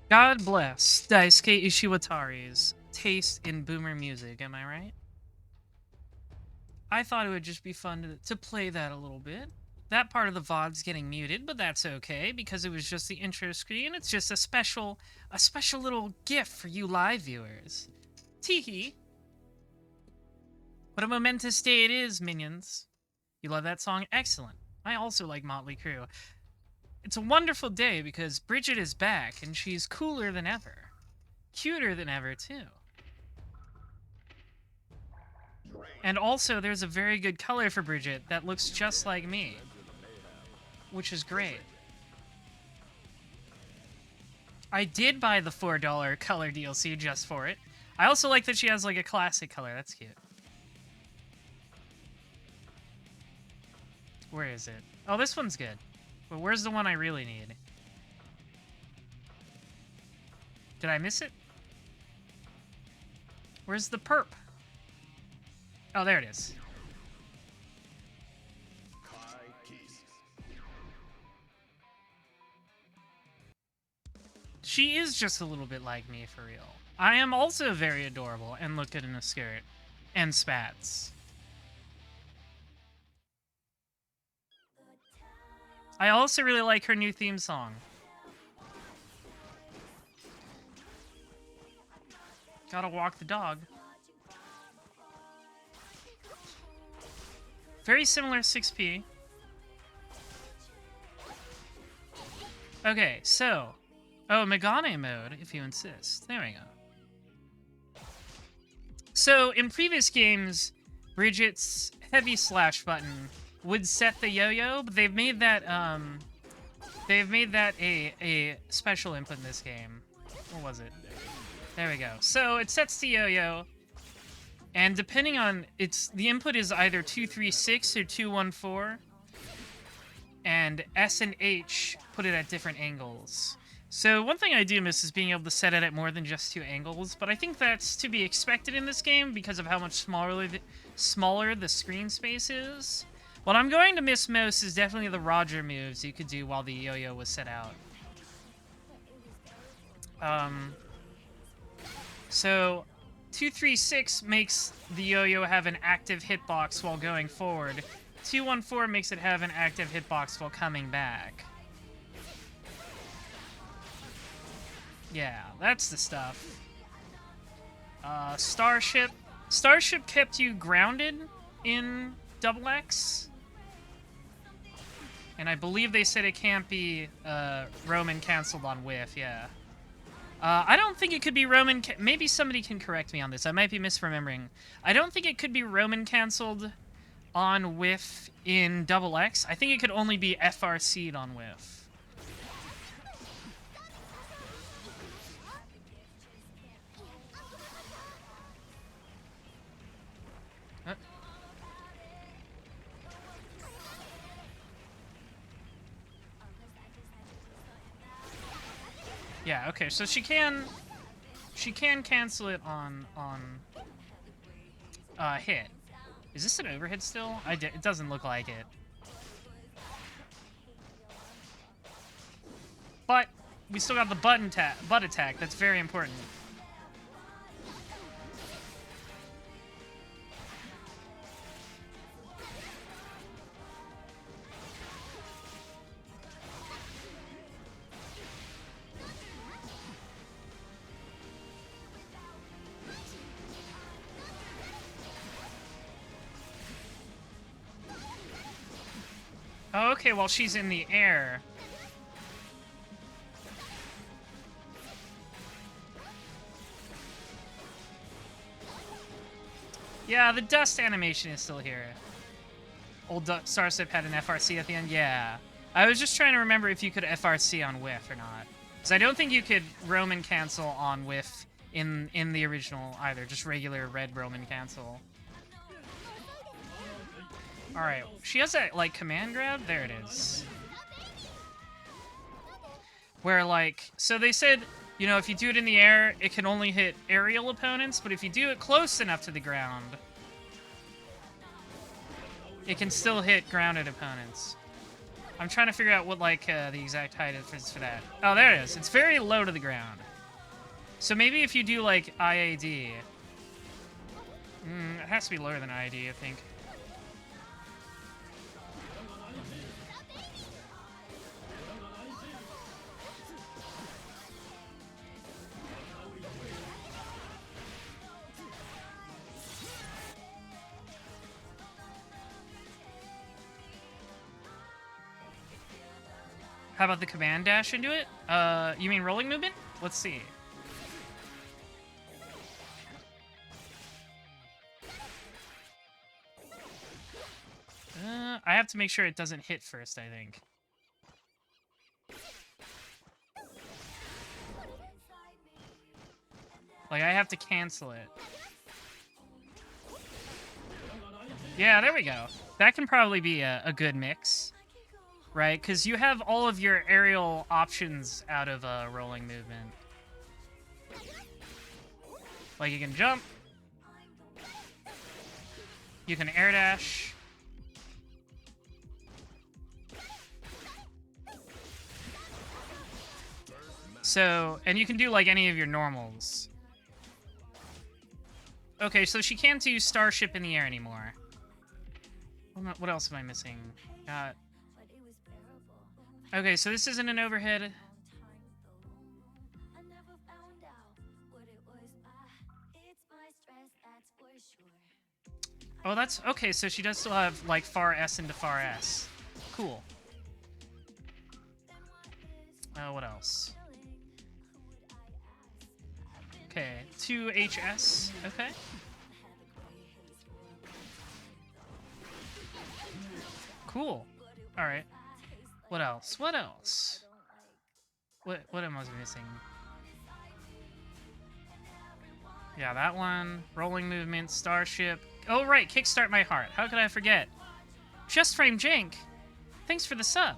God bless Daisuke Ishiwatari's taste in boomer music, am I right? I thought it would just be fun to play that a little bit. That part of the VOD's getting muted, but that's okay because it was just the intro screen. It's just a special little gift for you live viewers. Teehee. What a momentous day it is, minions. You love that song? Excellent. I also like Motley Crue. It's a wonderful day because Bridget is back and she's cooler than ever. Cuter than ever, too. And also, there's a very good color for Bridget that looks just like me, which is great. I did buy the $4 color DLC just for it. I also like that she has, like, a classic color. That's cute. Where is it? Oh, this one's good. But where's the one I really need? Did I miss it? Where's the perp? Oh, there it is. She is just a little bit like me, for real. I am also very adorable and look good in a skirt. And spats. I also really like her new theme song. Gotta walk the dog. Very similar 6P. Okay, so... Oh, Megane mode, if you insist. There we go. So, in previous games, Bridget's heavy slash button would set the yo-yo, but they've made that, a special input in this game. What was it? There we go. So, it sets the yo-yo, and depending on... the input is either 236 or 214, and S and H put it at different angles. So one thing I do miss is being able to set it at more than just 2 angles, but I think that's to be expected in this game because of how much smaller the screen space is. What I'm going to miss most is definitely the Roger moves you could do while the yo-yo was set out. So 236 makes the yo-yo have an active hitbox while going forward. 214 makes it have an active hitbox while coming back. Yeah, that's the stuff. Starship. Starship kept you grounded in Double X. And I believe they said it can't be Roman canceled on Whiff, yeah. I don't think it could be Roman... Maybe somebody can correct me on this. I might be misremembering. I don't think it could be Roman canceled on Whiff in Double X. I think it could only be FRC'd on Whiff. Yeah, okay, so she can cancel it on hit. Is this an overhit still? It doesn't look like it. But we still got the butt attack. That's very important. Oh, okay, well, she's in the air. Yeah, the dust animation is still here. Old Starship had an FRC at the end? Yeah. I was just trying to remember if you could FRC on Whiff or not. Because I don't think you could Roman cancel on Whiff in the original either. Just regular red Roman cancel. Alright, she has that, like, command grab? There it is. Where, like, so they said, you know, if you do it in the air, it can only hit aerial opponents, but if you do it close enough to the ground, it can still hit grounded opponents. I'm trying to figure out what, like, the exact height is for that. Oh, there it is. It's very low to the ground. So maybe if you do, like, IAD... it has to be lower than IAD, I think. How about the command dash into it? You mean rolling movement? Let's see. I have to make sure it doesn't hit first, I think. Like, I have to cancel it. Yeah, there we go. That can probably be a good mix. Right? Because you have all of your aerial options out of rolling movement. Like, you can jump. You can air dash. So, and you can do, like, any of your normals. Okay, so she can't do Starship in the air anymore. What else am I missing? Okay, so this isn't an overhead. Oh, that's... Okay, so she does still have, like, far S into far S. Cool. What else? Okay, 2HS. Okay. Cool. Alright. What else? What else? What am I missing? Yeah, that one. Rolling movement, Starship. Oh, right, Kickstart My Heart. How could I forget? Just Frame Jank. Thanks for the sub.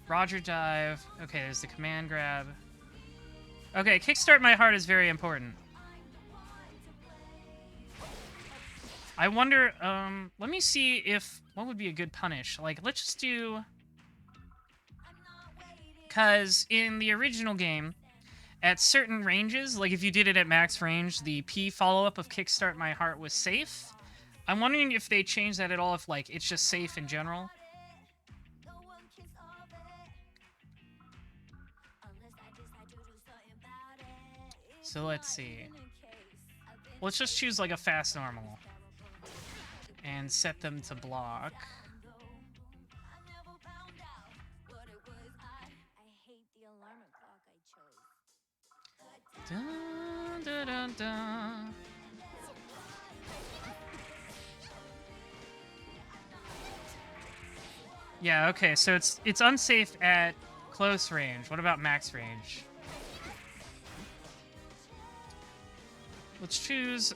Roger Dive. Okay, there's the command grab. Okay, Kickstart My Heart is very important. I wonder, let me see if... What would be a good punish? Like, let's just do... Because in the original game, at certain ranges, like if you did it at max range, the P follow-up of Kickstart My Heart was safe. I'm wondering if they changed that at all, if, like, it's just safe in general. So let's see. Let's just choose, like, a fast normal. And set them to block. Dun, dun, dun, dun. Yeah, okay, so it's unsafe at close range. What about max range? Let's choose,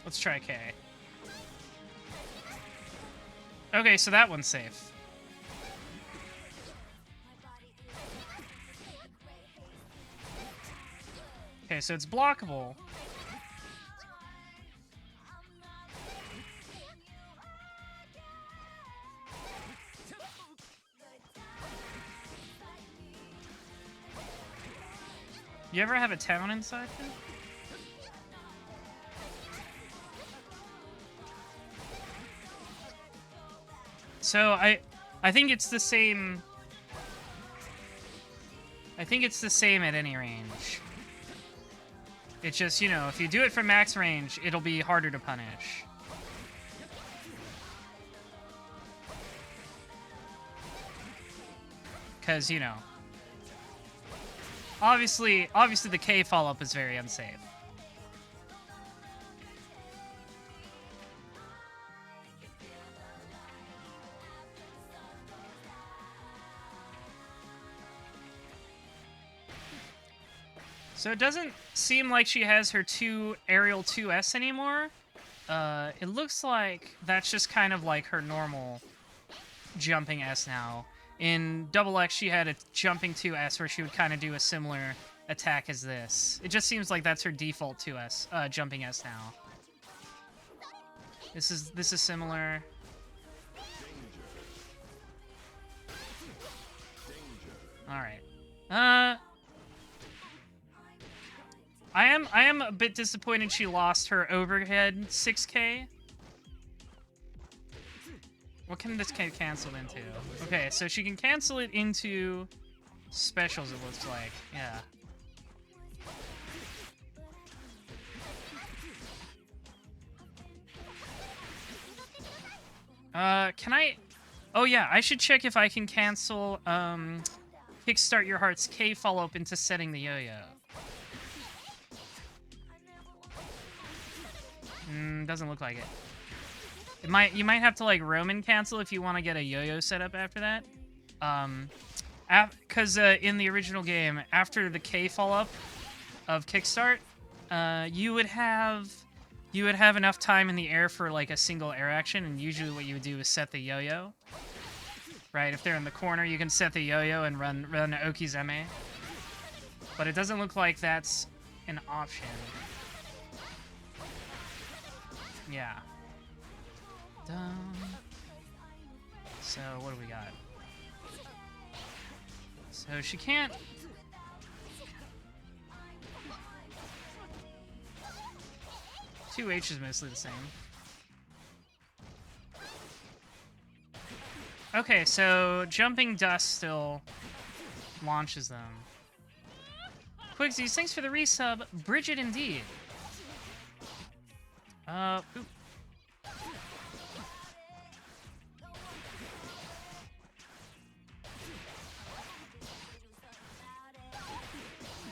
let's try K. Okay, so that one's safe. Okay, so it's blockable. You ever have a town inside them? So I think it's the same. I think it's the same at any range. It's just, you know, if you do it from max range, it'll be harder to punish. Because, you know, obviously the K follow-up is very unsafe. So it doesn't seem like she has her aerial 2S anymore. It looks like that's just kind of like her normal jumping S now. In Double X, she had a jumping 2S where she would kind of do a similar attack as this. It just seems like that's her default 2S, jumping S now. This is similar. All right. I am a bit disappointed she lost her overhead 6K. What can this get canceled into? Okay, so she can cancel it into specials, it looks like. Yeah. Can I... Oh, yeah, I should check if I can cancel, Kickstart Your Heart's K follow-up into setting the yo-yo. Doesn't look like it. You might have to, like, Roman cancel if you want to get a yo-yo set up after that. Because in the original game, after the K follow-up of Kickstart, you would have enough time in the air for, like, a single air action, and usually what you would do is set the yo-yo. Right, if they're in the corner, you can set the yo-yo and run Okizeme. But it doesn't look like that's an option. Yeah. So, what do we got? So, she can't... 2H is mostly the same. Okay, so jumping dust still launches them. Quigsies, thanks for the resub. Bridget indeed. Oop.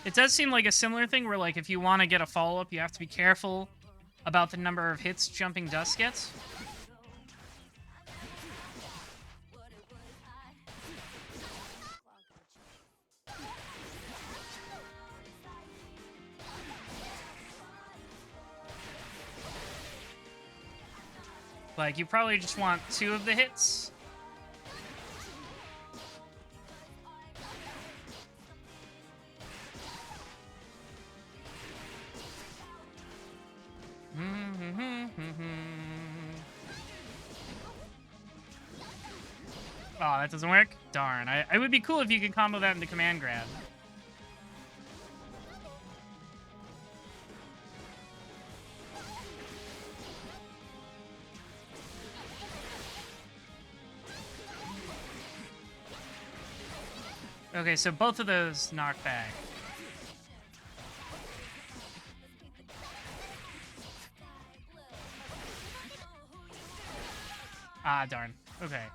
It does seem like a similar thing where, like, if you want to get a follow-up, you have to be careful about the number of hits jumping dust gets. Like, you probably just want 2 of the hits. Oh, that doesn't work? Darn. I would be cool if you could combo that into command grab. Okay, so both of those knock back. Ah, darn. Okay.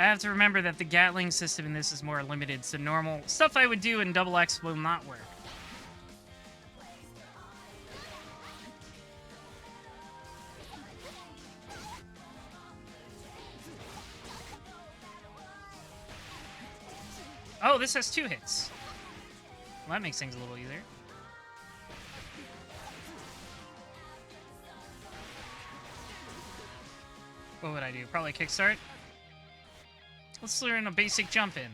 I have to remember that the Gatling system in this is more limited, so normal stuff I would do in Double X will not work. Oh, this has 2 hits. Well, that makes things a little easier. What would I do? Probably kickstart? Let's learn a basic jump in.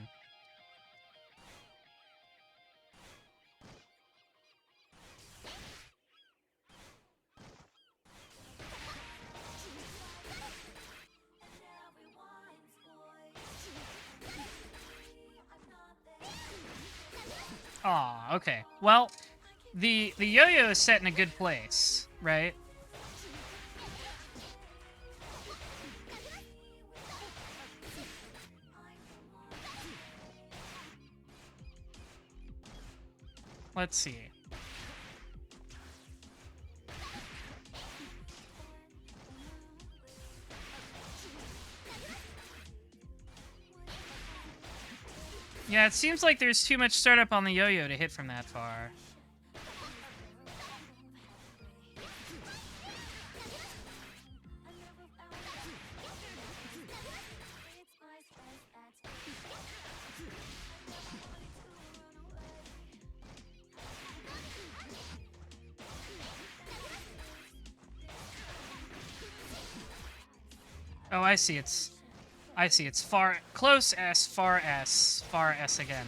Aw, okay. Well, the yo-yo is set in a good place, right? Let's see. Yeah, it seems like there's too much startup on the yo-yo to hit from that far. Oh, I see. It's far close S, far S again.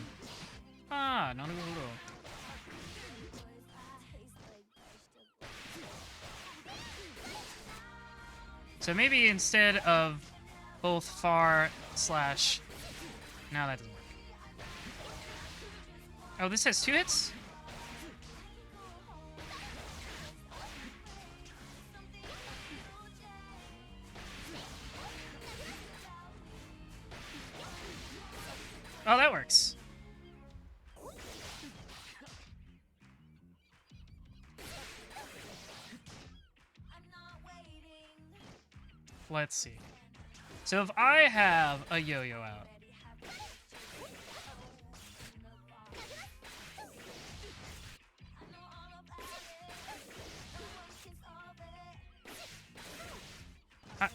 Ah, no. So maybe instead of both far slash... No, that doesn't work. Oh, this has 2 hits? Oh, that works. Let's see. So if I have a yo-yo out...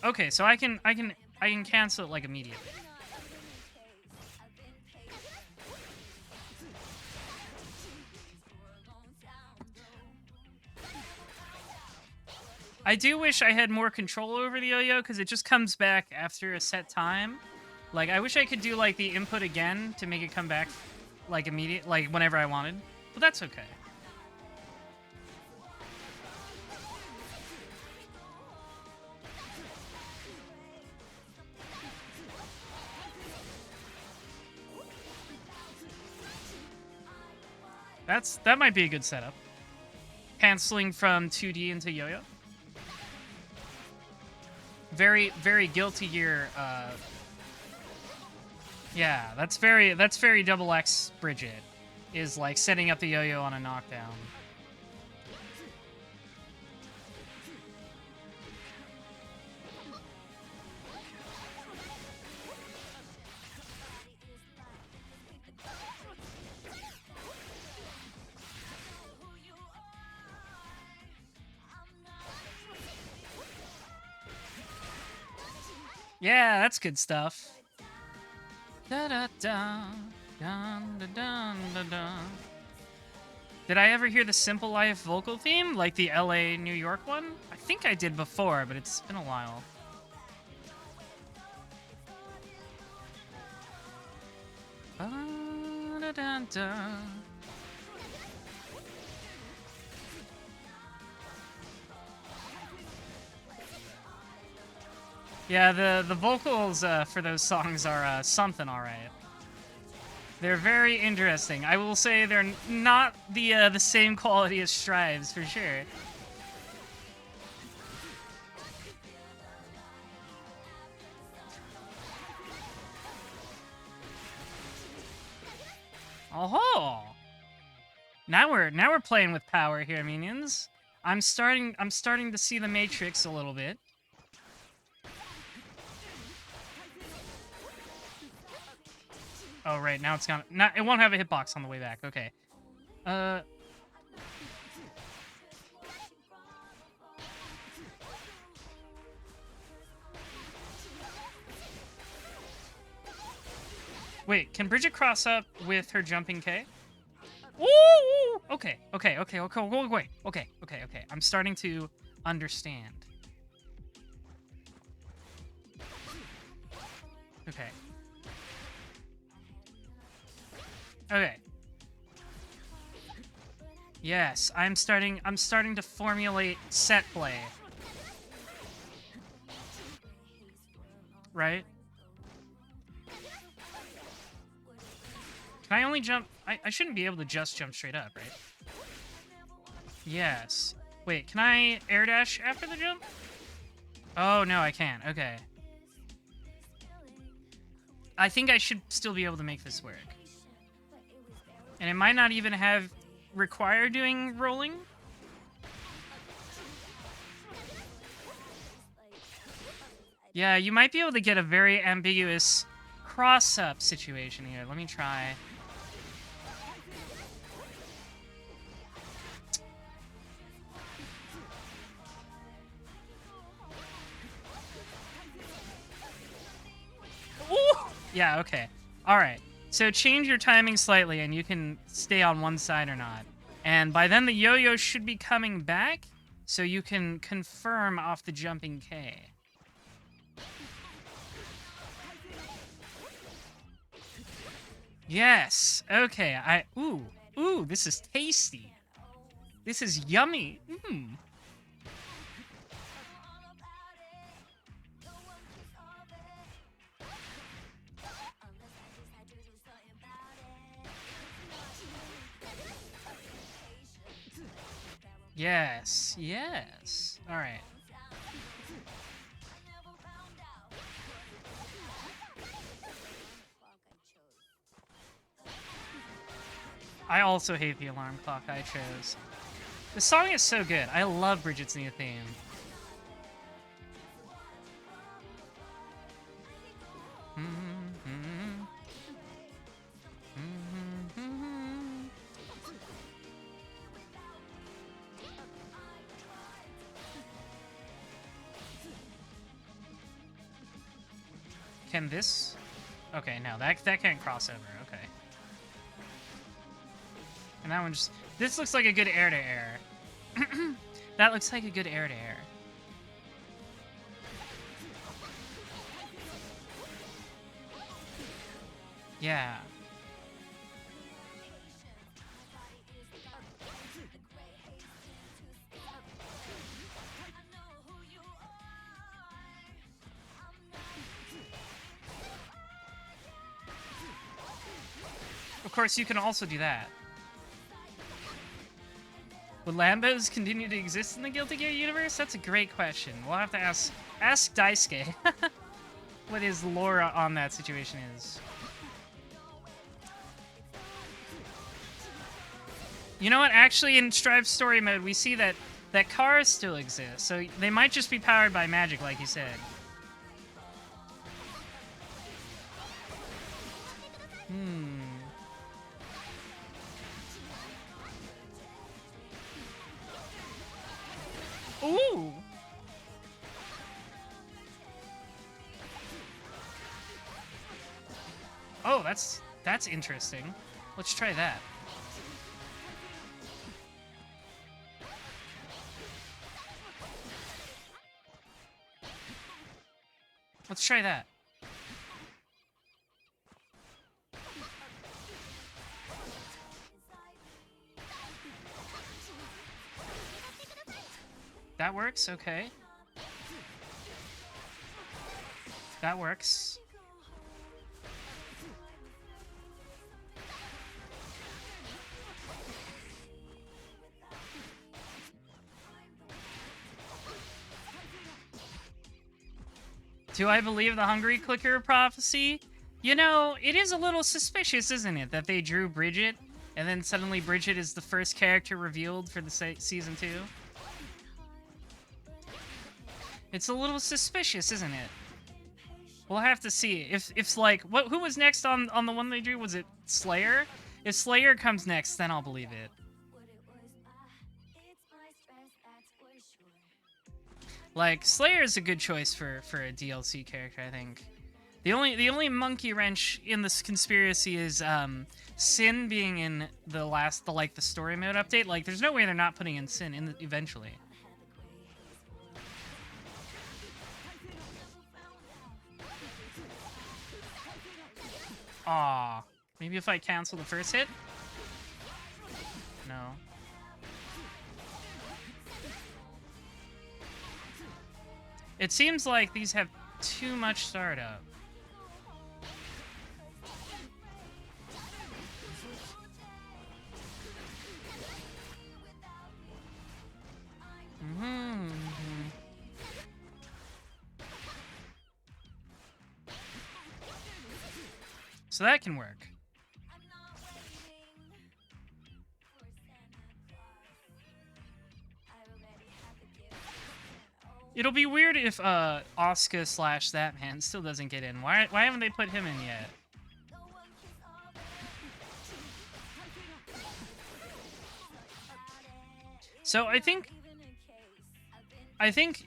okay, so I can cancel it like immediately. I do wish I had more control over the yo-yo because it just comes back after a set time. Like, I wish I could do like the input again to make it come back like immediate, like whenever I wanted. But that's okay. That might be a good setup. Canceling from 2D into yo-yo. Very, very Guilty Gear. Yeah, that's very double X Bridget. Is like setting up the yo-yo on a knockdown. Yeah, that's good stuff. Da da da, dun da dun da dun. Did I ever hear the Simple Life vocal theme, like the LA New York one? I think I did before, but it's been a while. Da da da. Yeah, the vocals for those songs are something, all right. They're very interesting. I will say they're not the same quality as Strive's for sure. Oh, now we're playing with power here, minions. I'm starting to see the Matrix a little bit. Oh, right, now it's gone. It won't have a hitbox on the way back. Okay. Wait, can Bridget cross up with her jumping K? Ooh! Okay. Okay. I'm starting to understand. Okay. Okay. Yes, I'm starting to formulate set play. Right? Can I only jump? I shouldn't be able to just jump straight up, right? Yes. Wait, can I air dash after the jump? Oh, no, I can't. Okay. I think I should still be able to make this work. And it might not even require doing rolling. Yeah, you might be able to get a very ambiguous cross-up situation here. Let me try. Ooh! Yeah, okay. Alright. So change your timing slightly and you can stay on one side or not. And by then the yo-yo should be coming back, so you can confirm off the jumping K. Yes. Okay. Ooh, this is tasty. This is yummy. Mmm. Yes. Yes. All right. I also hate the alarm clock I chose. The song is so good. I love Bridget's new theme. Can this? Okay, no, that can't cross over. Okay. And that one just... This looks like a good air-to-air. That looks like a good air-to-air. Yeah. Of course, you can also do that. Would Lambos continue to exist in the Guilty Gear universe? That's a great question. We'll have to ask Daisuke what his lore on that situation is. You know what? Actually, in Strive story mode, we see that cars still exist, so they might just be powered by magic, like you said. Ooh! Oh, that's interesting. Let's try that. Let's try that. That works, okay. That works. Do I believe the Hungry Clicker prophecy? You know, it is a little suspicious, isn't it, that they drew Bridget, and then suddenly Bridget is the first character revealed for the season 2? It's a little suspicious, isn't it? We'll have to see. If like, who was next on the one they drew? Was it Slayer? If Slayer comes next, then I'll believe it. Like, Slayer is a good choice for a DLC character, I think. The only monkey wrench in this conspiracy is Sin being in the story mode update. Like, there's no way they're not putting in Sin eventually. Aw. Maybe if I cancel the first hit? No. It seems like these have too much startup. So that can work. It'll be weird if Asuka slash that man still doesn't get in. Why haven't they put him in yet? So I think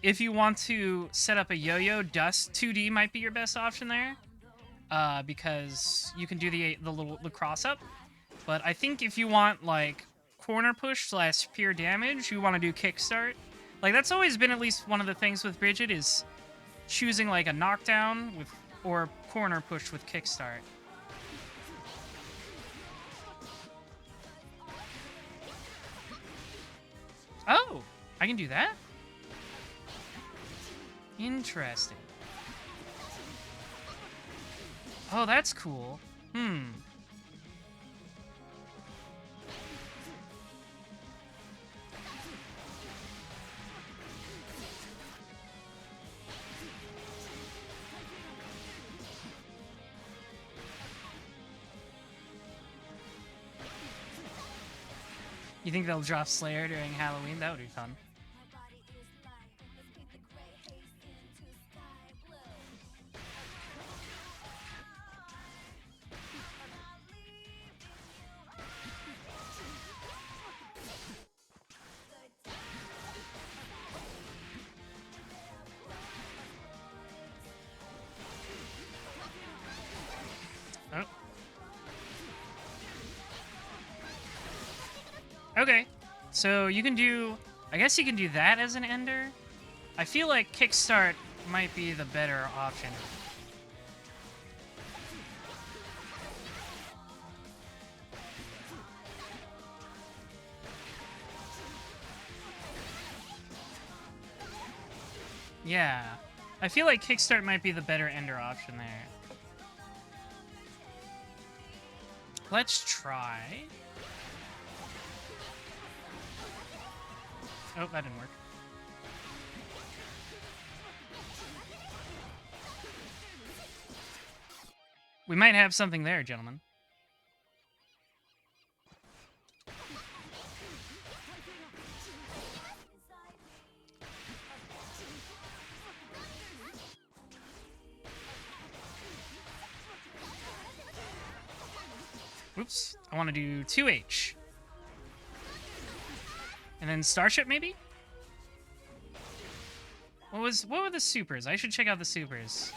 if you want to set up a yo-yo, Dust 2D might be your best option there, because you can do the cross up. But I think if you want like corner push slash pure damage, you want to do kickstart. Like that's always been at least one of the things with Bridget is choosing like a knockdown with or corner push with kickstart. Oh, I can do that? Interesting. Oh, that's cool. You think they'll drop Slayer during Halloween? That would be fun. Oh. Okay, so you can do... I guess you can do that as an ender. I feel like kickstart might be the better option. Yeah, I feel like kickstart might be the better ender option there. Let's try. Oh, that didn't work. We might have something there, gentlemen. Oops, I want to do 2H. And then Starship, maybe? What were the supers? I should check out the supers.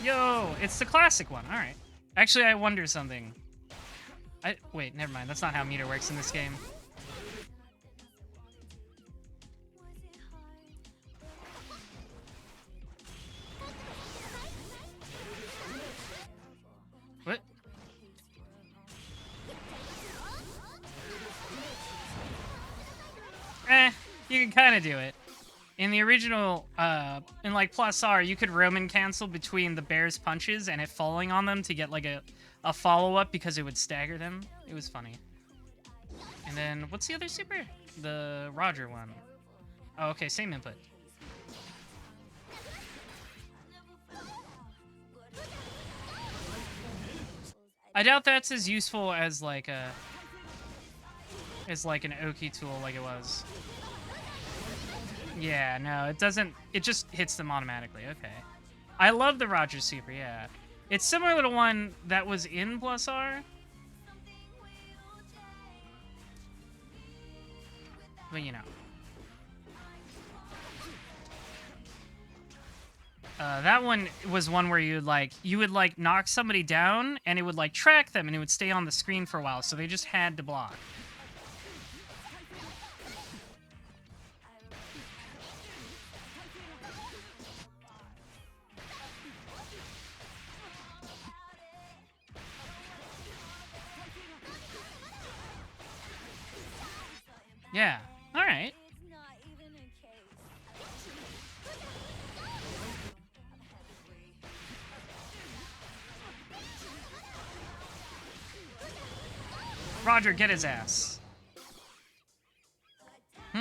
Yo, it's the classic one. All right. Actually, I wonder something. Wait, never mind. That's not how meter works in this game. What? You can kind of do it. In the original, in like Plus R, you could Roman cancel between the bear's punches and it falling on them to get like a follow-up because it would stagger them. It was funny. And then, what's the other super? The Roger one. Oh, okay, same input. I doubt that's as useful as like an Oki tool like it was. Yeah, no, it doesn't. It just hits them automatically. Okay. I love the Roger super, yeah. It's similar to one that was in Plus R. But, you know. That one was one where you would knock somebody down and it would like track them and it would stay on the screen for a while, so they just had to block. Yeah. All right. Roger, get his ass. I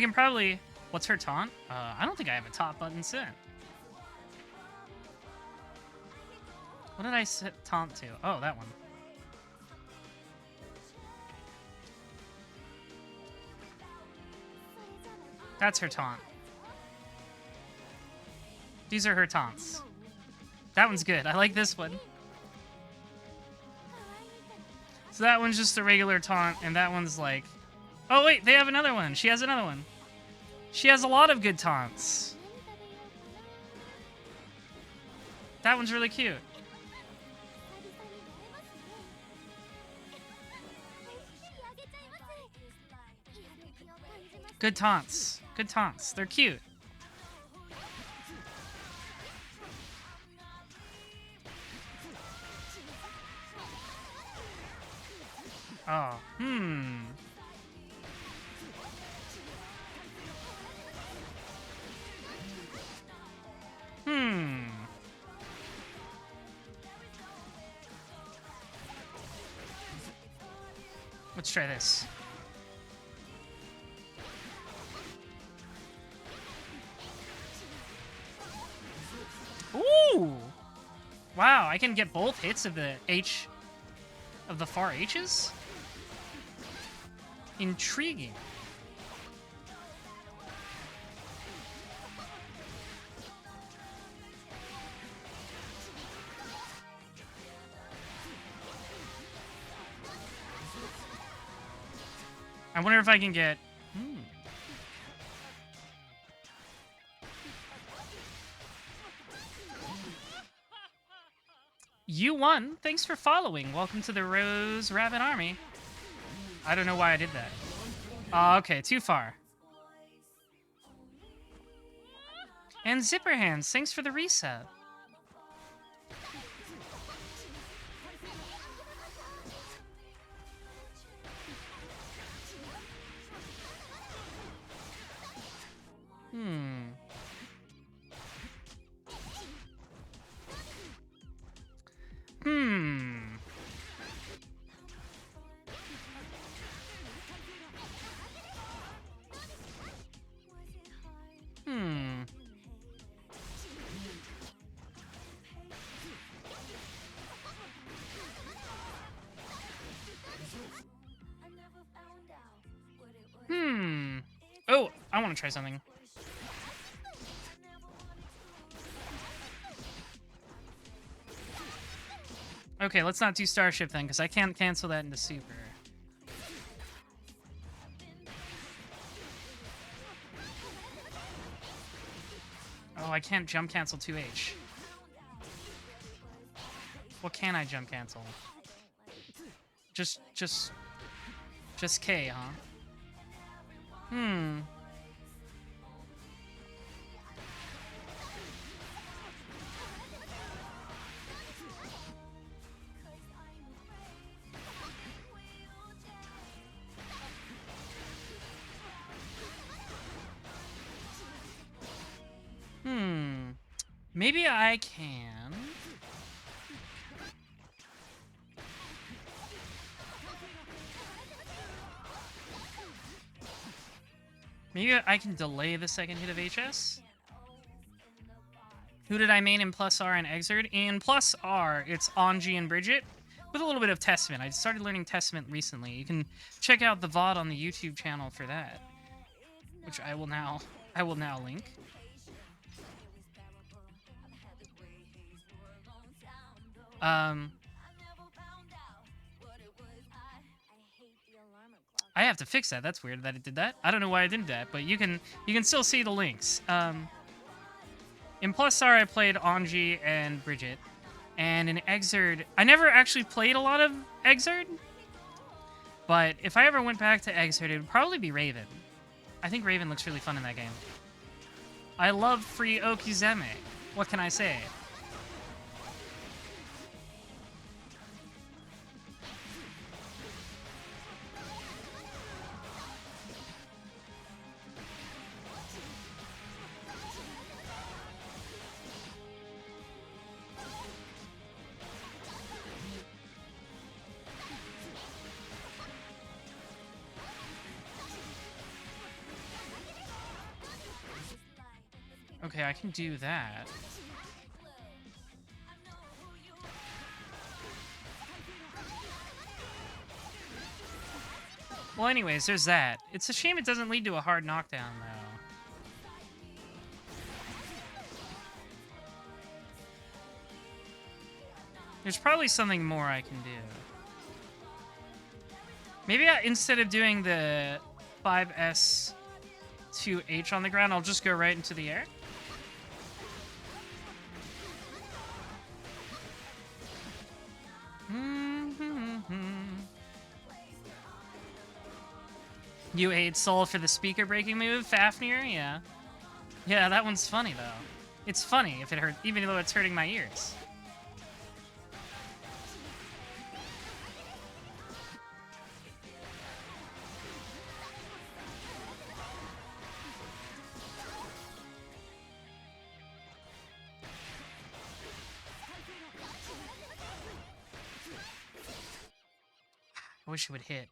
can probably... What's her taunt? I don't think I have a taunt button set. What did I set taunt to? Oh, that one. That's her taunt. These are her taunts. That one's good. I like this one. So that one's just a regular taunt, and that one's like... Oh, wait, they have another one. She has another one. She has a lot of good taunts. That one's really cute. Good taunts. Good taunts. They're cute. Oh, Let's try this. Ooh! Wow, I can get both hits of the H... of the far H's? Intriguing. I wonder if I can get... You won. Thanks for following. Welcome to the Rose Rabbit Army. I don't know why I did that. Oh, okay, too far. And Zipper Hands, thanks for the reset. Oh, I want to try something. Okay, let's not do Starship then, because I can't cancel that into Super. Oh, I can't jump cancel 2H. What can I jump cancel? Just K, huh? Maybe I can... Maybe I can delay the second hit of HS? Who did I main in Plus R and Exerd? In Plus R, it's Anji and Bridget, with a little bit of Testament. I started learning Testament recently. You can check out the VOD on the YouTube channel for that, which I will now link. I have to fix that. That's weird that it did that. I don't know why I did that, but you can still see the links. In Plus R, I played Anji and Bridget, and in Exerd, I never actually played a lot of Exerd, but if I ever went back to Exerd, it would probably be Raven. I think Raven looks really fun in that game. I love free Okizeme. What can I say? Okay, I can do that. Well, anyways, there's that. It's a shame it doesn't lead to a hard knockdown, though. There's probably something more I can do. Maybe instead of doing the 5S to H on the ground, I'll just go right into the air. You ate Soul for the speaker breaking move, Fafnir? Yeah. Yeah, that one's funny though. It's funny if it hurt, even though it's hurting my ears. I wish it would hit.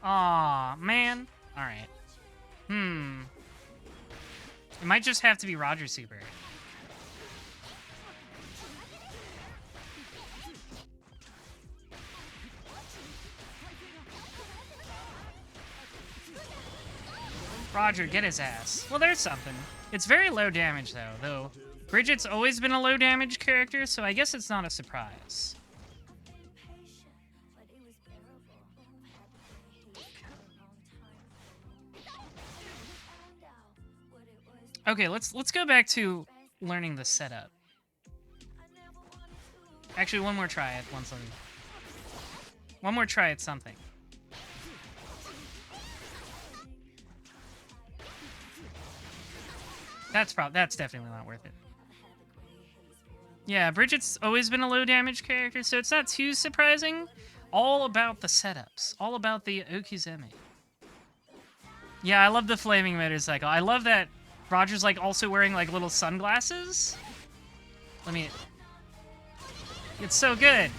Aw, man. Alright. It might just have to be Roger Super. Roger, get his ass. Well, there's something. It's very low damage, though. Bridget's always been a low damage character, so I guess it's not a surprise. Okay, let's go back to learning the setup. Actually, one more try at one more try at something. That's definitely not worth it. Yeah, Bridget's always been a low damage character, so it's not too surprising. All about the setups. All about the Okizeme. Yeah, I love the flaming motorcycle. I love that Roger's like also wearing like little sunglasses. It's so good.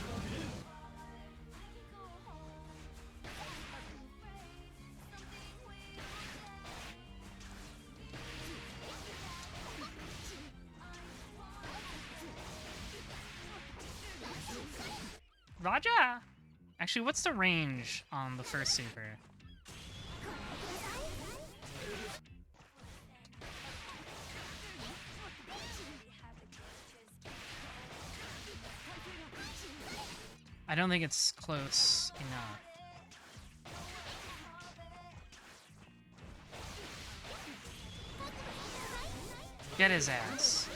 Roger! Actually, what's the range on the first super? I don't think it's close enough. Get his ass.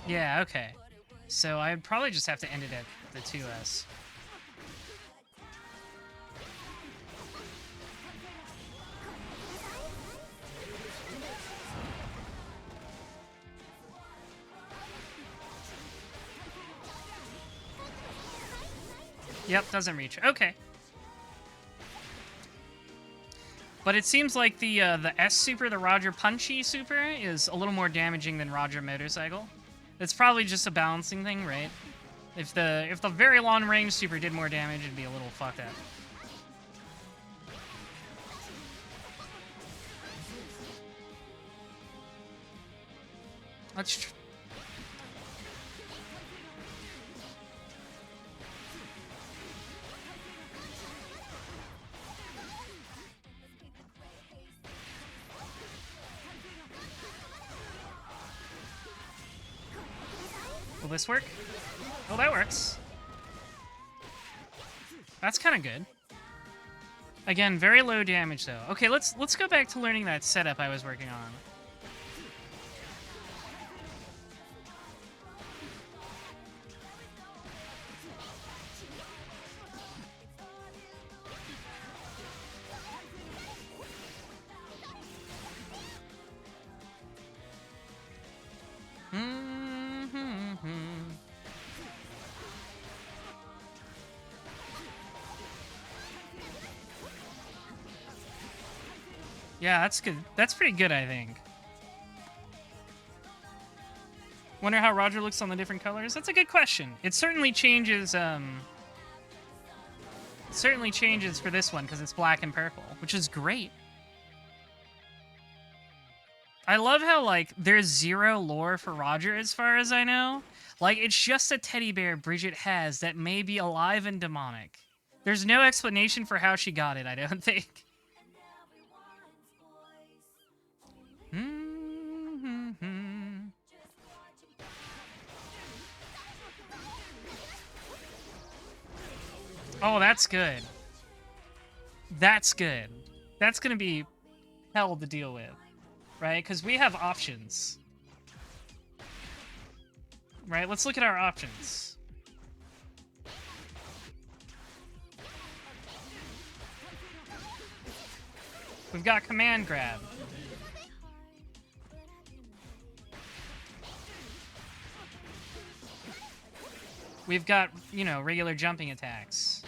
Yeah, okay. So I'd probably just have to end it at the 2S. Yep, doesn't reach. Okay. But it seems like the S super, the Roger Punchy super, is a little more damaging than Roger Motorcycle. It's probably just a balancing thing, right? If the very long range super did more damage, it'd be a little fucked up. Let's Will this work? Oh, that works. That's kind of good. Again, very low damage though. Okay, let's go back to learning that setup I was working on. Yeah, that's good. That's pretty good, I think. Wonder how Roger looks on the different colors? That's a good question. It certainly changes, for this one, because it's black and purple, which is great. I love how, like, there's zero lore for Roger as far as I know. Like, it's just a teddy bear Bridget has that may be alive and demonic. There's no explanation for how she got it, I don't think. Oh, that's good. That's good. That's gonna be hell to deal with, right? Because we have options. Right, let's look at our options. We've got command grab. We've got, you know, regular jumping attacks.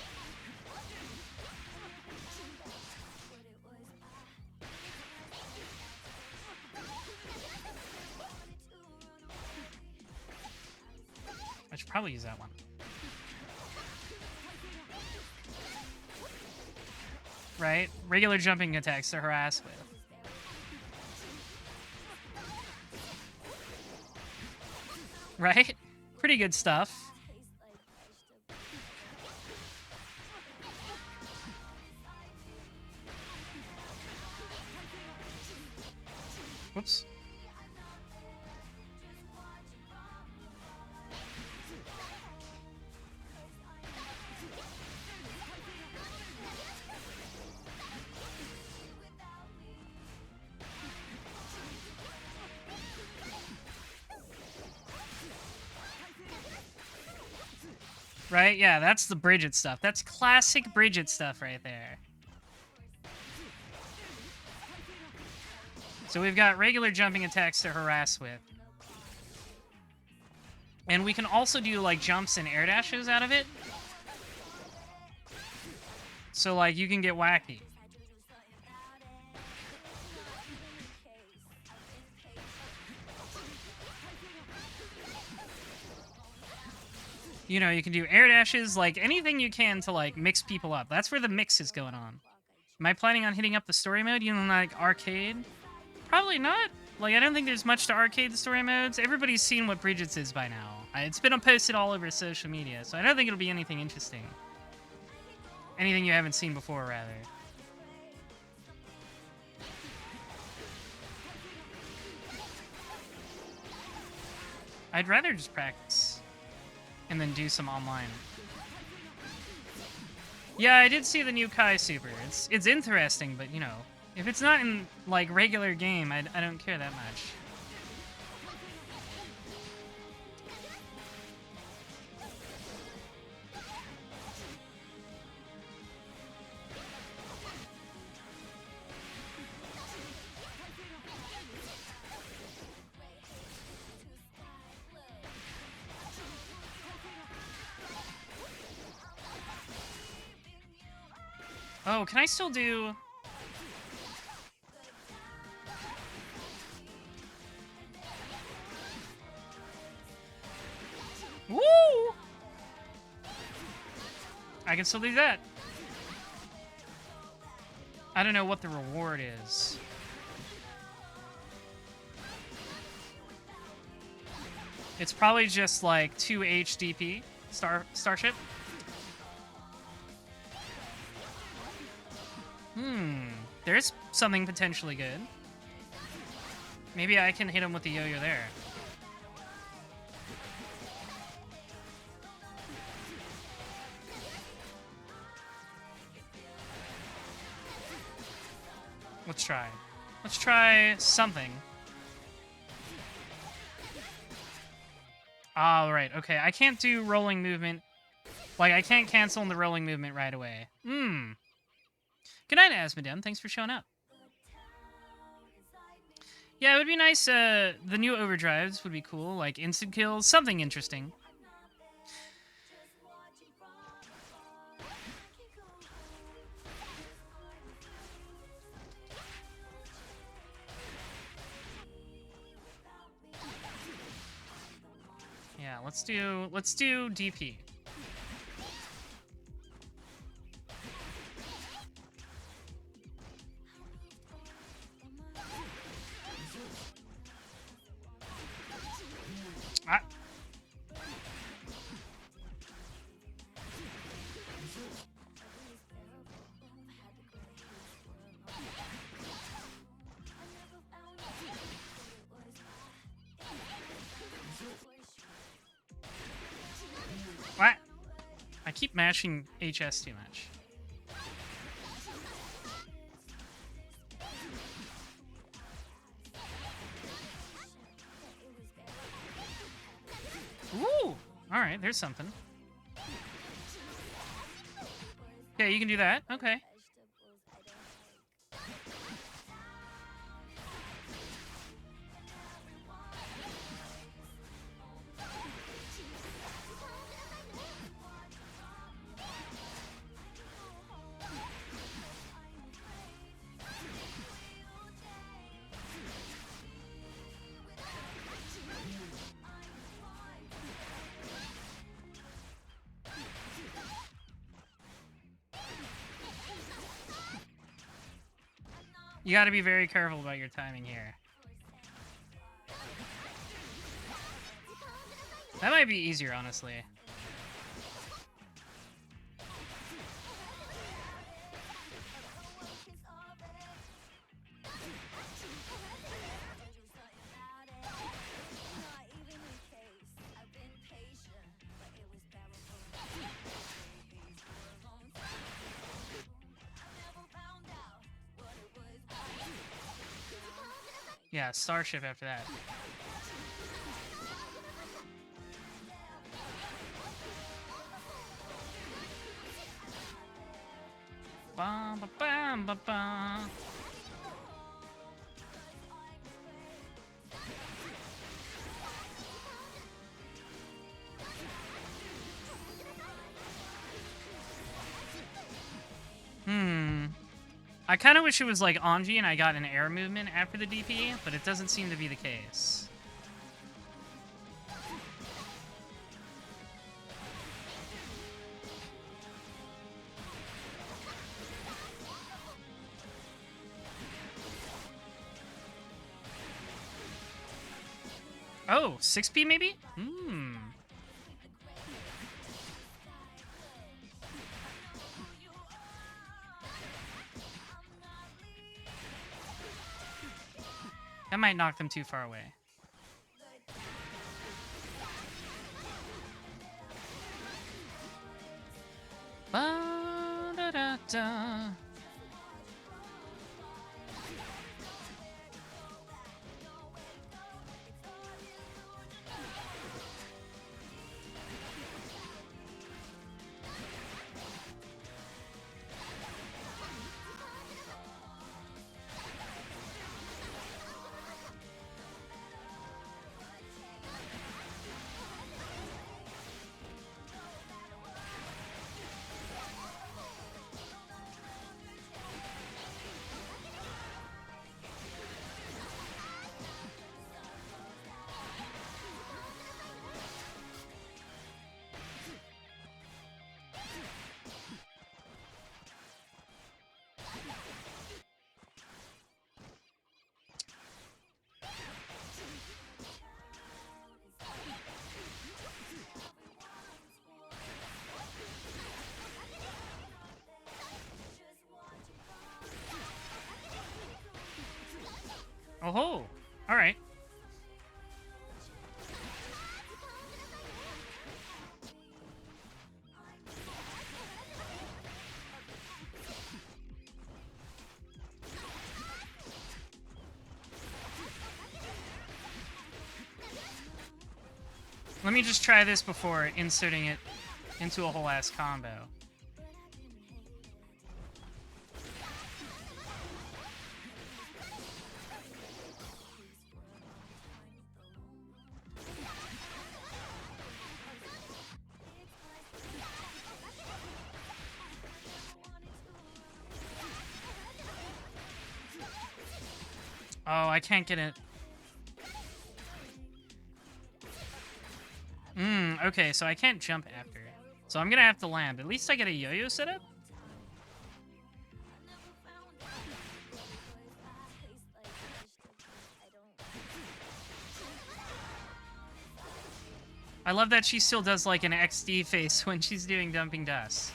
I should probably use that one. Right? Regular jumping attacks to harass with. Right? Pretty good stuff. Whoops. Right? Yeah, that's the Bridget stuff. That's classic Bridget stuff right there. So we've got regular jumping attacks to harass with. And we can also do, like, jumps and air dashes out of it. So, like, you can get wacky. You know, you can do air dashes, like, anything you can to, like, mix people up. That's where the mix is going on. Am I planning on hitting up the story mode, you know, like, arcade? Probably not. Like, I don't think there's much to arcade the story modes. Everybody's seen what Bridget's is by now. It's been posted all over social media, so I don't think it'll be anything interesting. Anything you haven't seen before, rather. I'd rather just practice. And then do some online. Yeah, I did see the new Kai Super. It's interesting, but, you know, if it's not in, like, regular game, I don't care that much. Oh, can I still do... Woo! I can still do that. I don't know what the reward is. It's probably just like 2 HDP starship. There's something potentially good. Maybe I can hit him with the yo-yo there. Let's try. Let's try something. All right. Okay, I can't do rolling movement. Like, I can't cancel the rolling movement right away. Good night, Asmodem. Thanks for showing up. Yeah, it would be nice. The new overdrives would be cool. Like, instant kills. Something interesting. Yeah, let's do DP. keep mashing HS too much. Ooh! Alright, there's something. Okay, you can do that. Okay. You gotta be very careful about your timing here. That might be easier, honestly. Yeah, Starship after that. Bum, ba, bum, ba, bum. I kind of wish it was like Anji and I got an air movement after the DP, but it doesn't seem to be the case. Oh, 6P maybe? That might knock them too far away. Ba-da-da-da. Oh ho! Alright. Let me just try this before inserting it into a whole ass combo. Oh, I can't get it. Okay, so I can't jump after. So I'm gonna have to land. At least I get a yo-yo setup? I love that she still does like an XD face when she's doing Dumping Dust.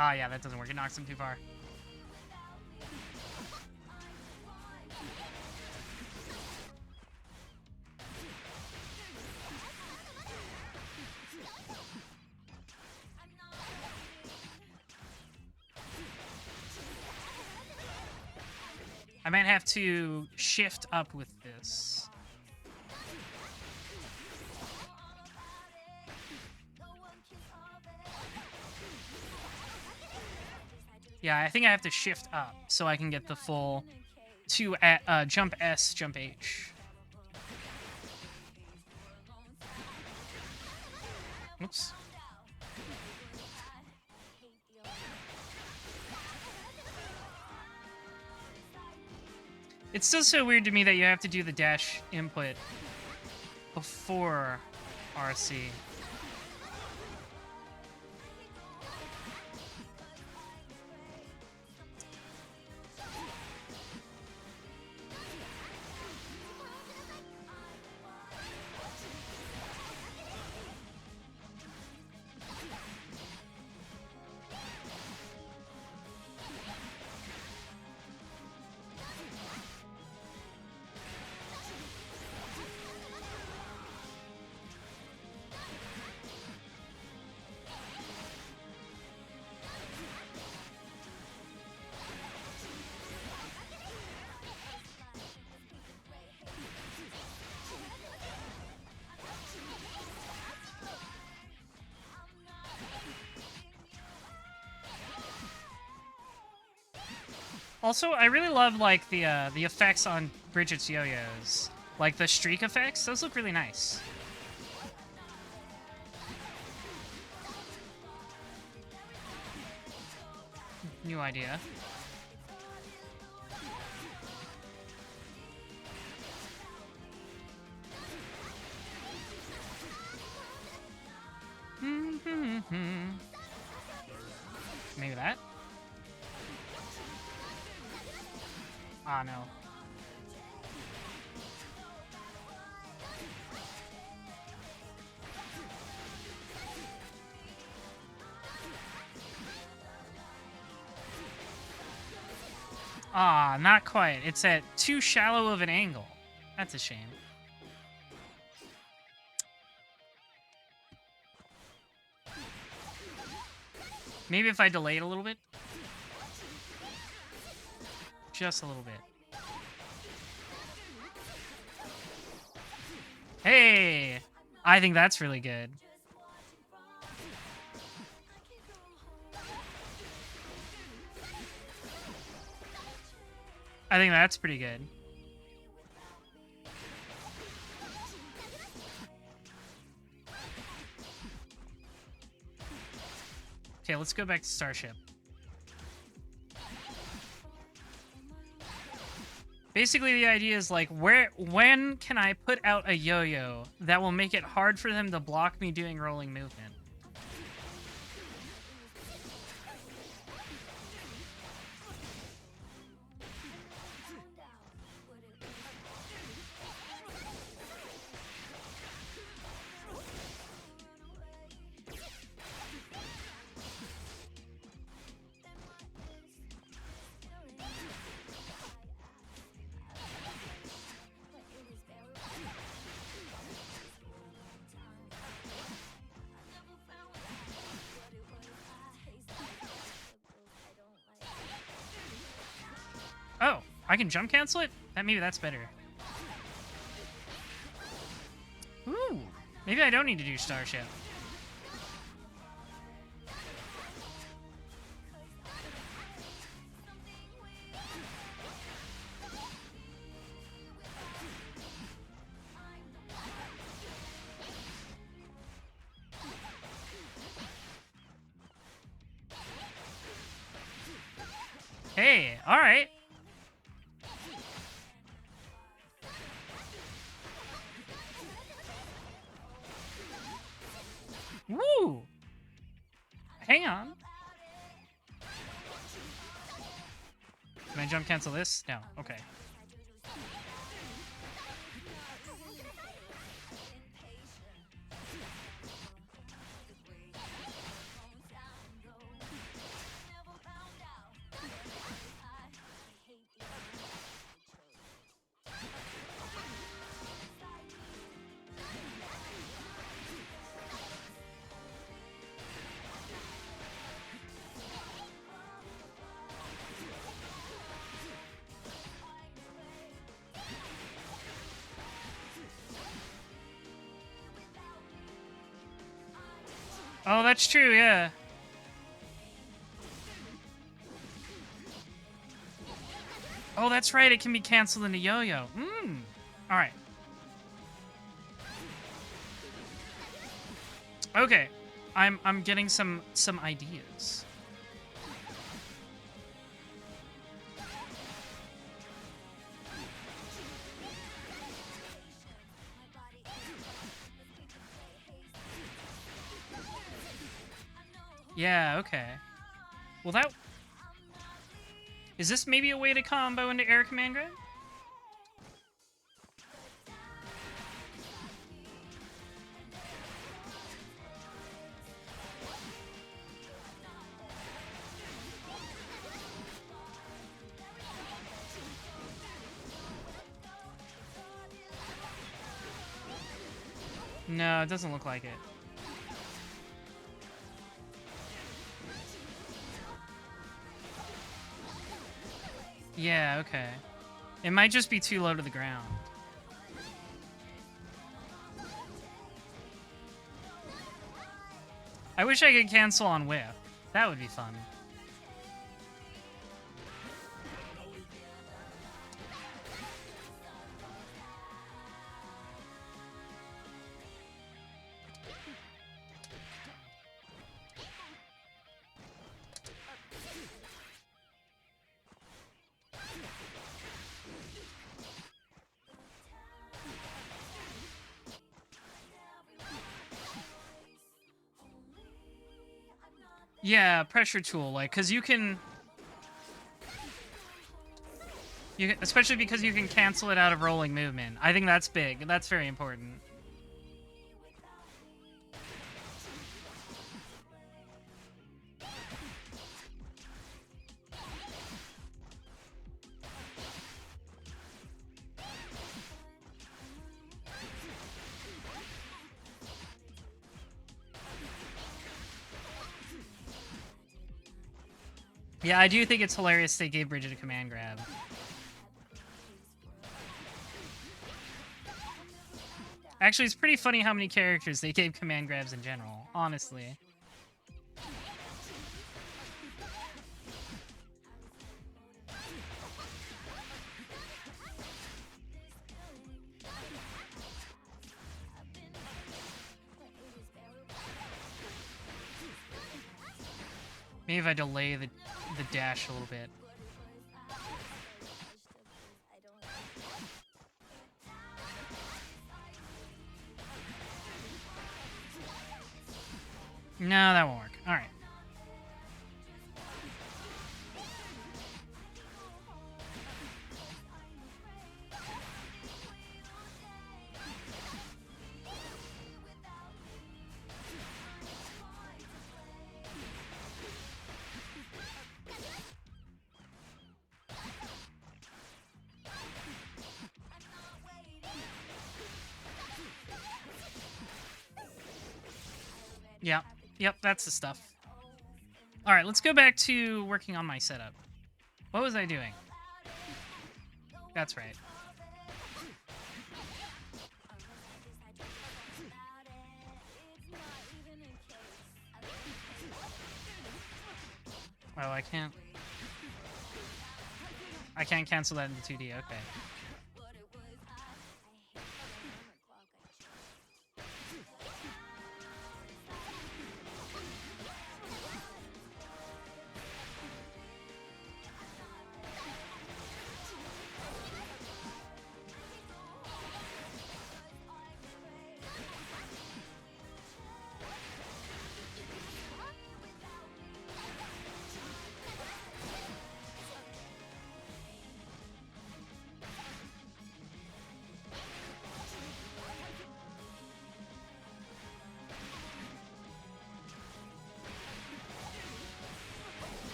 Ah, yeah, that doesn't work. It knocks him too far. I might have to shift up with this. Yeah, I think I have to shift up so I can get the full jump S, jump H. Oops. It's still so weird to me that you have to do the dash input before RC. Also, I really love like the effects on Bridget's yo-yos, like the streak effects. Those look really nice. New idea. Maybe that. Ah, no. Ah, not quite. It's at too shallow of an angle. That's a shame. Maybe if I delay it a little bit. Just a little bit. Hey! I think that's really good. I think that's pretty good. Okay, let's go back to Starship. Basically, the idea is like, when can I put out a yo-yo that will make it hard for them to block me doing rolling movement? Oh, I can jump cancel it? Maybe that's better. Ooh, maybe I don't need to do Starship. Hey, all right. Woo! Hang on. Can I jump cancel this? No. Okay. Oh, that's true, yeah. Oh, that's right, it can be canceled into yo-yo. Alright. Okay. I'm getting some ideas. Yeah, okay. Well, that... Is this maybe a way to combo into Air Command Grab? No, it doesn't look like it. Yeah, okay. It might just be too low to the ground. I wish I could cancel on whip. That would be fun. Yeah, pressure tool, like, because you can... especially because you can cancel it out of rolling movement. I think that's big. That's very important. Yeah, I do think it's hilarious they gave Bridget a command grab. Actually, it's pretty funny how many characters they gave command grabs in general, honestly. Maybe if I delay the dash a little bit. No, that won't work. All right. Yeah. Yep, that's the stuff. All right, let's go back to working on my setup. What was I doing? That's right. Oh, I can't cancel that into 2D, okay.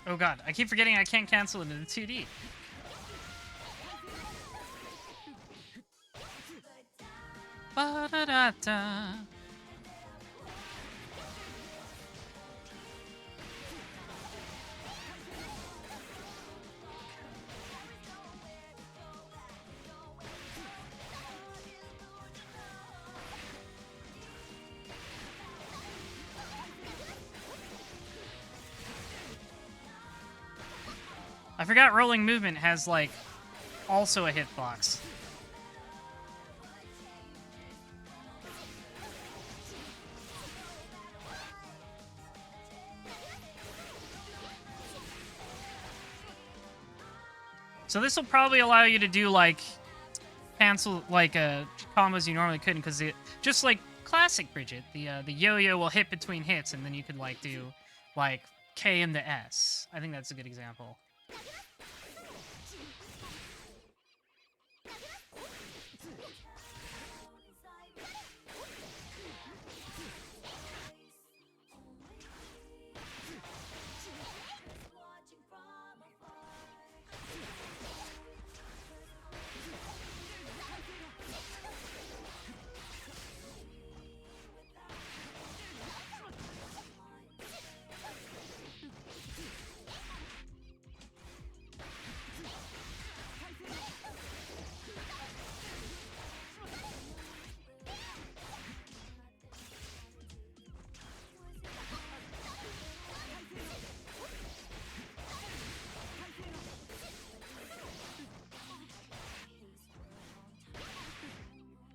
Oh god, I keep forgetting I can't cancel it into 2D. da da da. I forgot rolling movement has, like, also a hitbox. So this will probably allow you to do, like, cancel, like, combos you normally couldn't, because it, just like classic Bridget, the yo-yo will hit between hits, and then you could, like, do, like, K into S. I think that's a good example.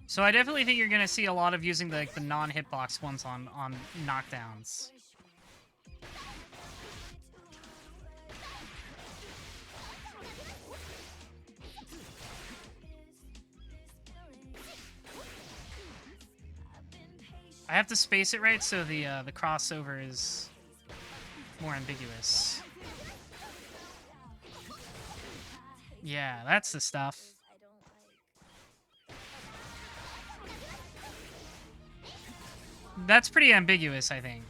So I definitely think you're gonna see a lot of using the non-hitbox ones on knockdowns. I have to space it right so the crossover is more ambiguous. Yeah, that's the stuff. That's pretty ambiguous, I think.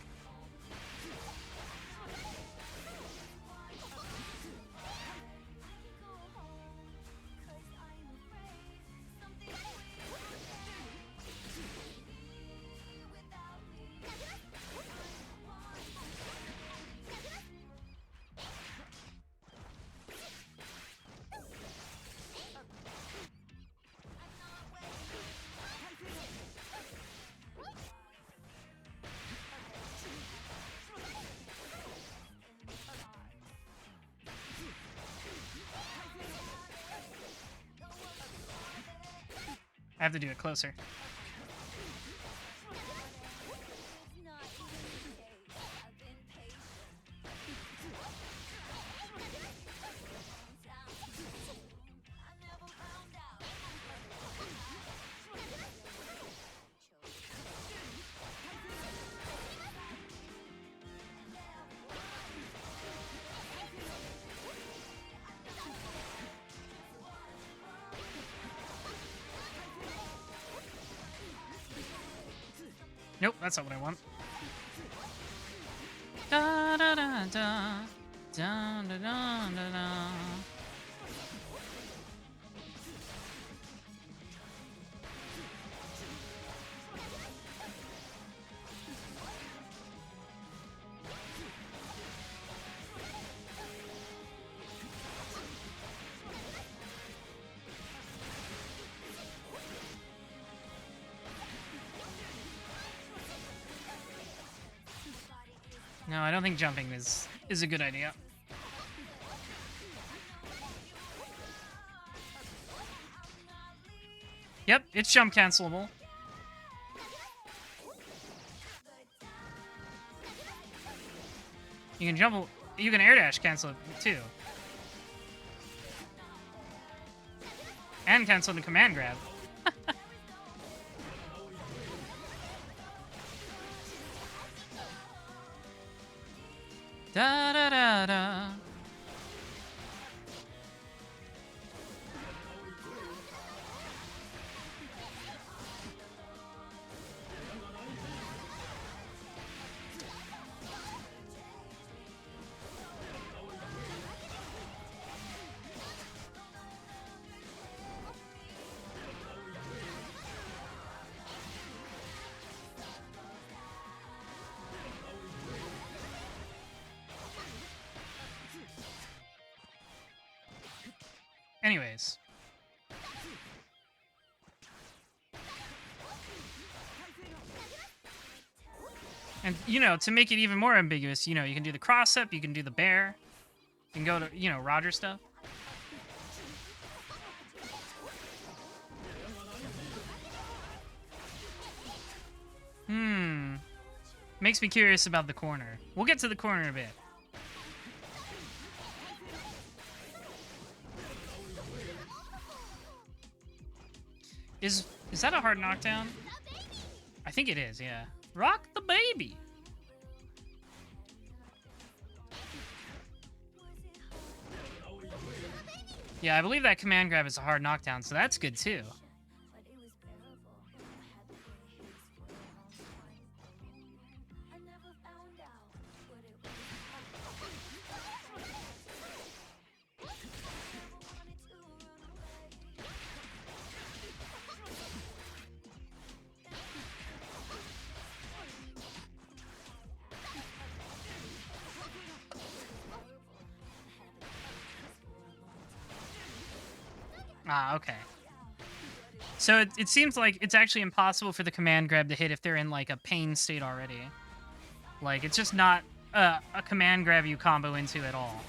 I have to do it closer. Nope, that's not what I want. Da da da da da da da da da. No, I don't think jumping is a good idea. Yep, it's jump cancelable. You can jump, you can air dash cancel it too. And cancel the command grab. Da da da da. Anyways. And, you know, to make it even more ambiguous, you know, you can do the cross-up, you can do the bear. You can go to, you know, Roger stuff. Makes me curious about the corner. We'll get to the corner in a bit. Is that a hard knockdown? I think it is, yeah. Rock the baby! Yeah, I believe that command grab is a hard knockdown, so that's good too. Ah, okay. So it seems like it's actually impossible for the command grab to hit if they're in, like, a pain state already. Like, it's just not a command grab you combo into at all.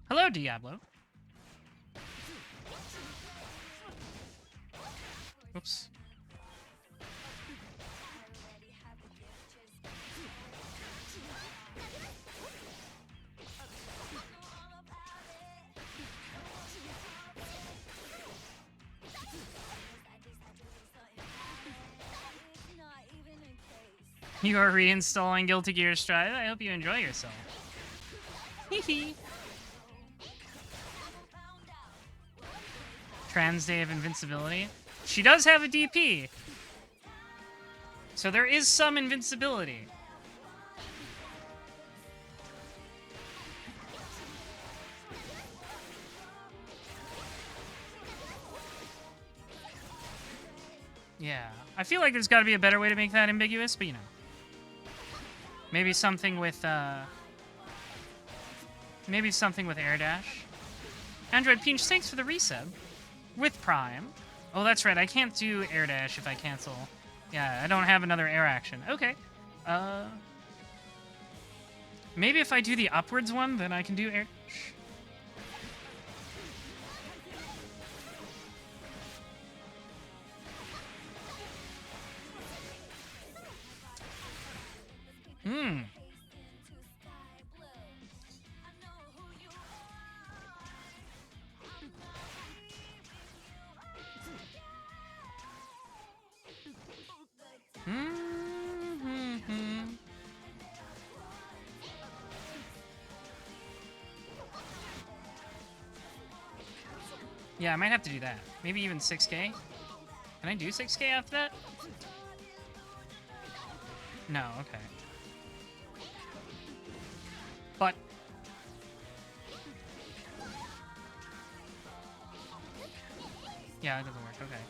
Hello, Diablo. Oops. You are reinstalling Guilty Gear Strive. I hope you enjoy yourself. Hee. Trans Day of Invincibility. She does have a DP. So there is some invincibility. Yeah. I feel like there's got to be a better way to make that ambiguous, but you know. Maybe something with, maybe something with air dash. Android Peach, thanks for the resub. With Prime. Oh, that's right. I can't do air dash if I cancel. Yeah, I don't have another air action. Okay. Maybe if I do the upwards one, then I can do air dash. Yeah, I might have to do that. Maybe even 6K? Can I do 6K after that? No, okay. But... yeah, it doesn't work, okay.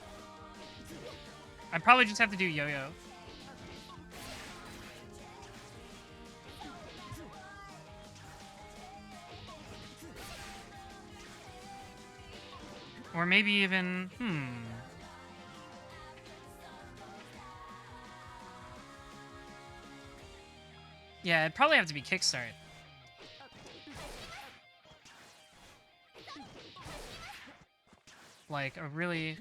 I'd probably just have to do yo-yo. Or maybe even, yeah, it'd probably have to be kickstart. Like, a really...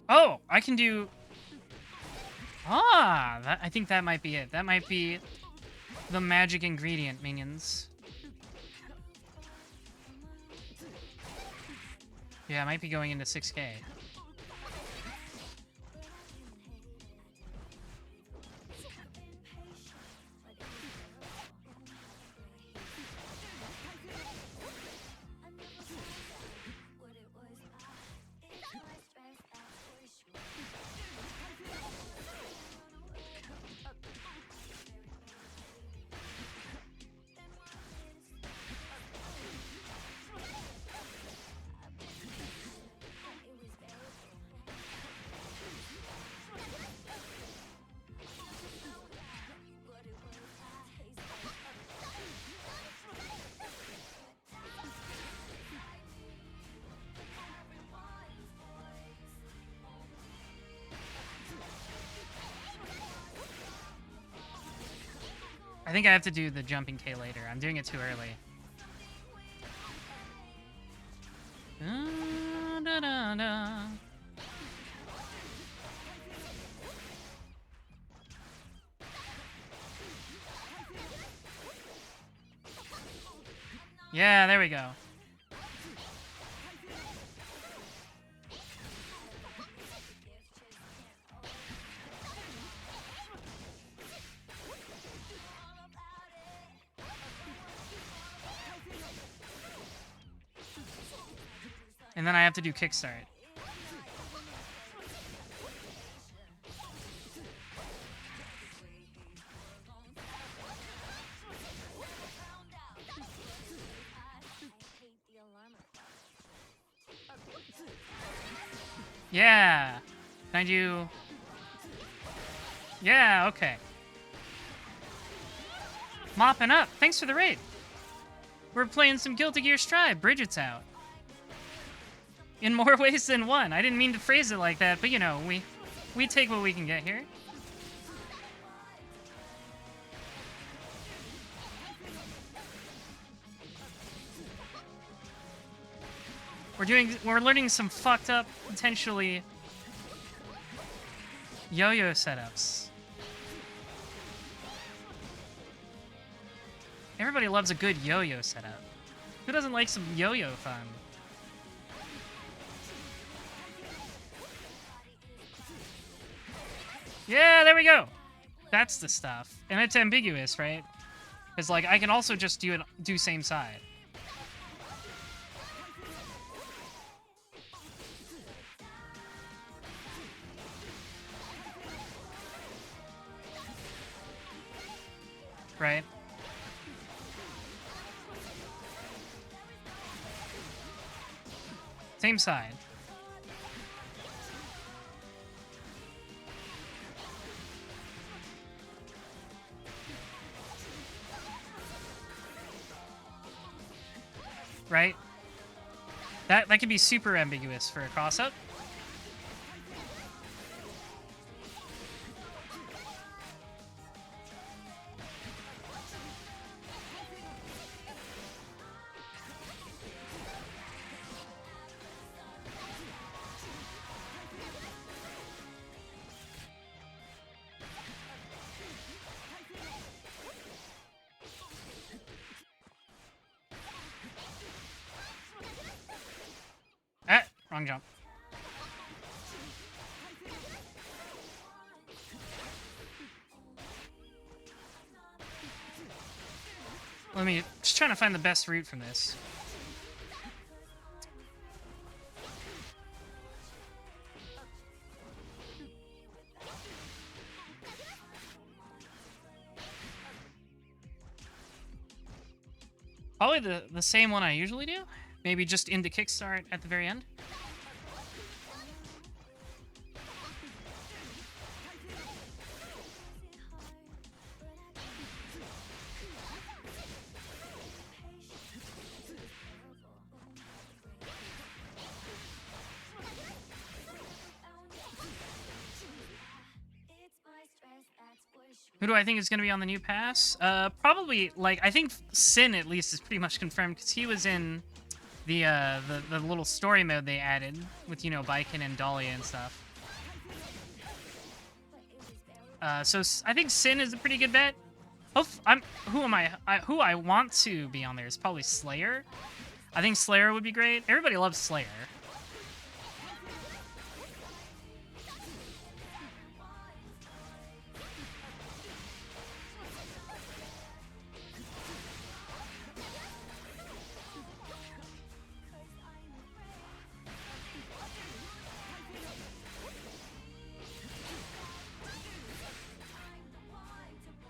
Oh, I can do... Ah, I think that might be it. That might be the magic ingredient, minions. Yeah, I might be going into 6K. I think I have to do the jumping K later. I'm doing it too early. Da, da, da. Yeah, there we go. And then I have to do kickstart. Yeah. Can I do... Yeah, okay. Mopping up. Thanks for the raid. We're playing some Guilty Gear Strive. Bridget's out. In more ways than one. I didn't mean to phrase it like that, but you know, we take what we can get here. We're learning some fucked up, potentially yo-yo setups. Everybody loves a good yo-yo setup. Who doesn't like some yo-yo fun? Yeah, there we go. That's the stuff. And it's ambiguous, right? Because, like, I can also just do same side. Right? Same side. Right? That can be super ambiguous for a cross-up. Ah, wrong jump. Let me just trying to find the best route from this. Probably the same one I usually do. Maybe just into kickstart at the very end. Who do I think is going to be on the new pass? Probably, like, I think Sin, at least, is pretty much confirmed, because he was in the little story mode they added with, you know, Baiken and Dahlia and stuff. So I think Sin is a pretty good bet. Who I want to be on there is probably Slayer. I think Slayer would be great. Everybody loves Slayer.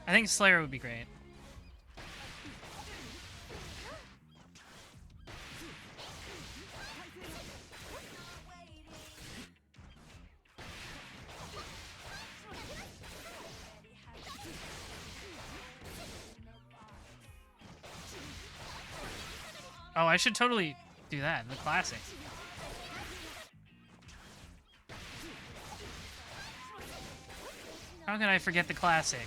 I think Slayer would be great. Oh, I should totally do that. The classic. How can I forget the classic?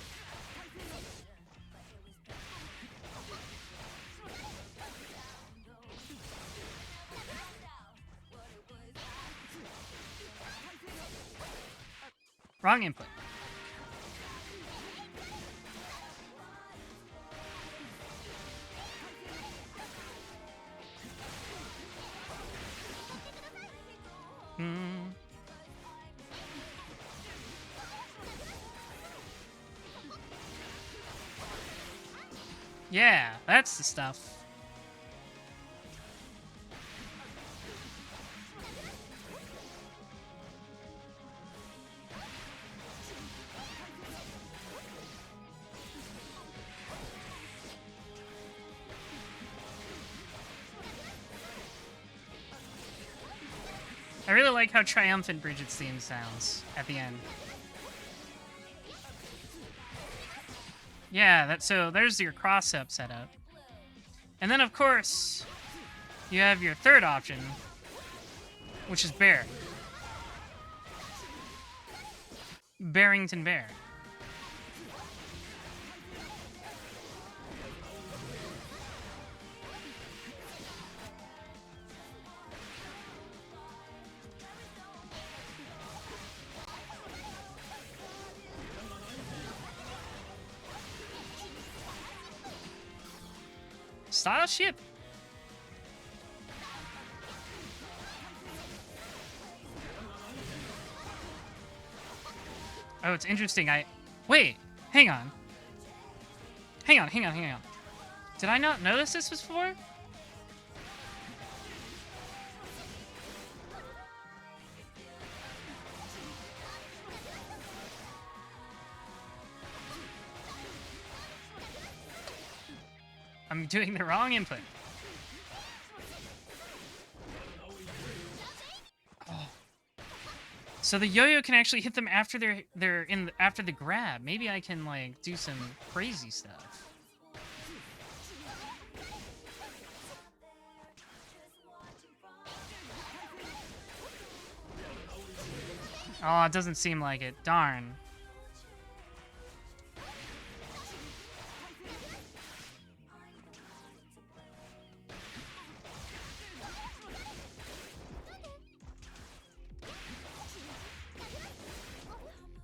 Wrong input. Yeah, that's the stuff. I really like how triumphant Bridget's theme sounds at the end. Yeah, so there's your cross-up setup. And then, of course, you have your third option, which is Bear. Barrington Bear. Style ship. Oh, it's interesting. Wait, hang on. Hang on. Did I not notice this before? I'm doing the wrong input. Oh. So the yo-yo can actually hit them after after the grab. Maybe I can like do some crazy stuff. Oh, it doesn't seem like it. Darn.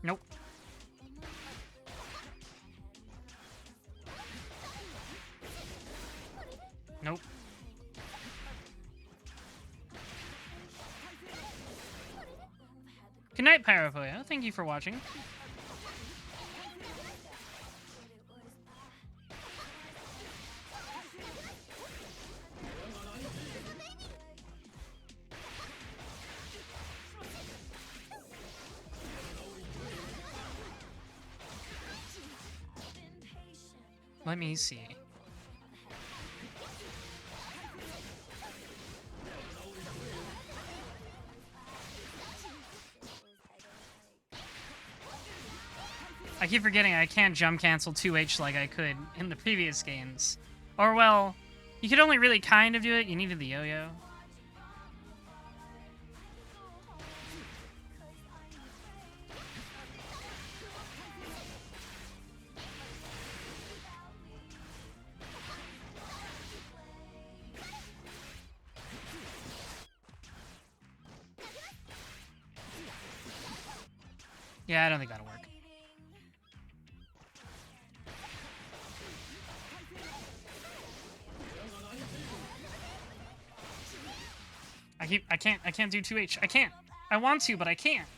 Nope. Nope. Good night, Pyrofoya. Thank you for watching. Let me see. I keep forgetting I can't jump cancel 2H like I could in the previous games. Or, well, you could only really kind of do it. You needed the yo-yo. Yeah, I don't think that'll work. I can't do 2H. I can't. I want to, but I can't.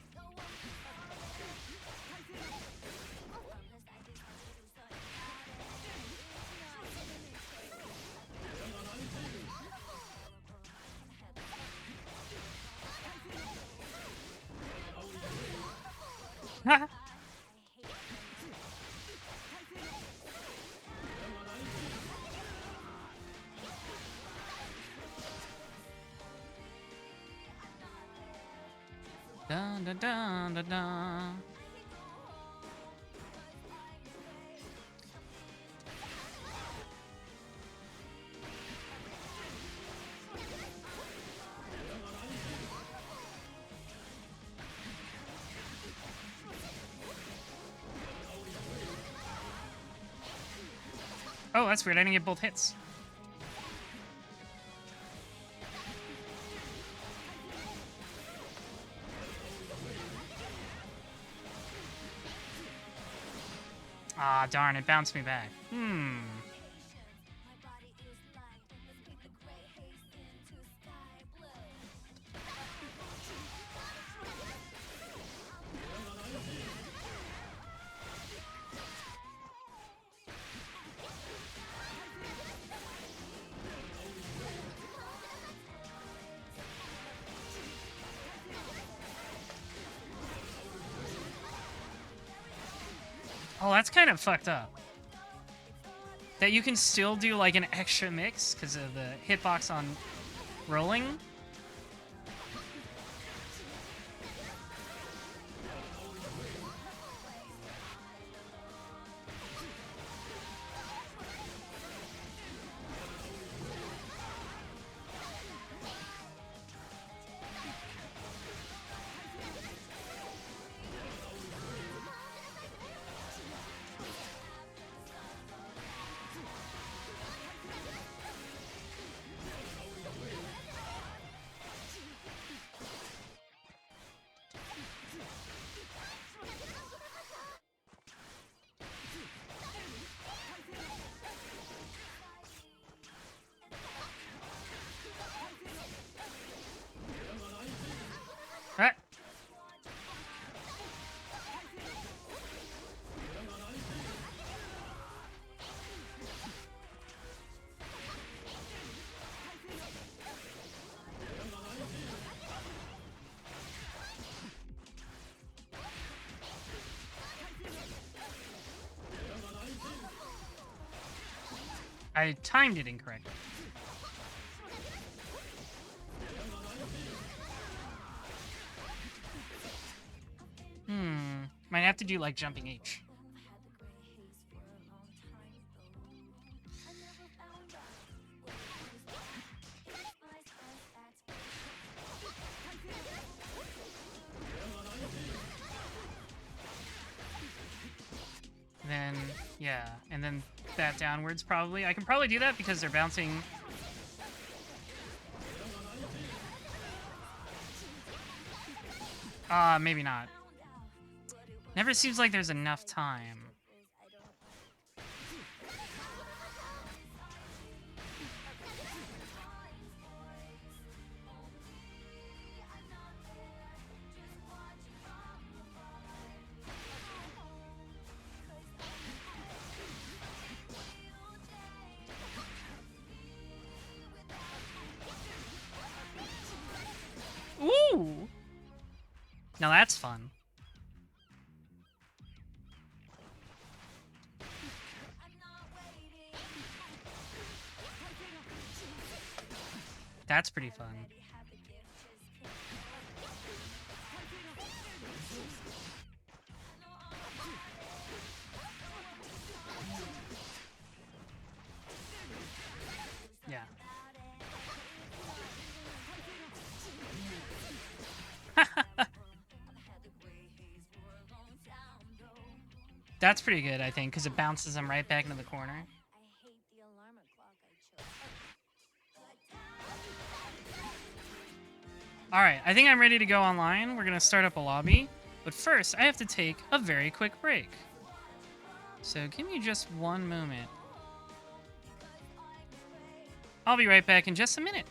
Dun, dun, dun, dun, dun. Oh, that's weird. I didn't get both hits. Ah, darn, it bounced me back. Oh, that's kind of fucked up. That you can still do like an extra mix because of the hitbox on rolling. Ah. I timed it incorrectly. Might have to do like jumping H. Then, yeah, and then that downwards probably. I can probably do that because they're bouncing. Maybe not. Never seems like there's enough time. Ooh! Now that's fun. That's pretty fun. Yeah. That's pretty good, I think, because it bounces him right back into the corner. Alright, I think I'm ready to go online. We're going to start up a lobby. But first, I have to take a very quick break. So give me just one moment. I'll be right back in just a minute.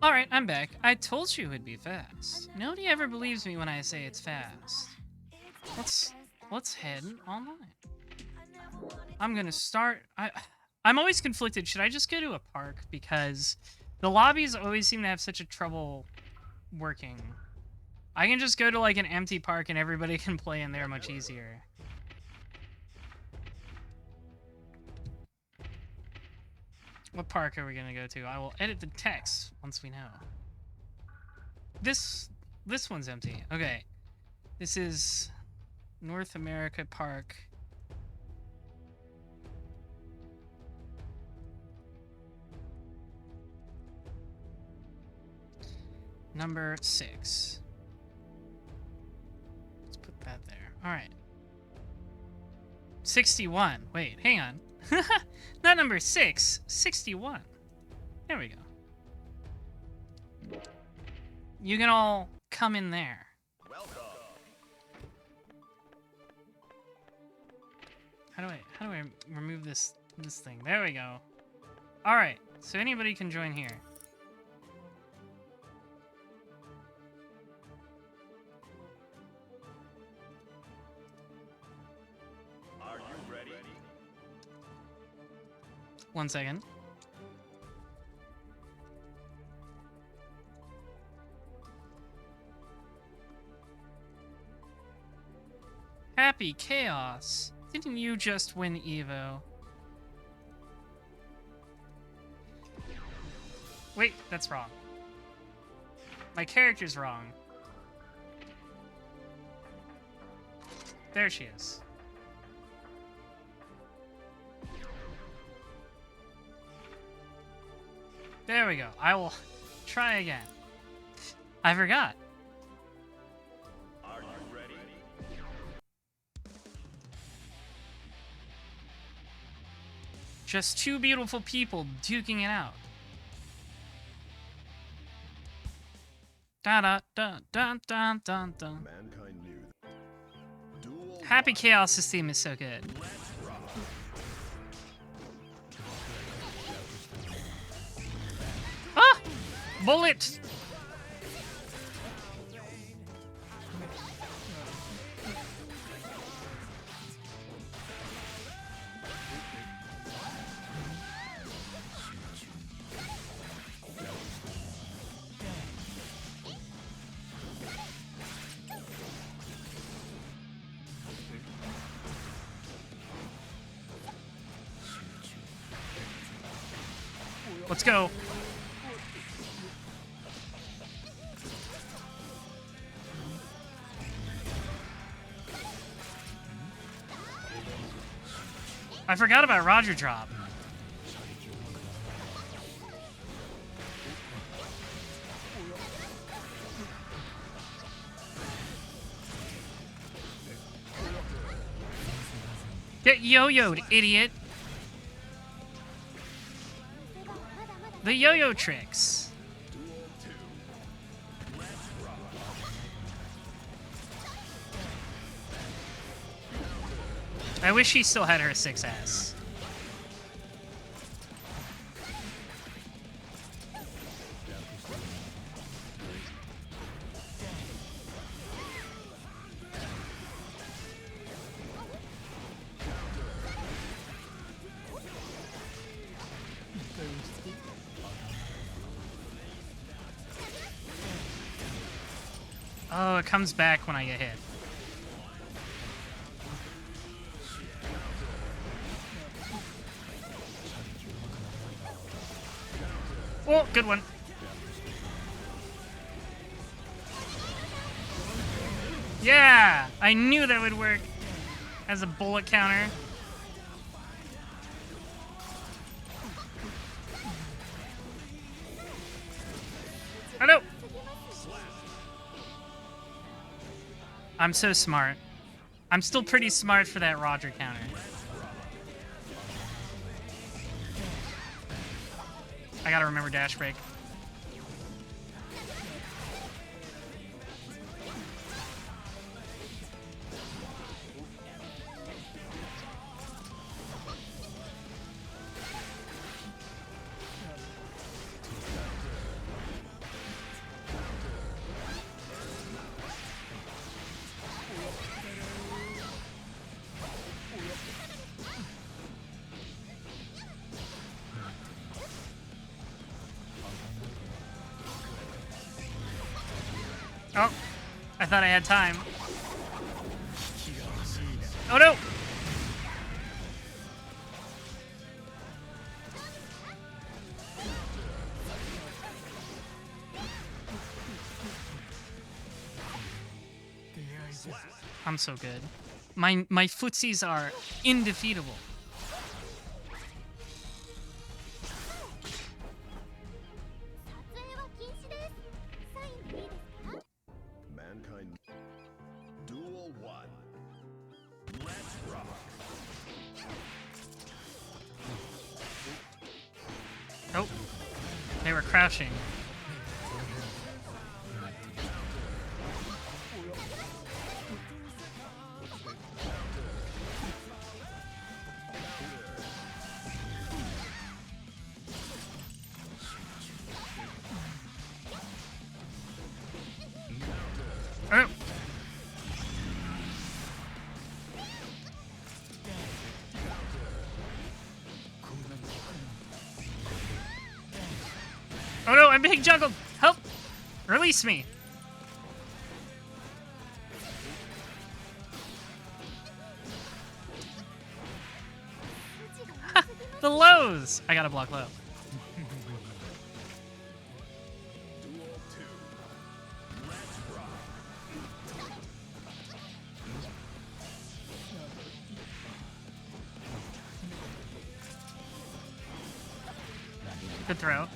Alright, I'm back. I told you it'd be fast. Nobody ever believes me when I say it's fast. Let's head online. I'm gonna start... I'm always conflicted. Should I just go to a park? Because the lobbies always seem to have such a trouble working. I can just go to like an empty park and everybody can play in there much easier. What park are we gonna go to? I will edit the text once we know. This one's empty. Okay. This is North America Park. Number 6. Let's put that there. Alright. 61. Wait, hang on. Not number 6. 61. There we go. You can all come in there. Welcome. How do I remove this thing? There we go. Alright, so anybody can join here. Are you ready? 1 second. Happy Chaos. Didn't you just win Evo? Wait, that's wrong. My character's wrong. There she is. There we go. I will try again. I forgot. Are you ready? Just two beautiful people duking it out. Da da da da da da da. Mankind knew. Happy Chaos' theme is so good. Ah! Bullet! Let's go. I forgot about Roger Drop. Get yo-yoed, idiot. The yo-yo tricks. I wish she still had her 6S. Oh, it comes back when I get hit. Oh, good one. Yeah, I knew that would work as a bullet counter. Oh no! I'm so smart. I'm still pretty smart for that Roger counter. I gotta remember dash break. Oh, I thought I had time. Oh no! I'm so good. My footsies are indefeatable. Mankind. Duel 1. Let's rock. Oh, they were crouching. Oh. Oh no, I'm being juggled! Help! Release me! The lows! I gotta block low. Duel 2. Let's rock. Good throw.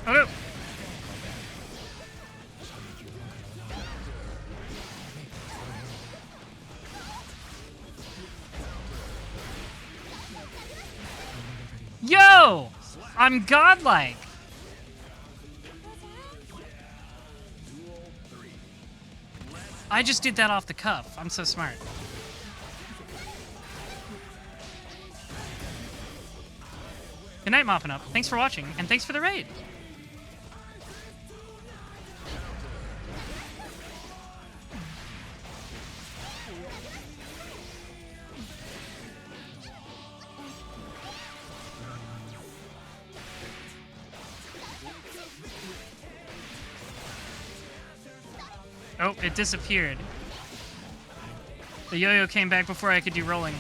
Oh no! Yo! I'm godlike! Duel 3. I just did that off the cuff. I'm so smart. Good night, Mopping Up. Thanks for watching, and thanks for the raid. Oh, it disappeared. The yo-yo came back before I could do rolling.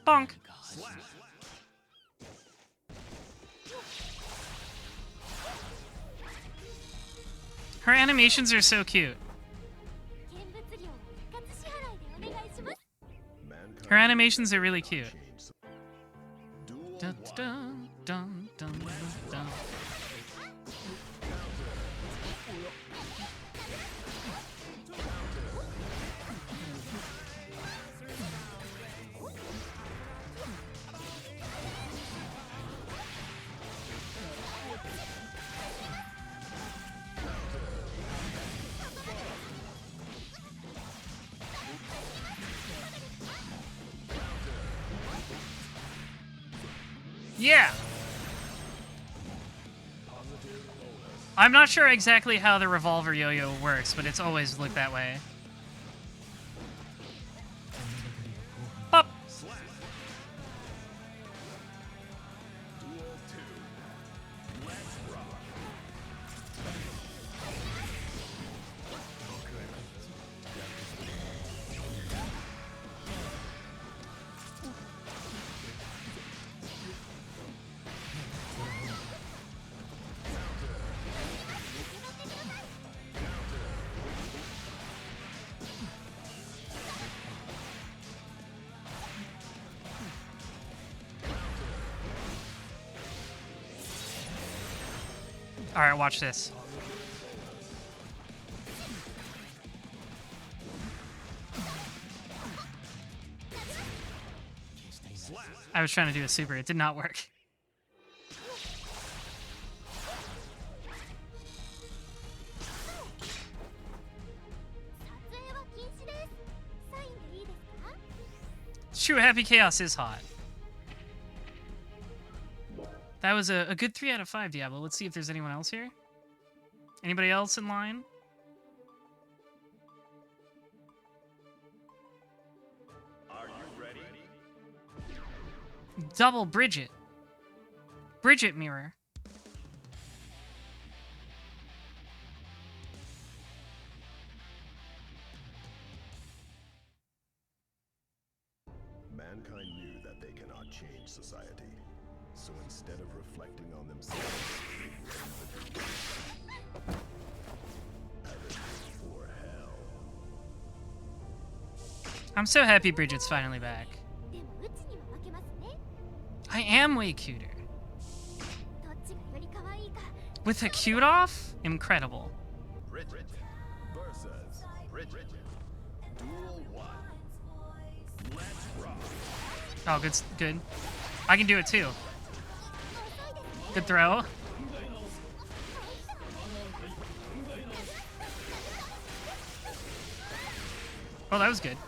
Bonk. Her animations are so cute. Her animations are really cute. Duel Dun, 1. dun, dun, dun, dun. Yeah! I'm not sure exactly how the revolver yo-yo works, but it's always looked that way. Pop! Duel 2. Let's rock. Alright, watch this. I was trying to do a super, it did not work. True, Happy Chaos is hot. That was a good 3 out of 5, Diablo. Let's see if there's anyone else here. Anybody else in line? Are you ready? Double Bridget. Bridget mirror. Mankind knew that they cannot change society. So instead of reflecting on themselves, heaven or hell. I'm so happy Bridget's finally back. でもうちには負けますね。 I am way cuter. どっちがより可愛いか。 With a cute off? Incredible. Bridget versus Bridget. Duel 1. Let's rock. Oh, good. I can do it too. Good throw. Oh, that was good.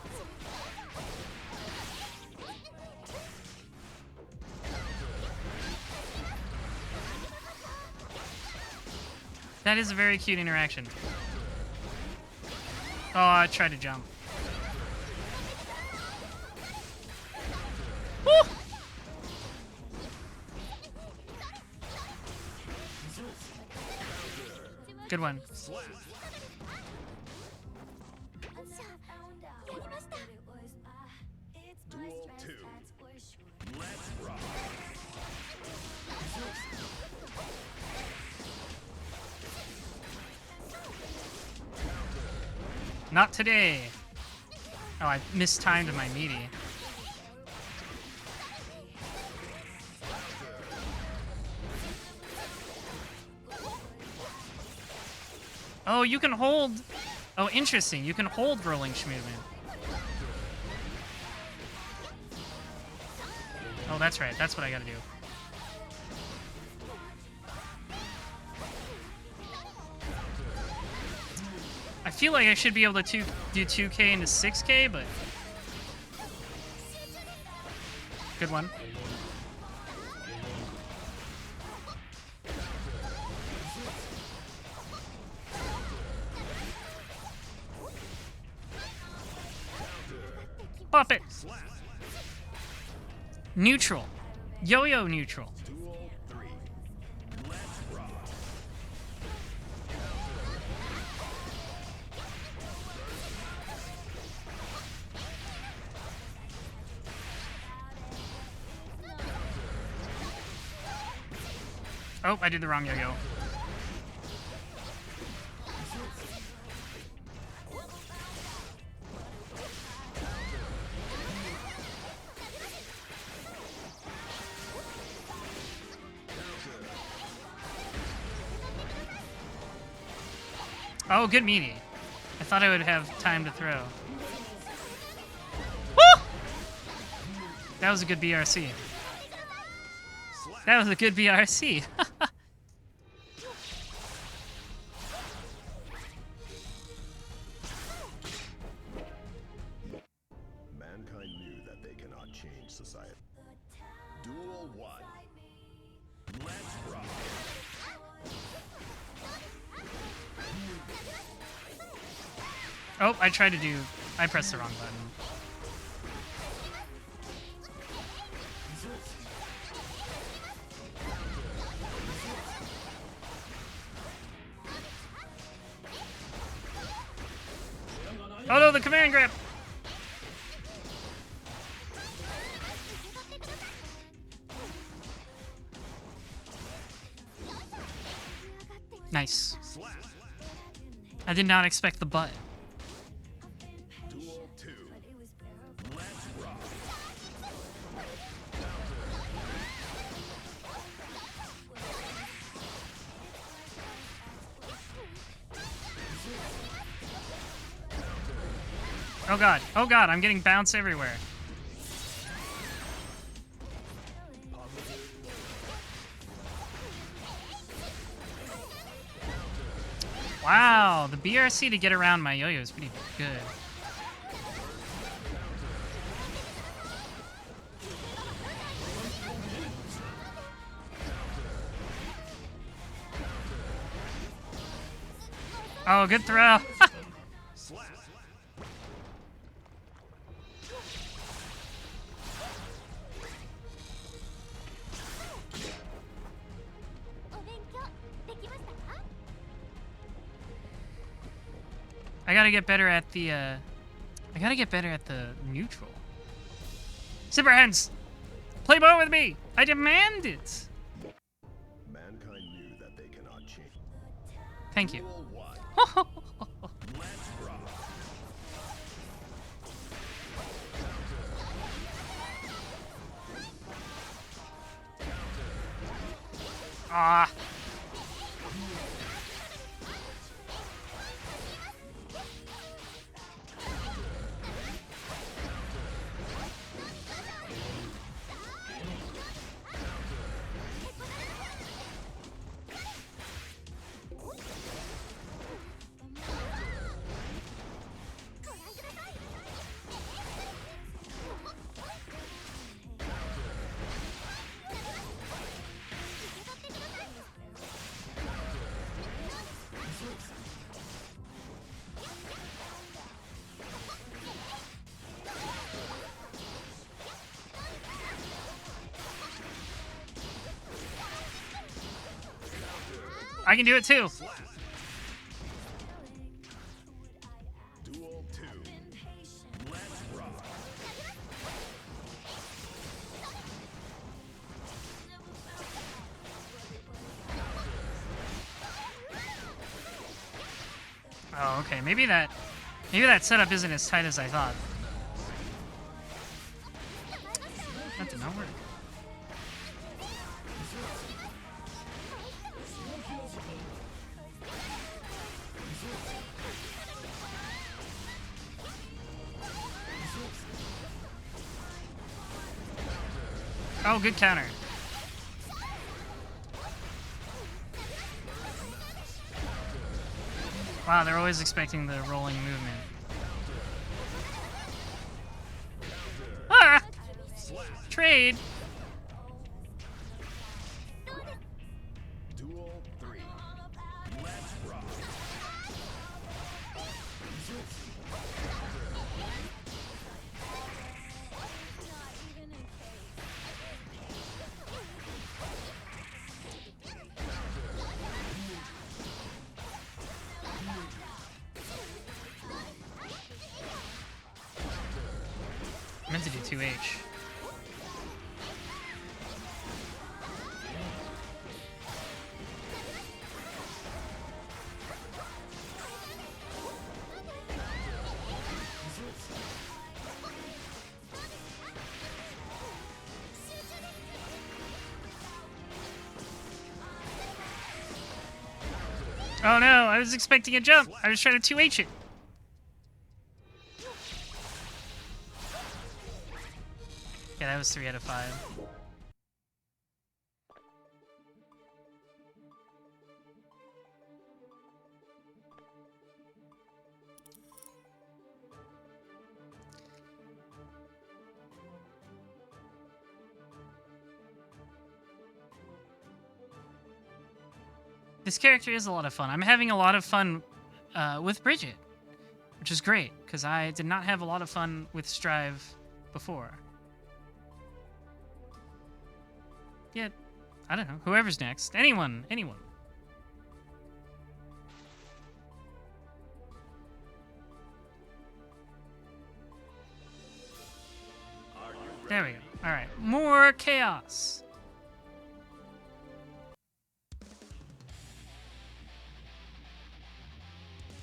That is a very cute interaction. Oh, I tried to jump. Woo! Good one. よっしゃ。やりました。 Duel 2. Let's rock. Not today. Oh, I mistimed my meaty. Oh, you can hold... Oh, interesting. You can hold rolling movement. Oh, that's right. That's what I gotta do. I feel like I should be able to do 2K into 6K, but... Good one. Pop it! Neutral. Yo-yo neutral. Duel 3. Let's rock. Oh, I did the wrong yo-yo. Oh, good meaty. I thought I would have time to throw. Woo! That was a good BRC. That was a good BRC. Mankind knew that they cannot change society. Duel 1. Let's rock. Oh, I pressed the wrong button. Oh no, the command grab! Nice. I did not expect the butt. Duel 2. Let's rock. Oh god, I'm getting bounced everywhere. Wow, the BRC to get around my yo-yo is pretty good. Oh, good throw. Slap. お勉強できましたか？ I gotta get better at the, I gotta get better at the neutral. Zipper hands! Play ball with me! I demand it! Mankind knew that they cannot change. Thank you. Duel 1. Let's rock. Ah. I can do it too. Duel 2. Let's rock. Oh, okay. Maybe that setup isn't as tight as I thought. That did not work. Oh, good counter. Wow, they're always expecting the rolling movement. Ah! Trade! Duel 3. Let's rock. I meant to do 2H. Oh no, I was expecting a jump. I was trying to 2H it. Yeah, that was 3 out of 5. This character is a lot of fun. I'm having a lot of fun with Bridget, which is great, because I did not have a lot of fun with Strive before. Yeah, I don't know. Whoever's next. Anyone. There we go. Alright, more chaos.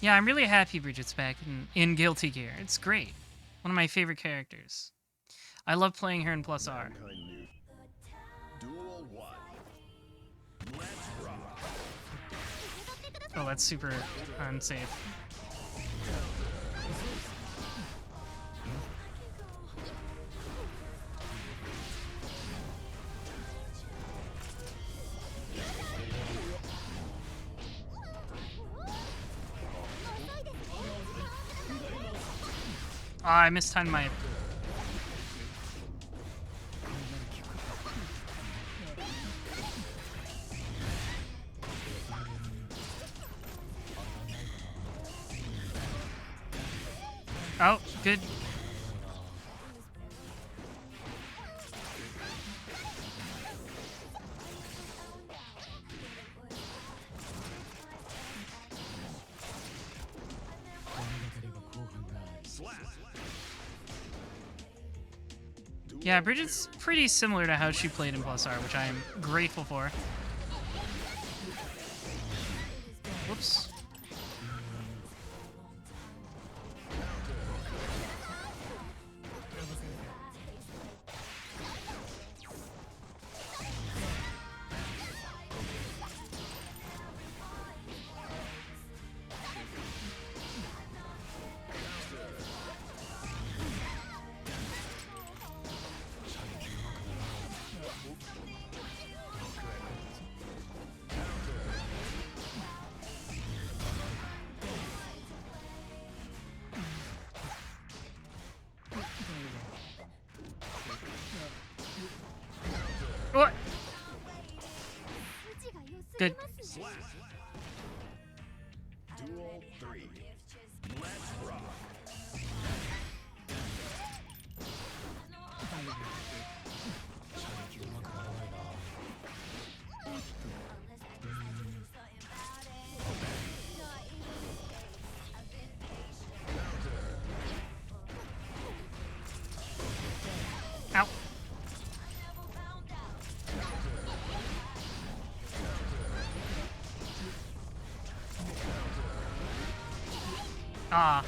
Yeah, I'm really happy Bridget's back in Guilty Gear. It's great. One of my favorite characters. I love playing her in Plus R. Mankind knew. Duel 1. Let's rock. Oh, that's super unsafe. Oh, I mistimed my... Oh, good. Yeah, Bridget's pretty similar to how she played in Plus R, which I am grateful for. Whoops. What? Good. Duel 3. Let's rock. Ow. Ah.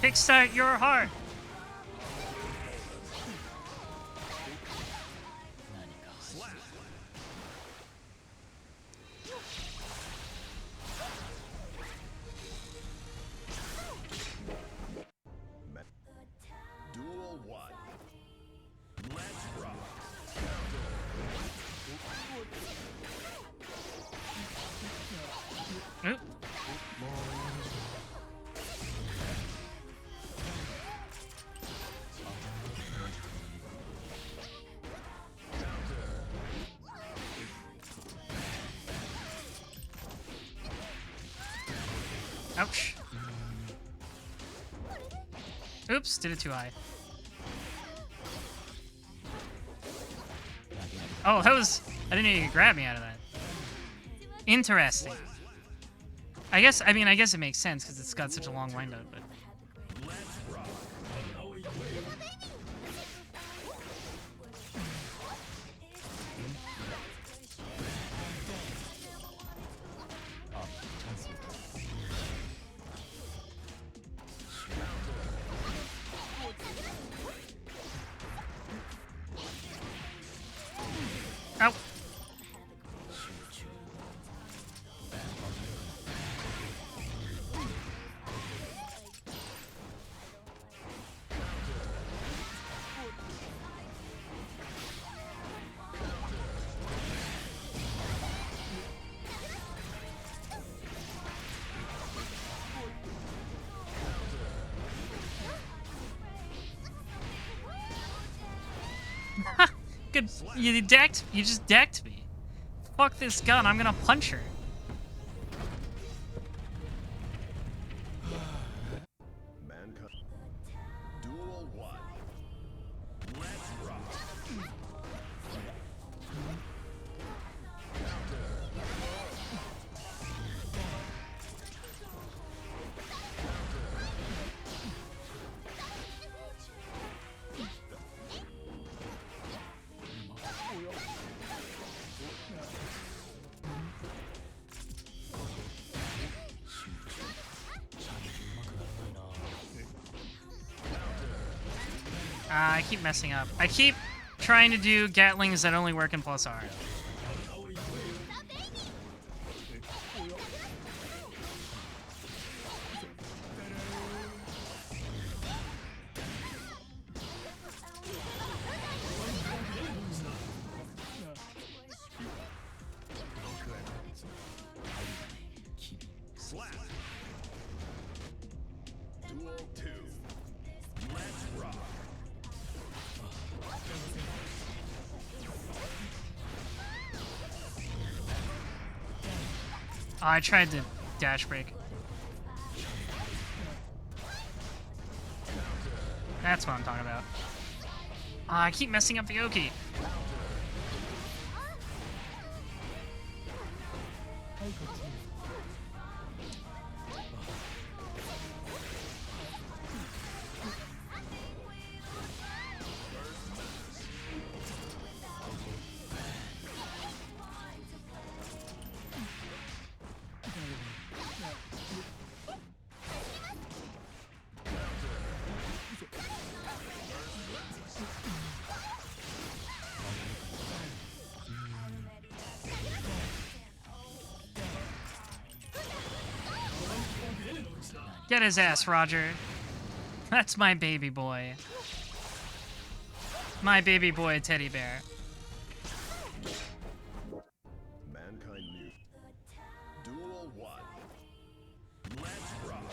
Kickstart your heart. Duel 1. Let's rock. Oop. Ouch. Oops, did it too high. Oh, that was... I didn't know you could grab me out of that. Interesting. I guess it makes sense because it's got such a long windup, but... Ow. Good. You decked. You just decked me. Fuck this gun. I'm gonna punch her. Mankind. Duel 1. Let's rock. I keep messing up. I keep trying to do Gatlings that only work in Plus R. Slap. Duel 2. Let's rock. Oh, I tried to dash break. That's what I'm talking about. Oh, I keep messing up the Oki. Get his ass, Roger. That's my baby boy. My baby boy teddy bear. Mankind new. Duel 1. Let's rock.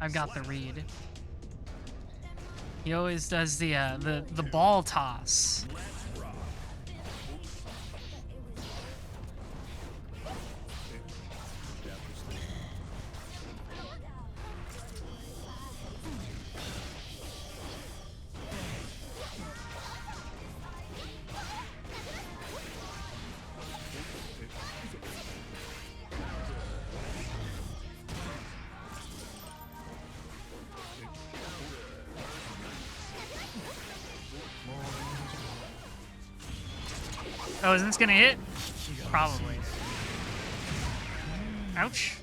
I've got the read. He always does the ball toss. Oh, is this gonna hit? Probably. Ouch.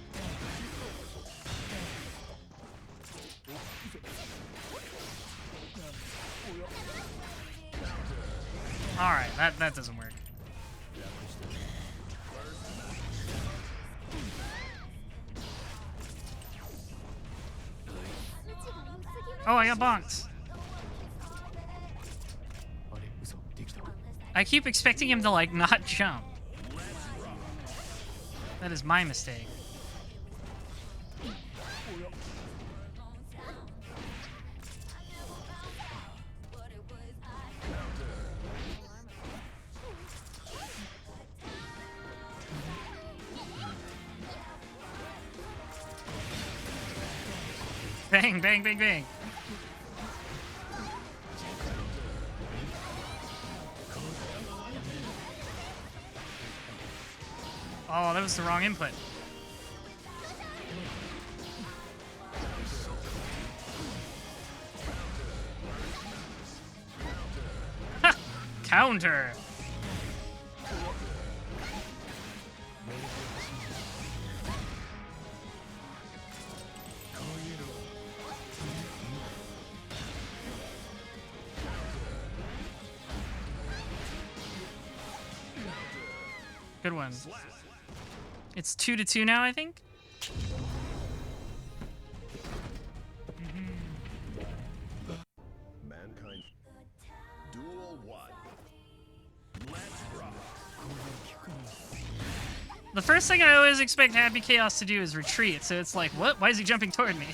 Alright, that doesn't work. Oh, I got bonked. I keep expecting him to, like, not jump. That is my mistake. Bang, bang, bang, bang. Oh, that was the wrong input. Ha! Counter. Good one. It's 2-2 now, I think. Mankind. Duel 1. Let's rock. The first thing I always expect Happy Chaos to do is retreat, so it's like, what? Why is he jumping toward me?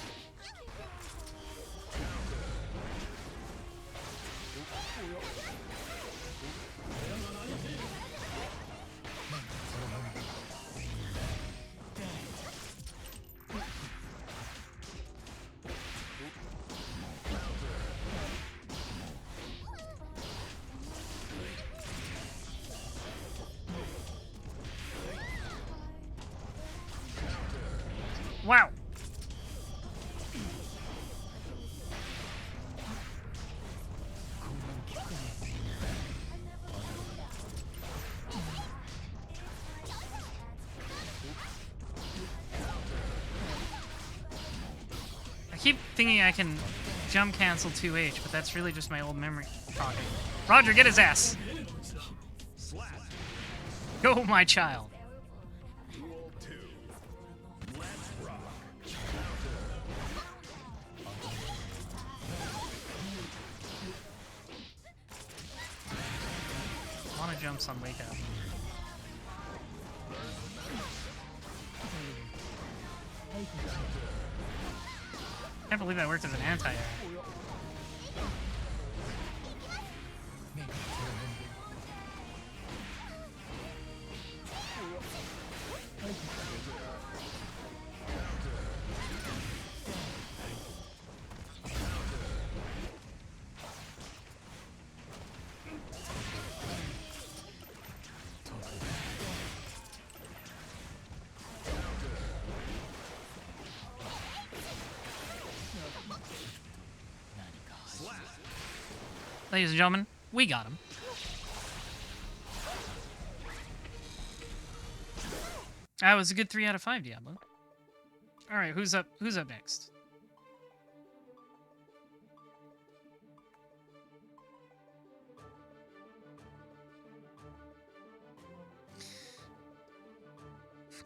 Wow. I keep thinking I can jump cancel 2H, but that's really just my old memory talking. Roger, get his ass! Go, my child. Duel 2. Let's rock. A lot of jumps on Wake Up. Can't believe that worked as an anti-air. Ladies and gentlemen, we got him. That was a good 3 out of 5, Diablo. All right, who's up? Who's up next?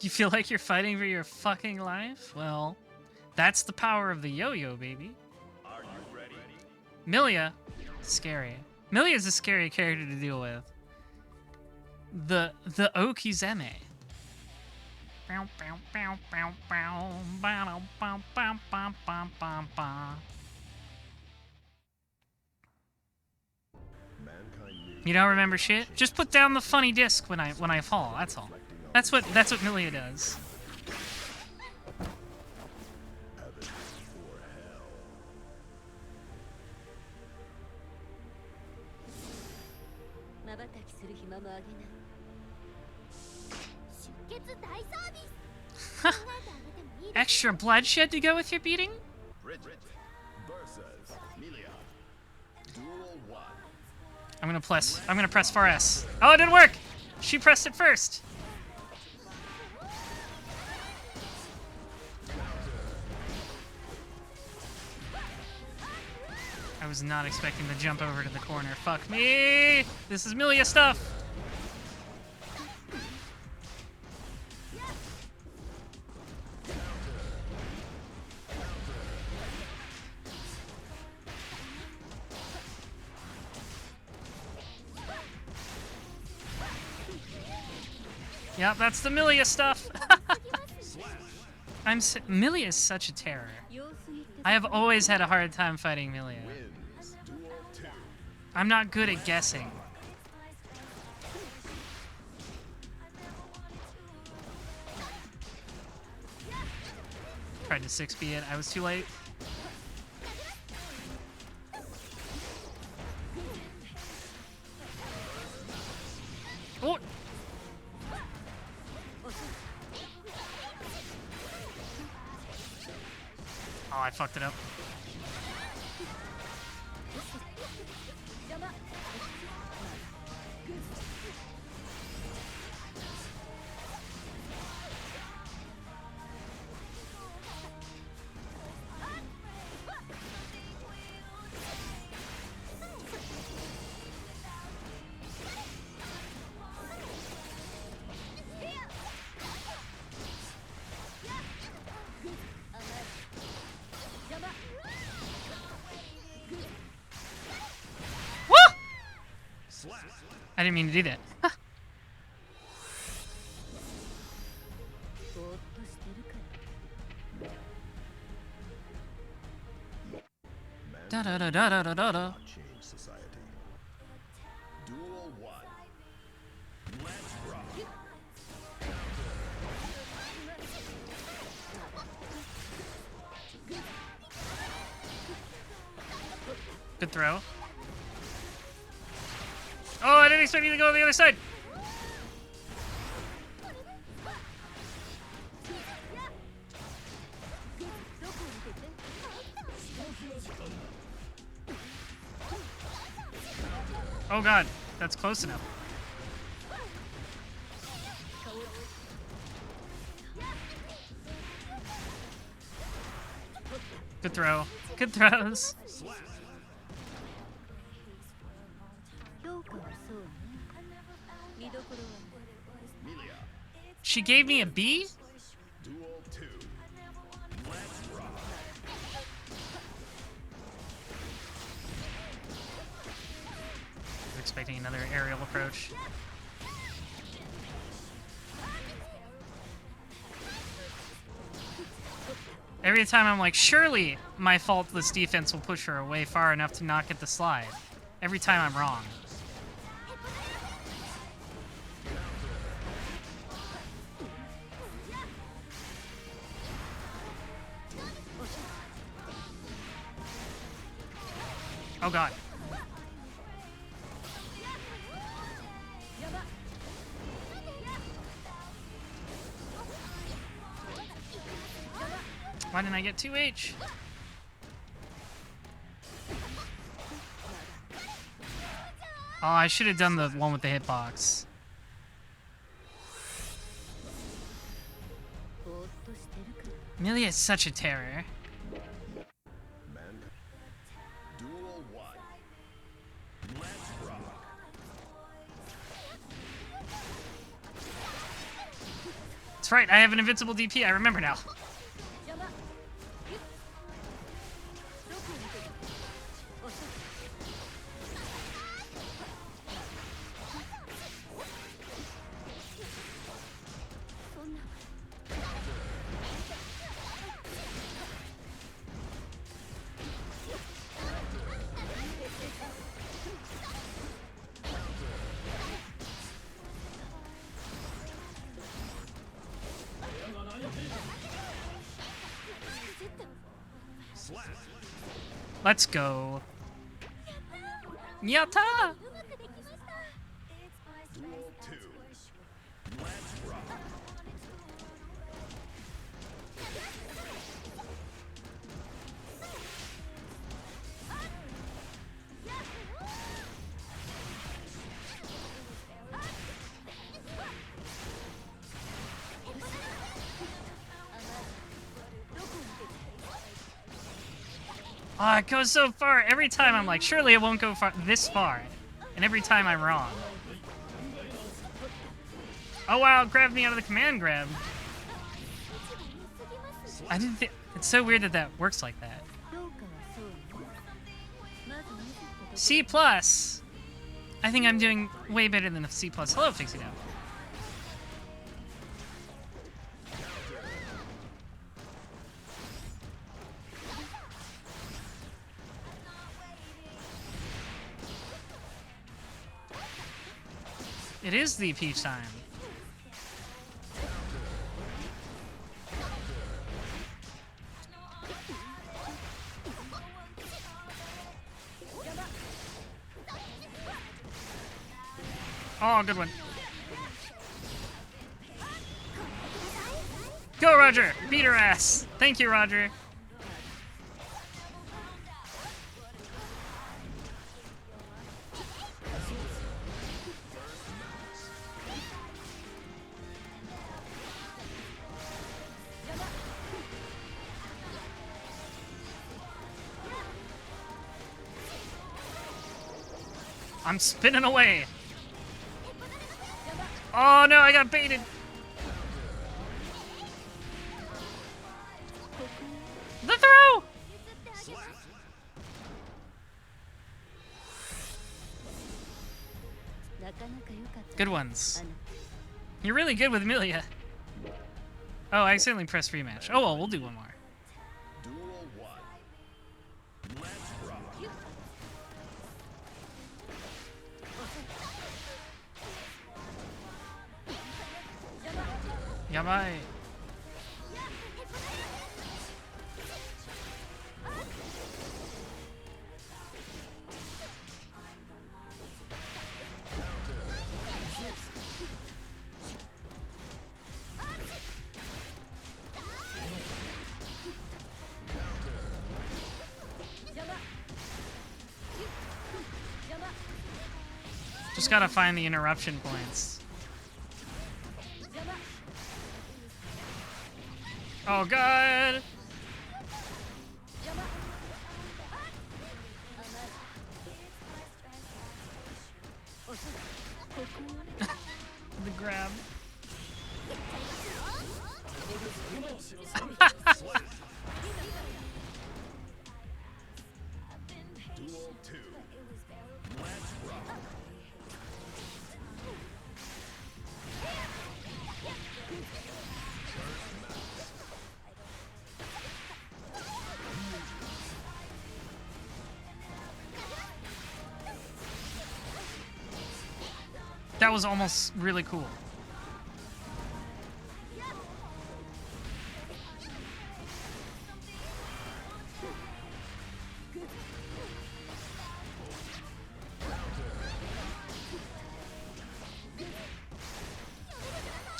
You feel like you're fighting for your fucking life? Well, that's the power of the yo-yo, baby. Are you ready? Milia, scary. Milia's a scary character to deal with. The Okizeme. Bow, bow, bow, bow, bow, bow, bow, bow, bow, bow, bow, bow. You don't remember shit? Just put down the funny disc when I fall. That's all. That's what Milia does. Extra bloodshed to go with your beating? Bridget versus Melia. Duel 1. I'm gonna press far S. Oh, it didn't work! She pressed it first. I was not expecting to jump over to the corner. Fuck me! This is Milia stuff! Yep, that's the Milia stuff. Milia is such a terror. I have always had a hard time fighting Milia. Wins. Duel 2. I'm not good at guessing. Tried to 6B it. I was too late. Oh! Oh, I fucked it up. I didn't mean to do that. Da da da da da da da da. Change society. Duel 1. Let's rock. Good throw. Oh, I didn't expect you to go on the other side. Oh god, that's close enough. Good throw. Good throws. Slap. 評価はそうね見どころは Melia. She gave me a B? Duel 2. Let's rock. I was expecting another aerial approach. Every time I'm like, surely my faultless defense will push her away far enough to not get the slide. Every time I'm wrong. Oh god. Why didn't I get 2H? Oh, I should have done the one with the hitbox. ぼーっとしてるか Amelia is such a terror. Mankind. Duel 1. Let's rock. That's right, I have an invincible DP, I remember now. 邪魔どこに出る遅いそんな Slap. Let's go. Yatta! うまくできました Duel 2. Let's rock. Oh, it goes so far. Every time I'm like, surely it won't go far this far. And every time I'm wrong. Oh wow, it grabbed me out of the command grab. I didn't think... It's so weird that that works like that. 評価はそうねまず見せて C+. plus. I think I'm doing way better than a C+. plus. Hello, Fixie Down. It is the Peach time. Oh, good one. Go, Roger! Beat her ass! Thank you, Roger. I'm spinning away. Oh no, I got baited. The throw! Slap. Good ones. You're really good with Amelia. Oh, I accidentally pressed rematch. Oh well, we'll do one more. Duel 1. Let's rock. Yabai. Just gotta find the interruption points. Oh god! The grab. Duel 2. Let's rock. That was almost really cool.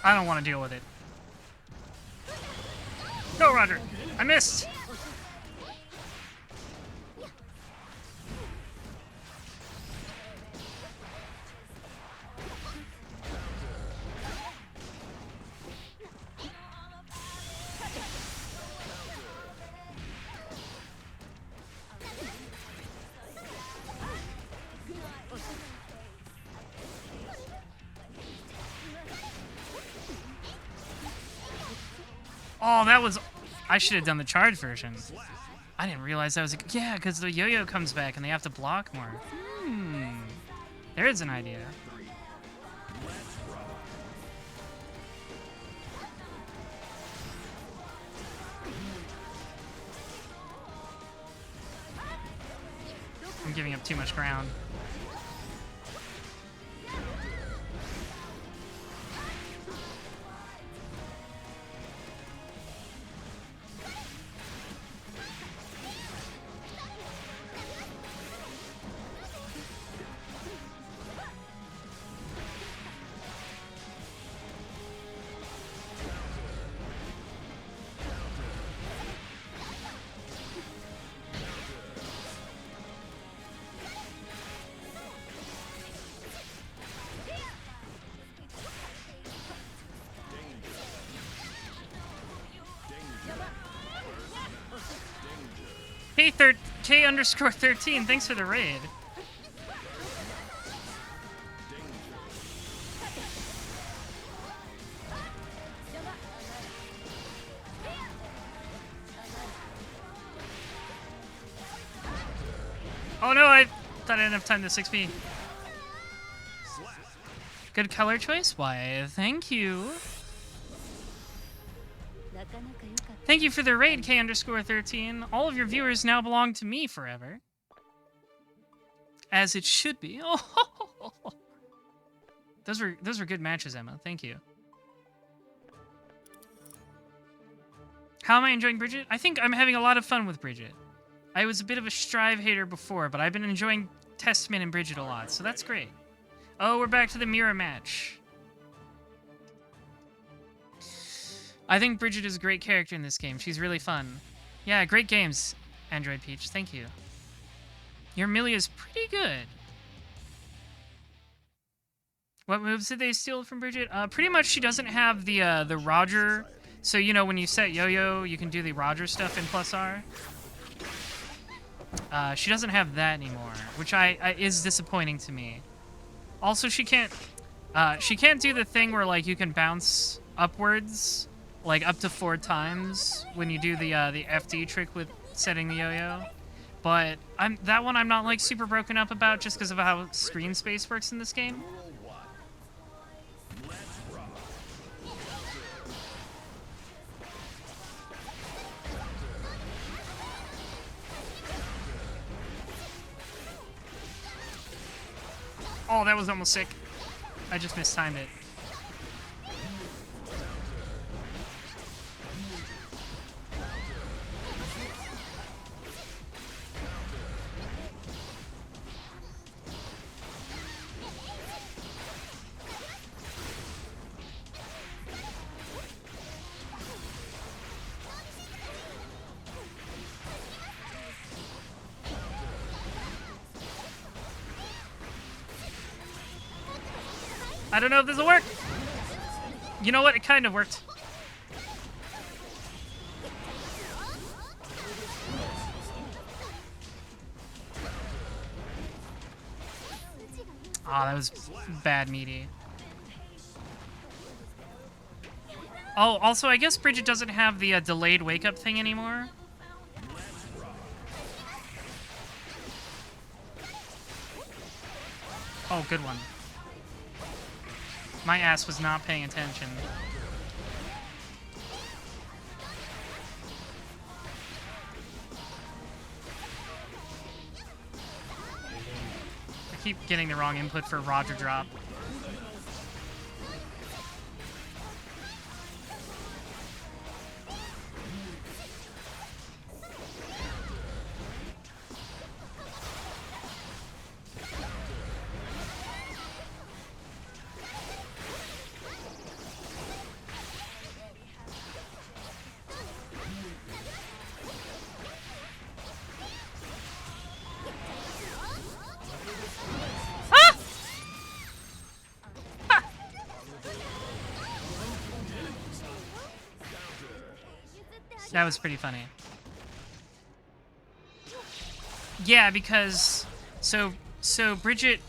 I don't want to deal with it. No, Roger! I missed! Oh, that was... I should have done the charge version. I didn't realize that was... Yeah, because the yo-yo comes back and they have to block more. There is an idea. I'm giving up too much ground. K_13, thanks for the raid. Oh no, I thought I didn't have time to 6B. Good color choice? Why, thank you. Thank you for the raid, K_13. All of your viewers now belong to me forever. As it should be. Oh, those were good matches, Emma. Thank you. How am I enjoying Bridget? I think I'm having a lot of fun with Bridget. I was a bit of a Strive hater before, but I've been enjoying Testament and Bridget a lot, so that's great. Oh, we're back to the mirror match. I think Bridget is a great character in this game. She's really fun. Yeah, great games, Android Peach. Thank you. Your Millie is pretty good. What moves did they steal from Bridget? Pretty much she doesn't have the Roger. So, you know, when you set Yo-Yo, you can do the Roger stuff in +R. She doesn't have that anymore, which is disappointing to me. Also, she can't do the thing where, like, you can bounce upwards, like, up to 4 times when you do the FD trick with setting the yo-yo. But that one I'm not, like, super broken up about just because of how screen space works in this game. Oh, that was almost sick. I just mistimed it. I don't know if this will work. You know what? It kind of worked. Ah, that was bad meaty. Oh, also, I guess Bridget doesn't have the delayed wake-up thing anymore. Oh, good one. My ass was not paying attention. I keep getting the wrong input for Roger drop. That was pretty funny. Yeah, because so Bridget,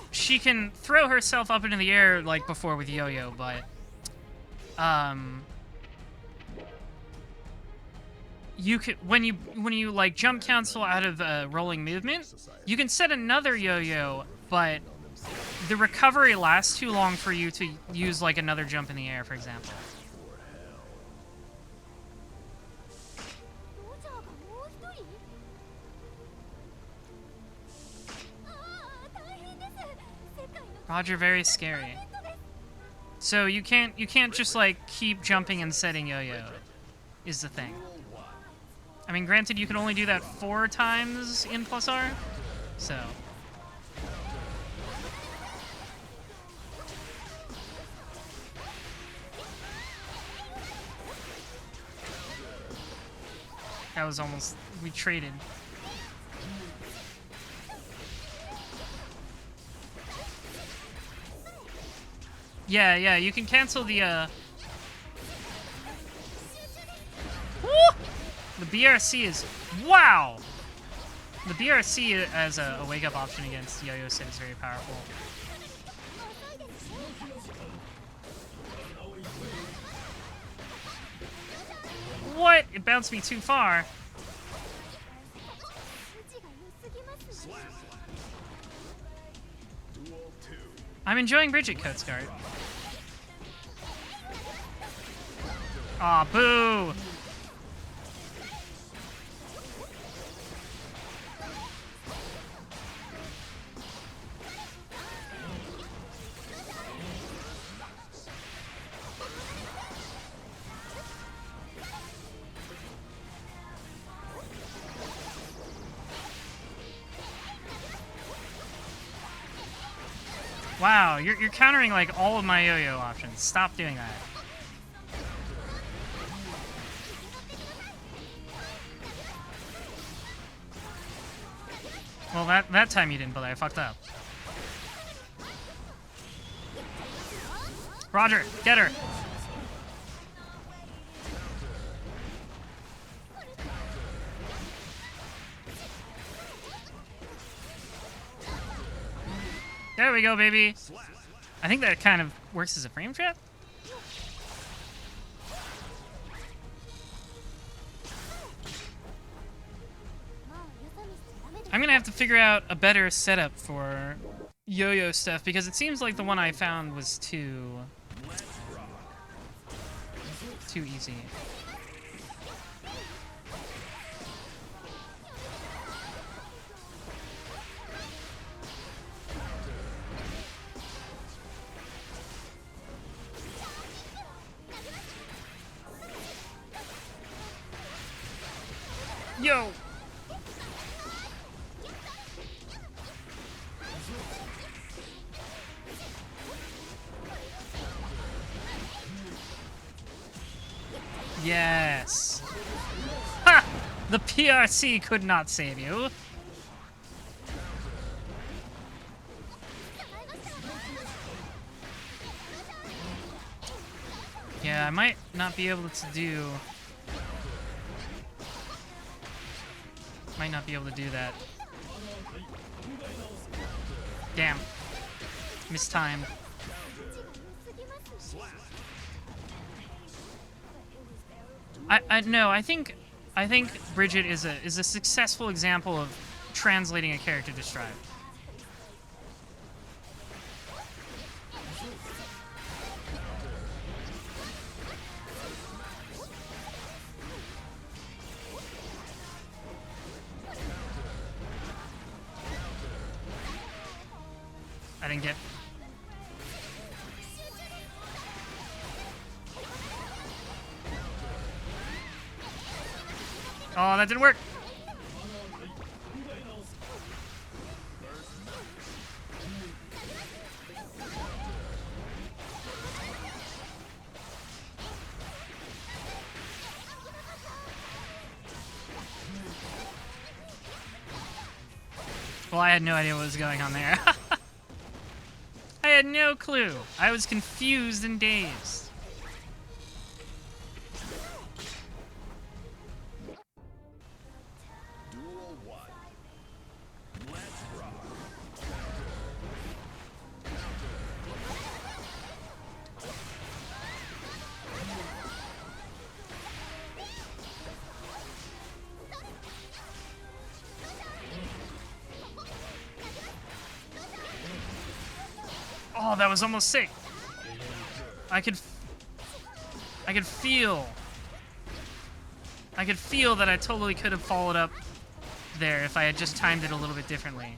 she can throw herself up into the air like before with Yo-Yo, but you could when you like jump cancel out of rolling movement, you can set another Yo-Yo, but the recovery lasts too long for you to use like another jump in the air, for example. Roger, very scary. So you can't just like keep jumping and setting Yo-Yo, is the thing. I mean, granted, you can only do that 4 times in plus R, so. That was almost, we traded. Yeah, you can cancel the, Woo! The BRC is, wow! The BRC as a wake-up option against Yo-Yo Sid is very powerful. What? It bounced me too far. I'm enjoying Bridget Coatsguard. Aw, boo! Wow, you're countering like all of my yo-yo options. Stop doing that. Well, that time you didn't, but I fucked up. Roger, get her. There we go, baby. I think that kind of works as a frame trap. I'm gonna have to figure out a better setup for yo-yo stuff because it seems like the one I found was too easy. Yo! Yes! Ha! The PRC could not save you. Yeah, I might not be able to do... Might not be able to do that. Damn. Mistimed. I think Bridget is a successful example of translating a character to Strive. I didn't get. Oh, that didn't work. Well, I had no idea what was going on there. I had no clue. I was confused and dazed. Duel 1. Let's rock. Oh, that was almost sick. I could feel that I totally could have followed up there if I had just timed it a little bit differently.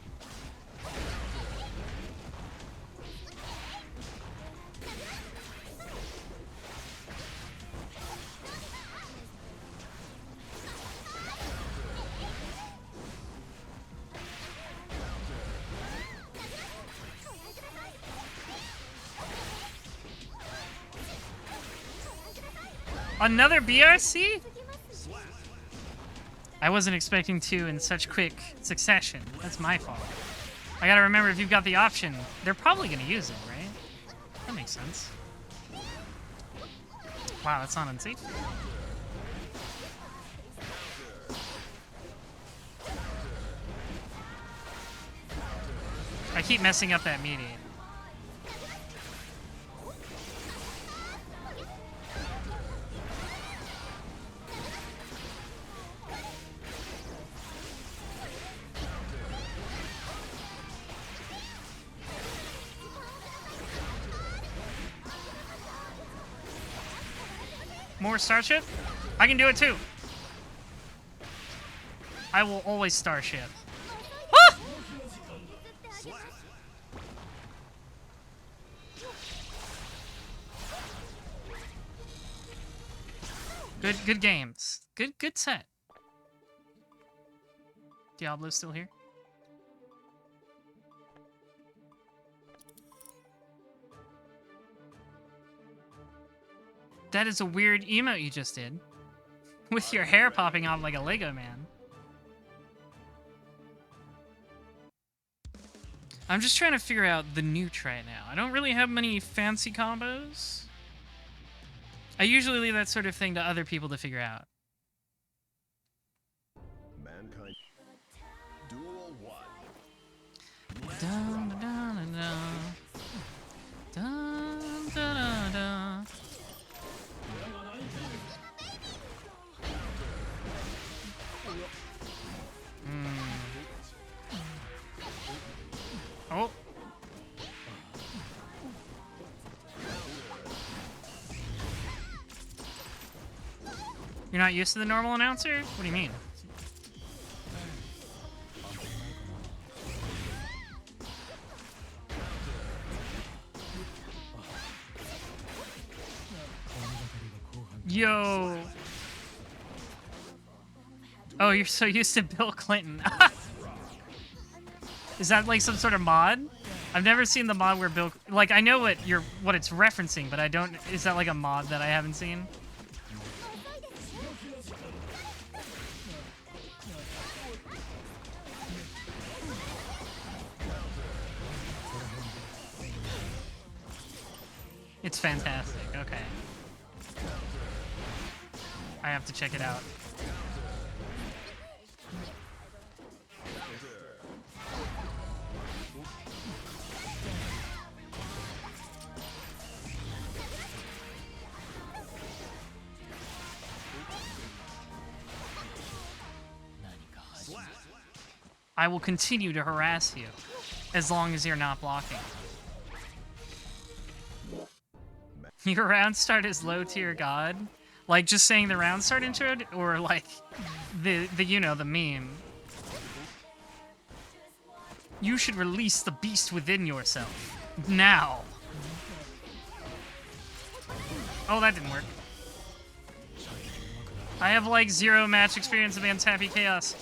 Another BRC? I wasn't expecting two in such quick succession. That's my fault. I gotta remember, if you've got the option, they're probably gonna use it, right? That makes sense. Wow, that's not unsafe. I keep messing up that meaty. More Starship? I can do it too. I will always Starship. Ah! Good games. Good set. Diablo's still here? That is a weird emote you just did. With your hair popping off like a Lego man. I'm just trying to figure out the neutral right now. I don't really have many fancy combos. I usually leave that sort of thing to other people to figure out. Mankind. Duel 1. Dun, dun, dun, dun. Dun, dun, dun, dun. Oh. You're not used to the normal announcer? What do you mean? Yo. Oh, you're so used to Bill Clinton. Is that like some sort of mod? I've never seen the mod where Bill... Like, I know what it's referencing, but I don't... Is that like a mod that I haven't seen? It's fantastic. Okay. I have to check it out. I will continue to harass you as long as you're not blocking. Your round start is low tier god? Like just saying the round start intro, or like the you know, the meme? You should release the beast within yourself. Now. Oh, that didn't work. I have like 0 match experience against Happy Chaos.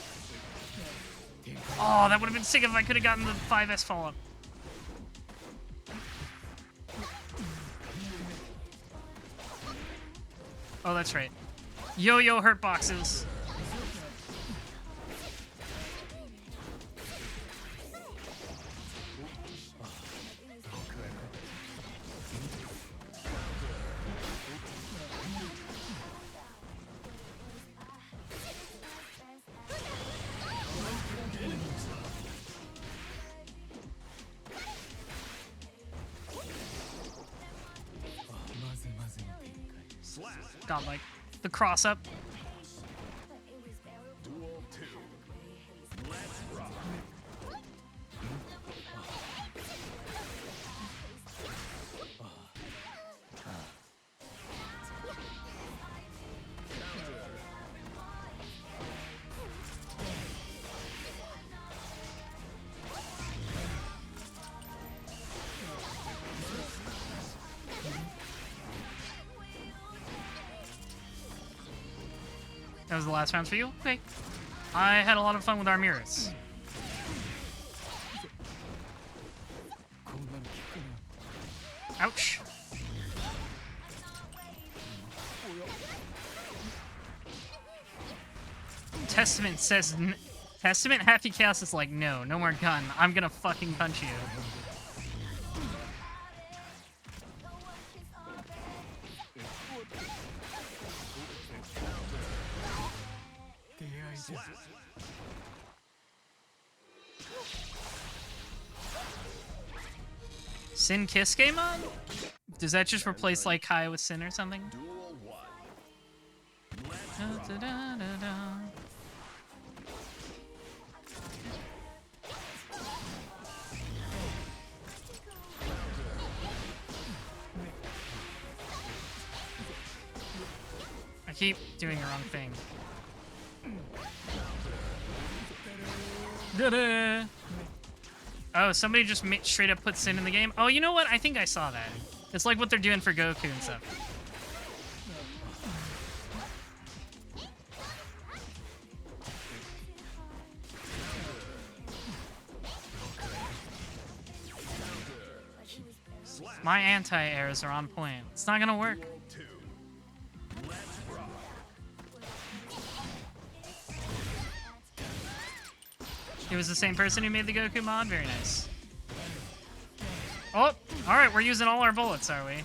Oh, that would have been sick if I could have gotten the 5S follow-up. Oh, that's right. Yo-yo hurt boxes. Godlike. The cross up. Duel 2. Let's rock. That was the last round for you? Okay. I had a lot of fun with Armiris. Ouch. Testament says... Testament Happy Chaos is like, no more gun. I'm gonna fucking punch you. Sin Kiss game on? Does that just replace like Kai with Sin or something? Duel 1. Let's Da, rock. da, da, da. I keep doing the wrong thing. Da-da. Oh, somebody just straight up put Sin in the game? Oh, you know what? I think I saw that. It's like what they're doing for Goku and stuff. My anti-airs are on point. It's not gonna work. 2. Let's rock. It was the same person who made the Goku mod? Very nice. Oh, alright, we're using all our bullets, are we?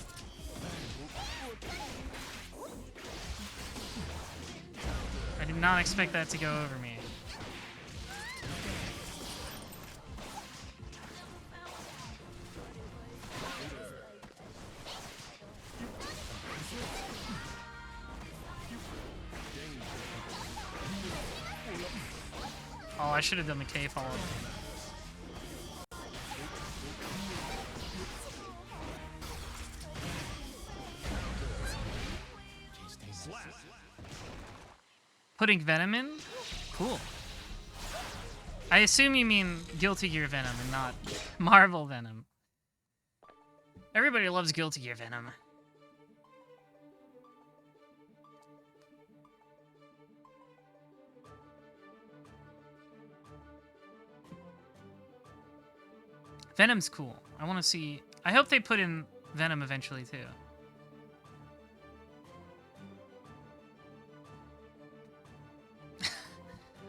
I did not expect that to go over me. Oh, I should have done the K follow. Putting Venom in? Cool. I assume you mean Guilty Gear Venom and not Marvel Venom. Everybody loves Guilty Gear Venom. Venom's cool. I want to see... I hope they put in Venom eventually, too.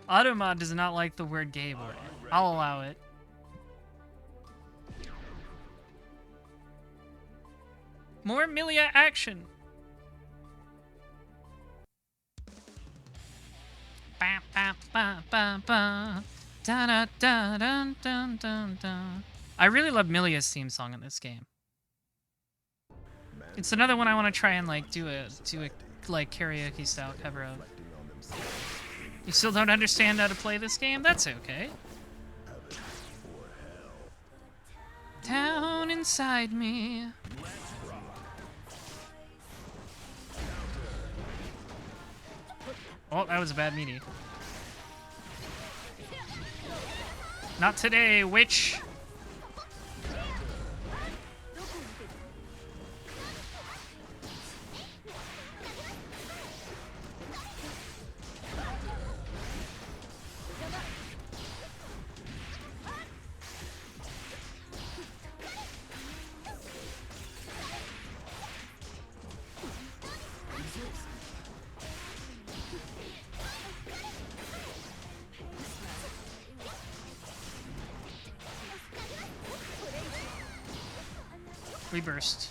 Automod does not like the word gay word. I'll allow it. More Milia action! Ba, ba, ba, ba, ba. Da, da, da, dun, dun, dun, dun. I really love Milia's theme song in this game. It's another one I want to try and like do a like karaoke style cover of. You still don't understand how to play this game? That's okay. Down inside me. Oh, that was a bad meaty. Not today, witch. We burst.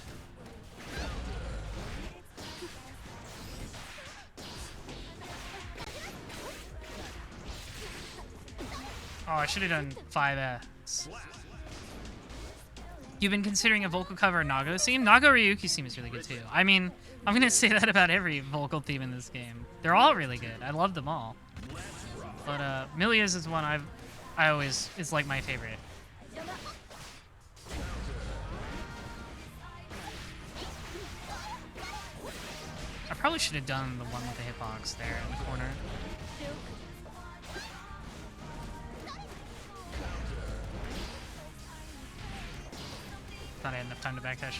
Oh, I should have done 5S. You've been considering a vocal cover of Nago's theme? Nago Ryuki's theme is really good too. I mean, I'm gonna say that about every vocal theme in this game. They're all really good. I love them all. But Milia's is one I always is like my favorite. I probably should have done the one with the hitbox there in the corner. Thought I had enough time to backdash.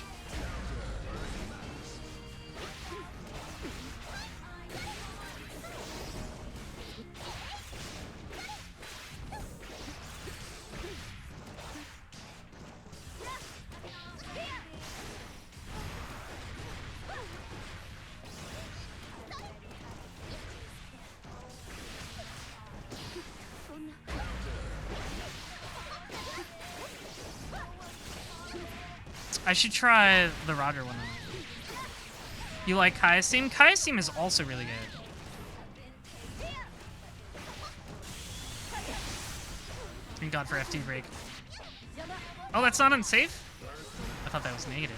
I should try the Roger one. You like Kaya's theme? Kaya's theme is also really good. Thank God for FT break. Oh, that's not unsafe? I thought that was negative.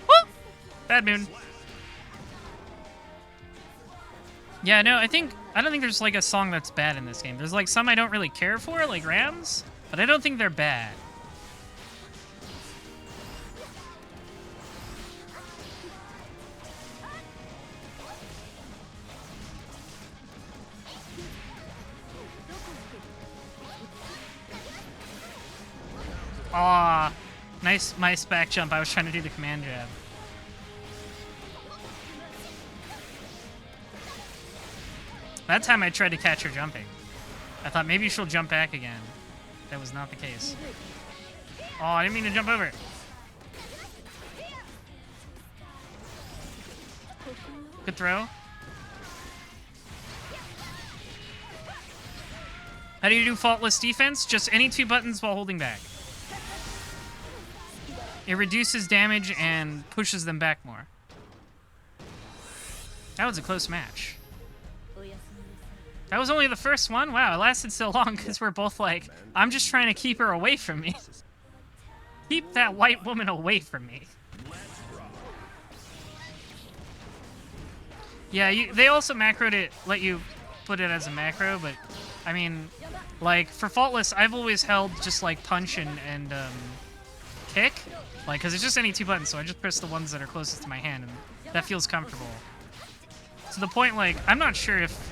Woo! Bad moon. Yeah, no, I don't think there's like a song that's bad in this game. There's like some I don't really care for, like Rams, but I don't think they're bad. Aw, nice back jump. I was trying to do the command jab. That time I tried to catch her jumping. I thought maybe she'll jump back again. That was not the case. Oh, I didn't mean to jump over it. Good throw. How do you do faultless defense? Just any two buttons while holding back. It reduces damage and pushes them back more. That was a close match. That was only the first one? Wow, it lasted so long because we're both like, I'm just trying to keep her away from me. Keep that white woman away from me. Yeah, they also macroed it, let you put it as a macro, but I mean, like, for faultless, I've always held just like punch and kick, like, because it's just any two buttons, so I just press the ones that are closest to my hand, and that feels comfortable. To the point, like, I'm not sure if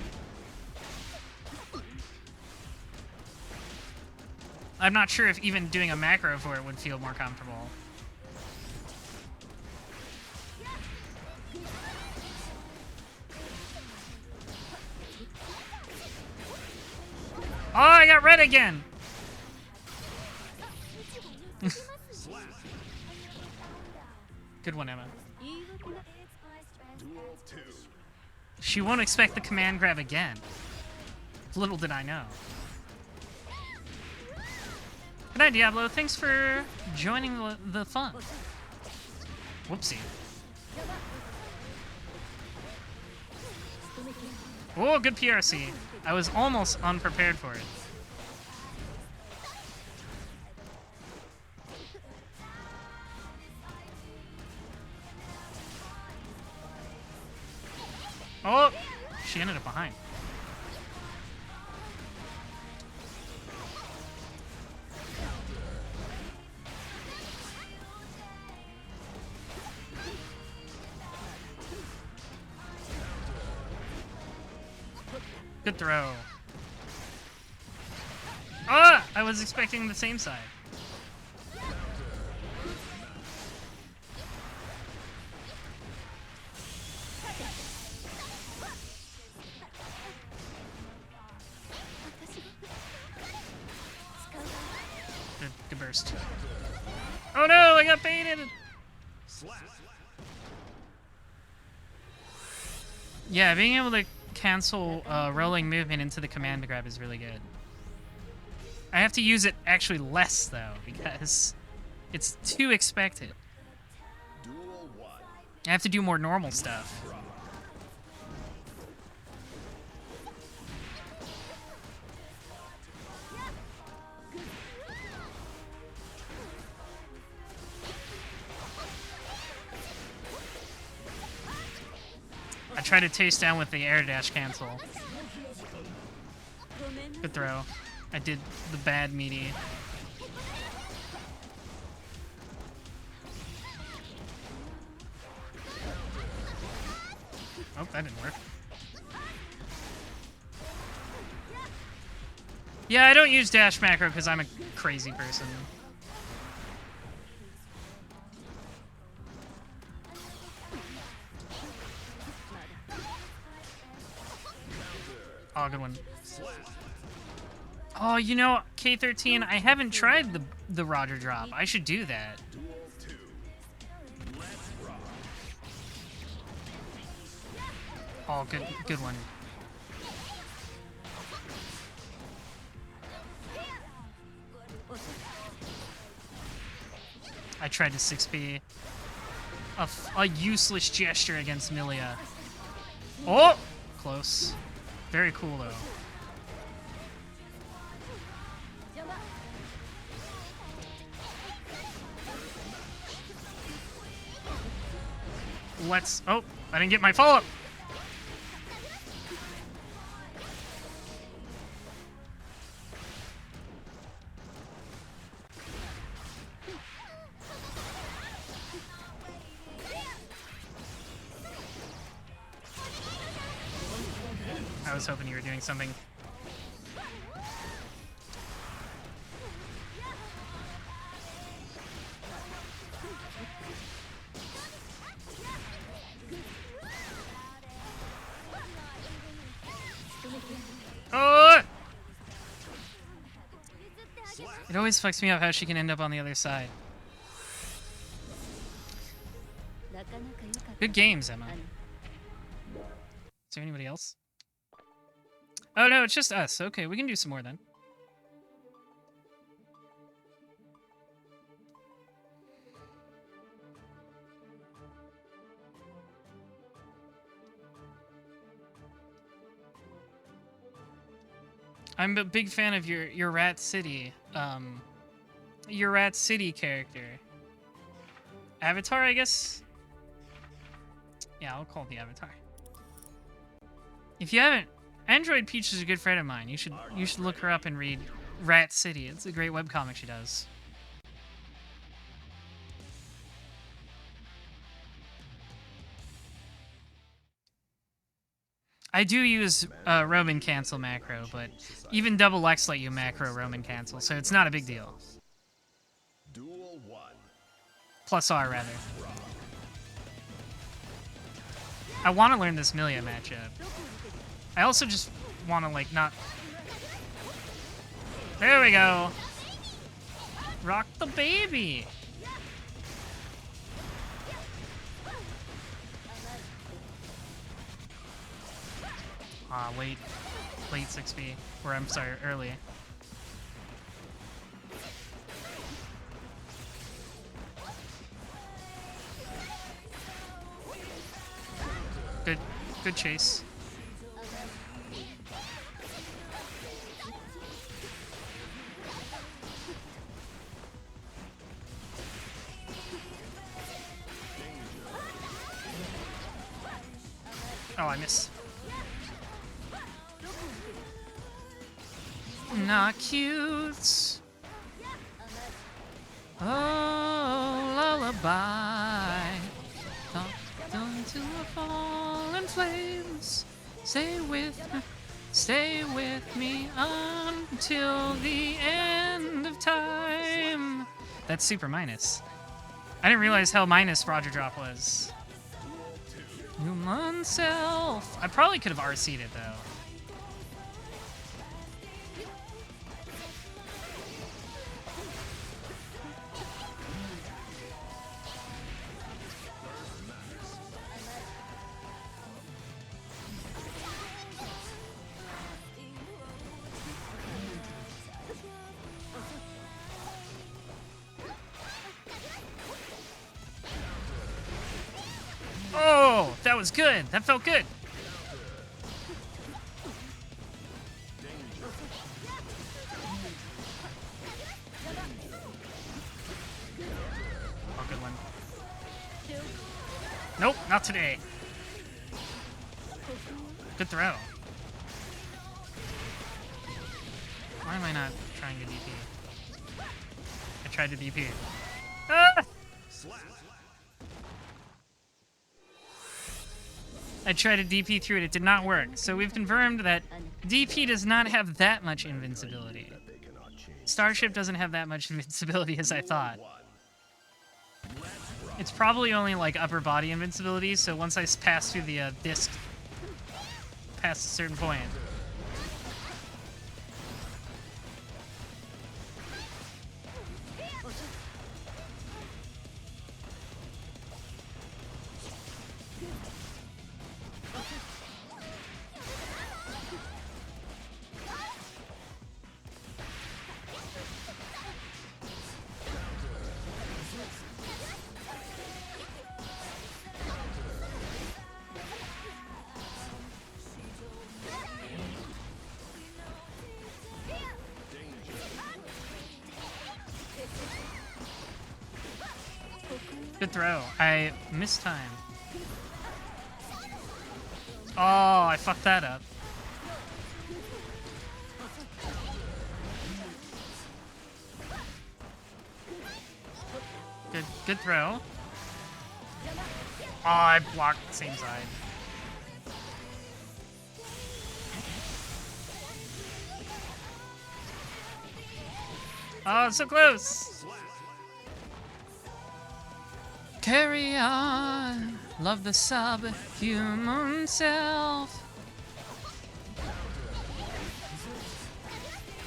even doing a macro for it would feel more comfortable. Oh, I got red again! Good one, Emma. She won't expect the command grab again. Little did I know. Good night, Diablo. Thanks for joining the fun. Whoopsie. Oh, good PRC. I was almost unprepared for it. Oh, she ended up behind. Good throw. Ah! I was expecting the same side. Good burst. Oh no, I got baited! Yeah, being able to cancel rolling movement into the command grab is really good. I have to use it actually less, though, because it's too expected. I have to do more normal stuff. I tried to taste down with the air dash cancel. Good throw. I did the bad meaty. Oh, that didn't work. Yeah, I don't use dash macro because I'm a crazy person. Oh, good one. Oh, you know, K13, I haven't tried the Roger drop. I should do that. Oh, good one. I tried to 6B. A useless gesture against Milia. Oh! Close. Very cool, though. Let's... Oh, I didn't get my follow-up. I was hoping you were doing something. Oh! It always fucks me up how she can end up on the other side. Good games, Emma. Is there anybody else? Oh no, it's just us. Okay, we can do some more then. I'm a big fan of your Rat City, your Rat City character. Avatar, I guess? Yeah, I'll call it the Avatar. If you haven't, Android Peach is a good friend of mine. You should look her up and read Rat City. It's a great webcomic she does. I do use Roman cancel macro, but even double X let you macro Roman cancel, so it's not a big deal. Plus R, rather. I want to learn this Milia matchup. I also just want to, like, not... There we go! Rock the baby! Ah, late 6B. Or, I'm sorry, early. Good chase. Oh, I missed. not cute. Oh, lullaby. Talked unto a fallen flames. Stay with me until the end of time. That's super minus. I didn't realize how minus Roger Drop was. Human self. I probably could have RC'd it though. Oh, that was good. That felt good. Oh, good one. Nope, not today. Good throw. Why am I not trying to DP? I tried to DP. Ah! I tried to DP through it, it did not work. So we've confirmed that DP does not have that much invincibility. Starship doesn't have that much invincibility as I thought. It's probably only like upper body invincibility, so once I pass through the disc past a certain point. Good throw. I missed time. Oh, I fucked that up. Good throw. Oh, I blocked the same side. Oh, so close. Carry on, love the subhuman self. Oh.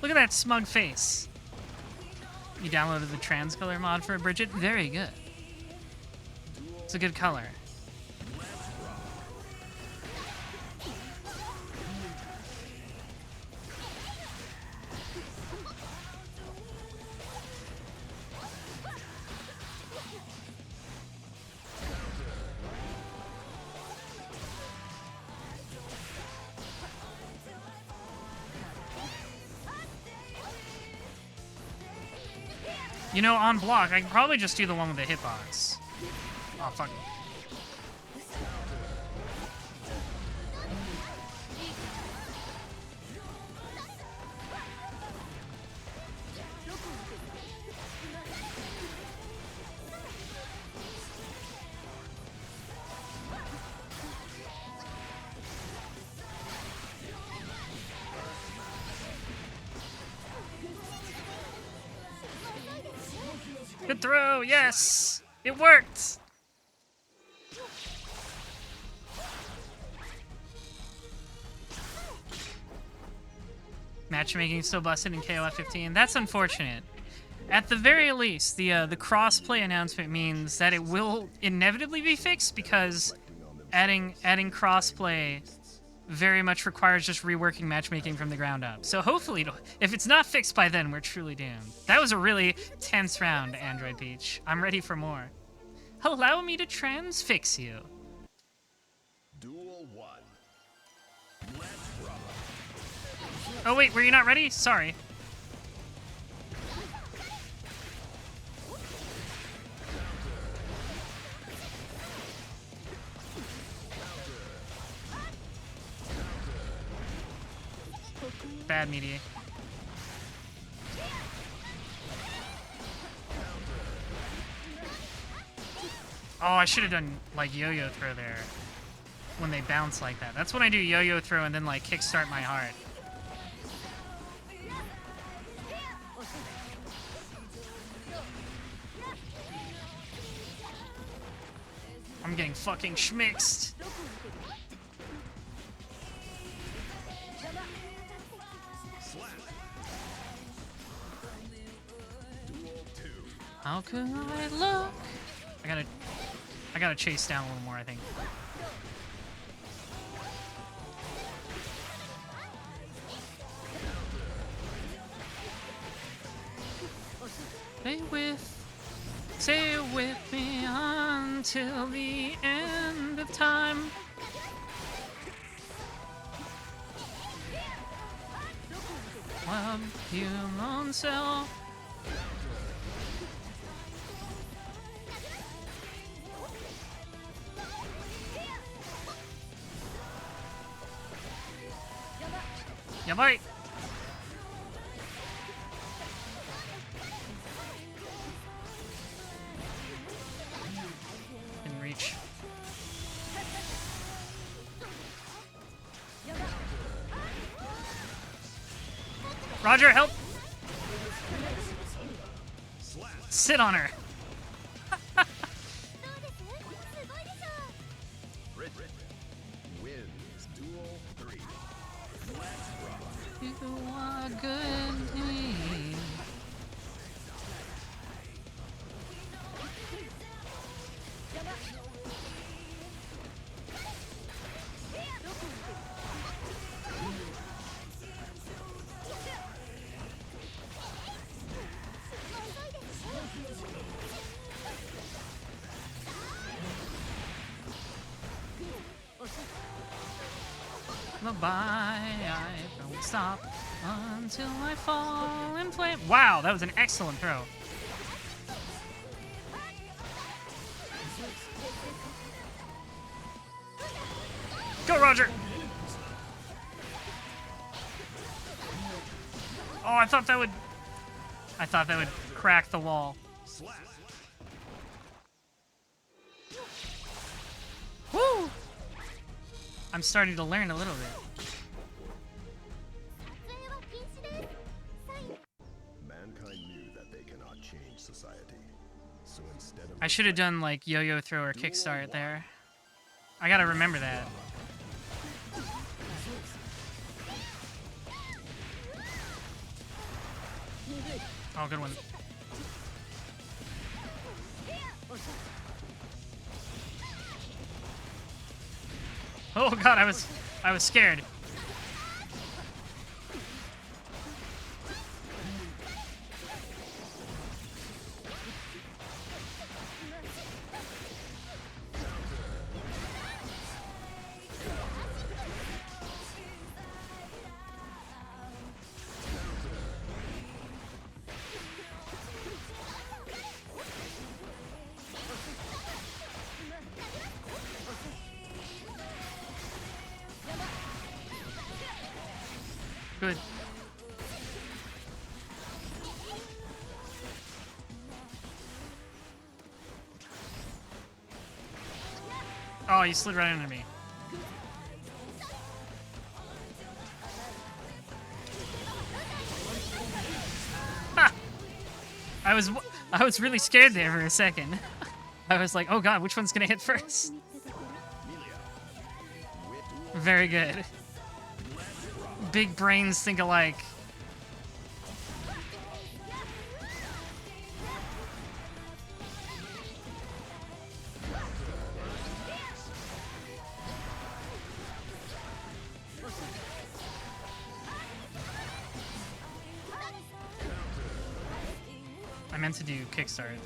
Look at that smug face. You downloaded the trans color mod for Bridget? Very good. It's a good color. You know, on block, I can probably just do the one with the hitbox. Oh, fuck. Good throw, yes! It worked! Matchmaking still busted in KOF 15. That's unfortunate. At the very least, the crossplay announcement means that it will inevitably be fixed because adding crossplay very much requires just reworking matchmaking from the ground up. So hopefully, if it's not fixed by then, we're truly doomed. That was a really tense round, Android Peach. I'm ready for more. Allow me to transfix you. Duel 1. Let's rock. Oh wait, were you not ready? Sorry. Bad media. Oh, I should have done like yo-yo throw there when they bounce like that. That's when I do yo-yo throw and then like kickstart my heart. I'm getting fucking schmixed. How could I look? I gotta chase down a little more, I think. Stay with me until the end of time. Love you, lone self. Yeah, bye. Didn't reach. Roger, help! Sit on her. Bridget wins Duel 3. Let's rock. You are good to me. Bye-bye, I don't stop until I fall in flame. Wow, that was an excellent throw. Go, Roger! Oh, I thought that would crack the wall. Woo! I'm starting to learn a little bit. Mankind knew that they cannot change society. So instead of I should have done like yo-yo throw or kickstart there. I gotta remember that. Oh, good one. Oh god, I was scared. Good. Oh, you slid right under me. Ha! I was really scared there for a second. I was like, oh god, which one's gonna hit first? Very good. Big brains think alike. meant to do kickstart.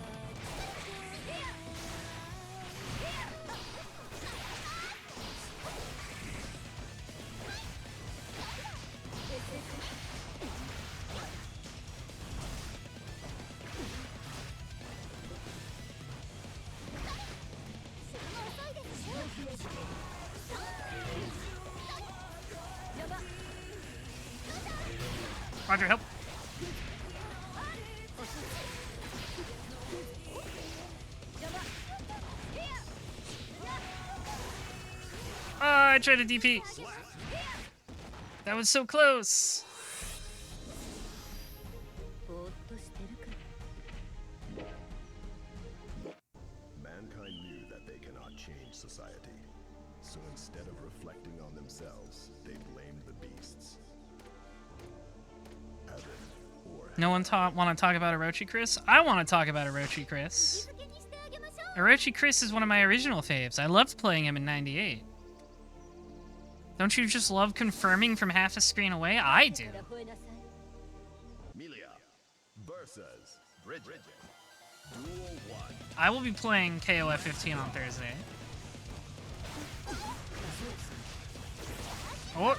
Roger, help. Oh, I tried to DP. That was so close. ぼーっとしてるから Mankind knew that they cannot change society. So instead of reflecting on themselves, they blamed the beasts. Heaven or No one want to talk about Orochi Chris? I want to talk about Orochi Chris. Orochi Chris is one of my original faves. I loved playing him in 98. Don't you just love confirming from half a screen away? I do. 吠えなさい Melia versus Bridget. Duel 1. I will be playing KOF 15 on Thursday. Oh!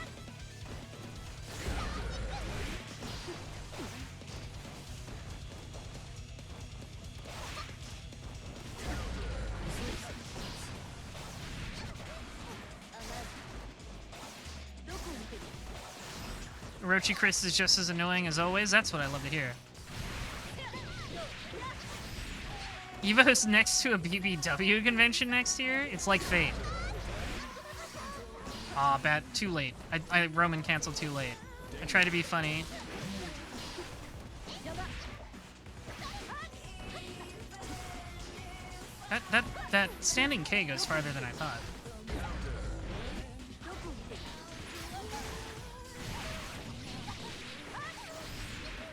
Orochi Chris is just as annoying as always. That's what I love to hear. Evo's next to a BBW convention next year? It's like fate. Aw, bad. Too late. I Roman canceled too late. I tried to be funny. That standing K goes farther than I thought.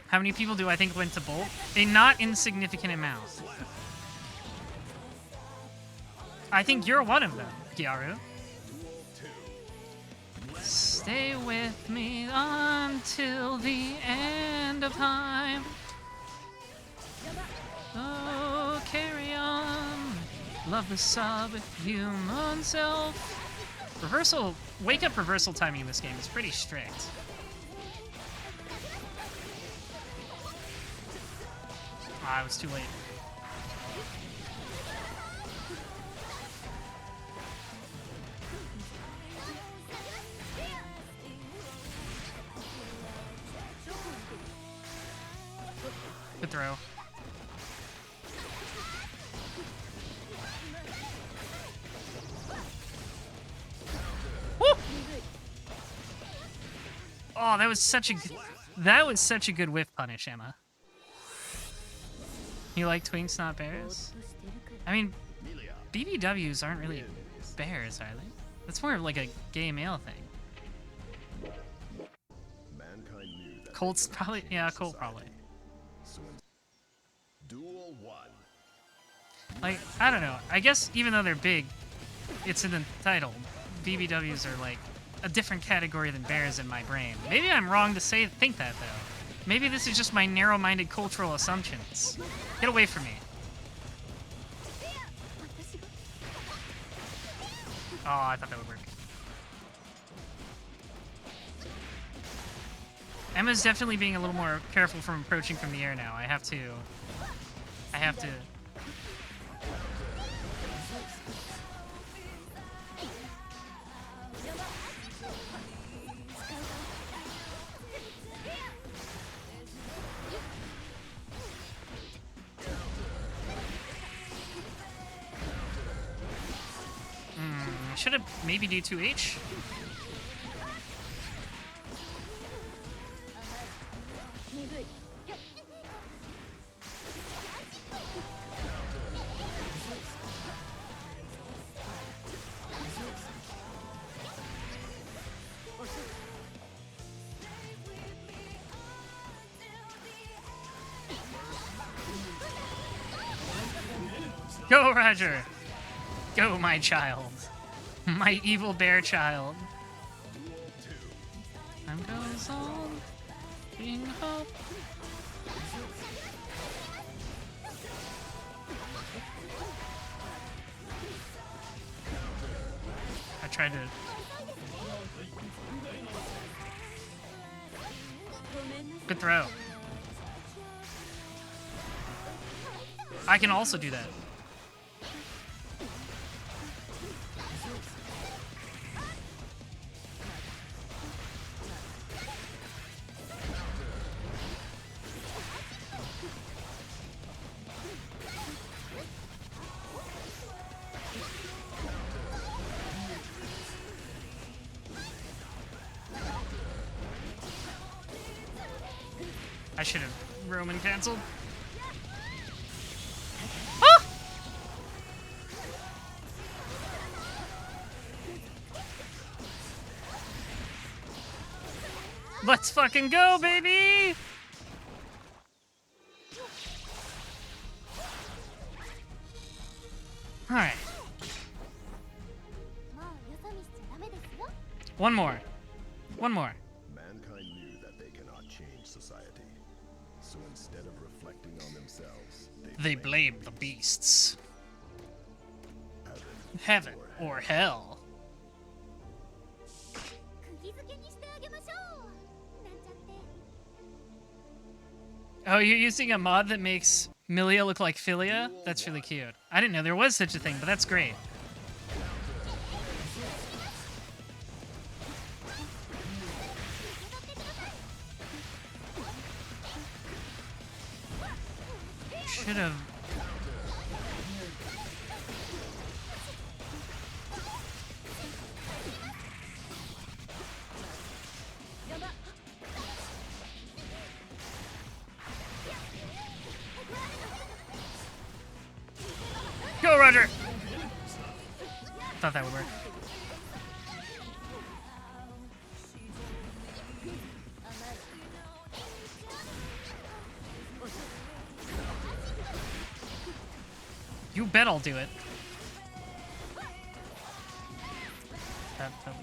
How many people do I think went to Bolt? A not insignificant amount. I think you're one of them, Gyaru. Stay with me until the end of time. Oh, carry on. Love the subhuman self. Reversal, wake up reversal timing in this game is pretty strict. Ah, I was too late. Good throw. Woo! Oh, that was such a good whiff punish, Emma. You like twinks, not bears? I mean, BBWs aren't really bears, are they? That's more of like a gay male thing. Mankind knew that Colt's probably, yeah, Colt probably. So Duel 1. Like, I don't know. I guess even though they're big, it's in the title. BBWs are like a different category than bears in my brain. Maybe I'm wrong to think that though. Maybe this is just my narrow-minded cultural assumptions. Get away from me. Oh, I thought that would work. Emma's definitely being a little more careful from approaching from the air now. I have to... Should have maybe do 2H. Go, Roger! Go, my child. My evil bear child. Time goes on, being hope. tried to... Good throw. I can also do that. I should have Roman canceled. Ah! Let's fucking go, baby! Alright. One more. One more. Mankind knew that they cannot change society. So instead of reflecting on themselves, They blame the beasts. heaven, Heaven or hell. Oh, you're using a mod that makes Milia look like Philia? That's really cute. I didn't know there was such a thing, but that's great. Should have... Go, Roger! Thought that would work. You bet I'll do it.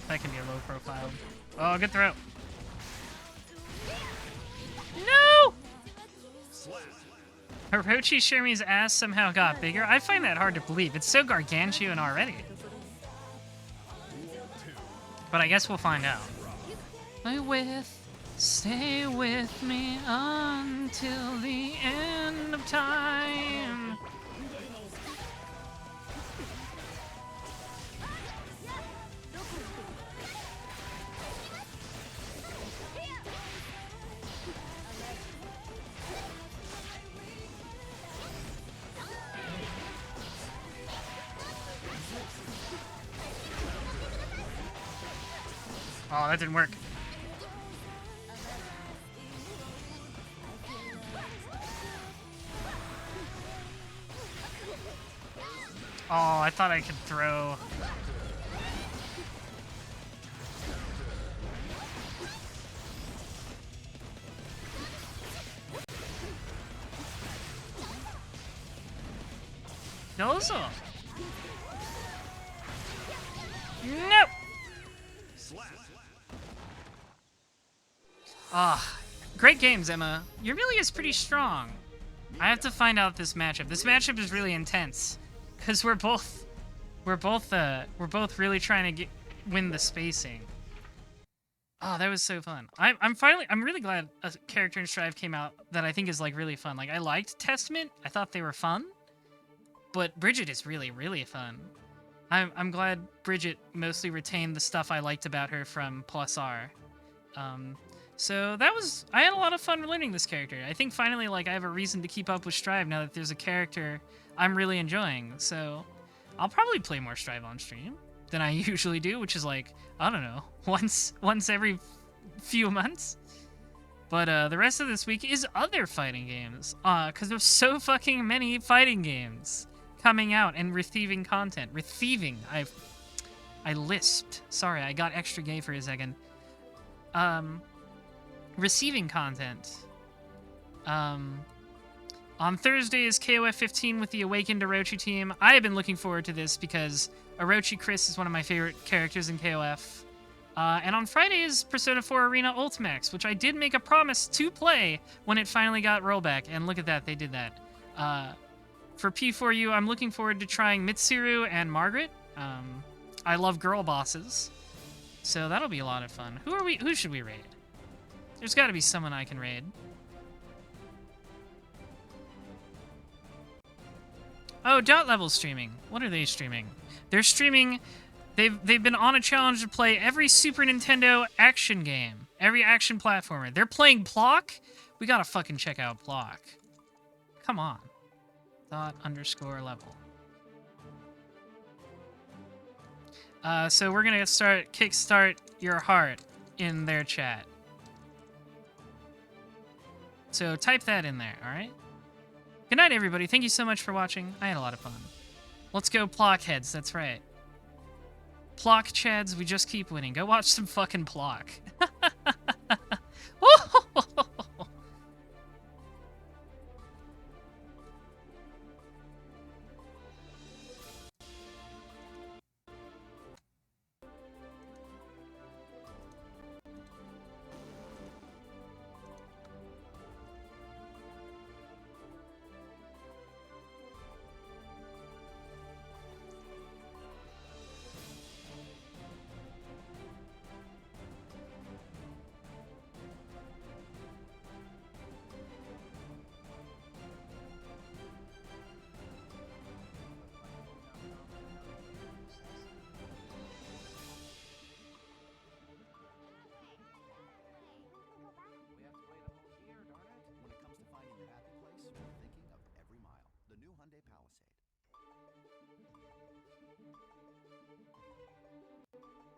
That can be a low profile. Oh, good throw. No! Orochi Shermie's ass somehow got bigger? I find that hard to believe. It's so gargantuan already. But I guess we'll find out. Stay with me until the end of time. Oh, that didn't work. Oh, I thought I could throw. Also. No. Ah, great games, Emma. Your Millie is pretty strong. I have to find out this matchup. This matchup is really intense because we're both really trying to win the spacing. Oh, that was so fun. I'm really glad a character in Strive came out that I think is like really fun. Like I liked Testament. I thought they were fun, but Bridget is really, really fun. I'm glad Bridget mostly retained the stuff I liked about her from Plus R. So I had a lot of fun learning this character. I think finally, like, I have a reason to keep up with Strive now that there's a character I'm really enjoying. So I'll probably play more Strive on stream than I usually do, which is like, I don't know, once every few months. But the rest of this week is other fighting games, because there's so fucking many fighting games coming out and receiving content. I lisped. Sorry, I got extra gay for a second. Receiving content. On Thursday is KOF 15 with the Awakened Orochi team. I have been looking forward to this because Orochi Chris is one of my favorite characters in KOF. And on Friday is Persona 4 Arena Ultimax, which I did make a promise to play when it finally got rollback. And look at that, they did that. For P4U, I'm looking forward to trying Mitsuru and Margaret. I love girl bosses. So that'll be a lot of fun. Who should we raid? There's got to be someone I can raid. Oh, Dot Level's streaming. What are they streaming? They're streaming... They've been on a challenge to play every Super Nintendo action game. Every action platformer. They're playing Plock? We gotta fucking check out Plock. Come on. Dot_level. So we're gonna kickstart your heart in their chat. So type that in there, alright? Good night, everybody. Thank you so much for watching. I had a lot of fun. Let's go Plock heads, that's right. Plock chads, we just keep winning. Go watch some fucking Plock. Palisade.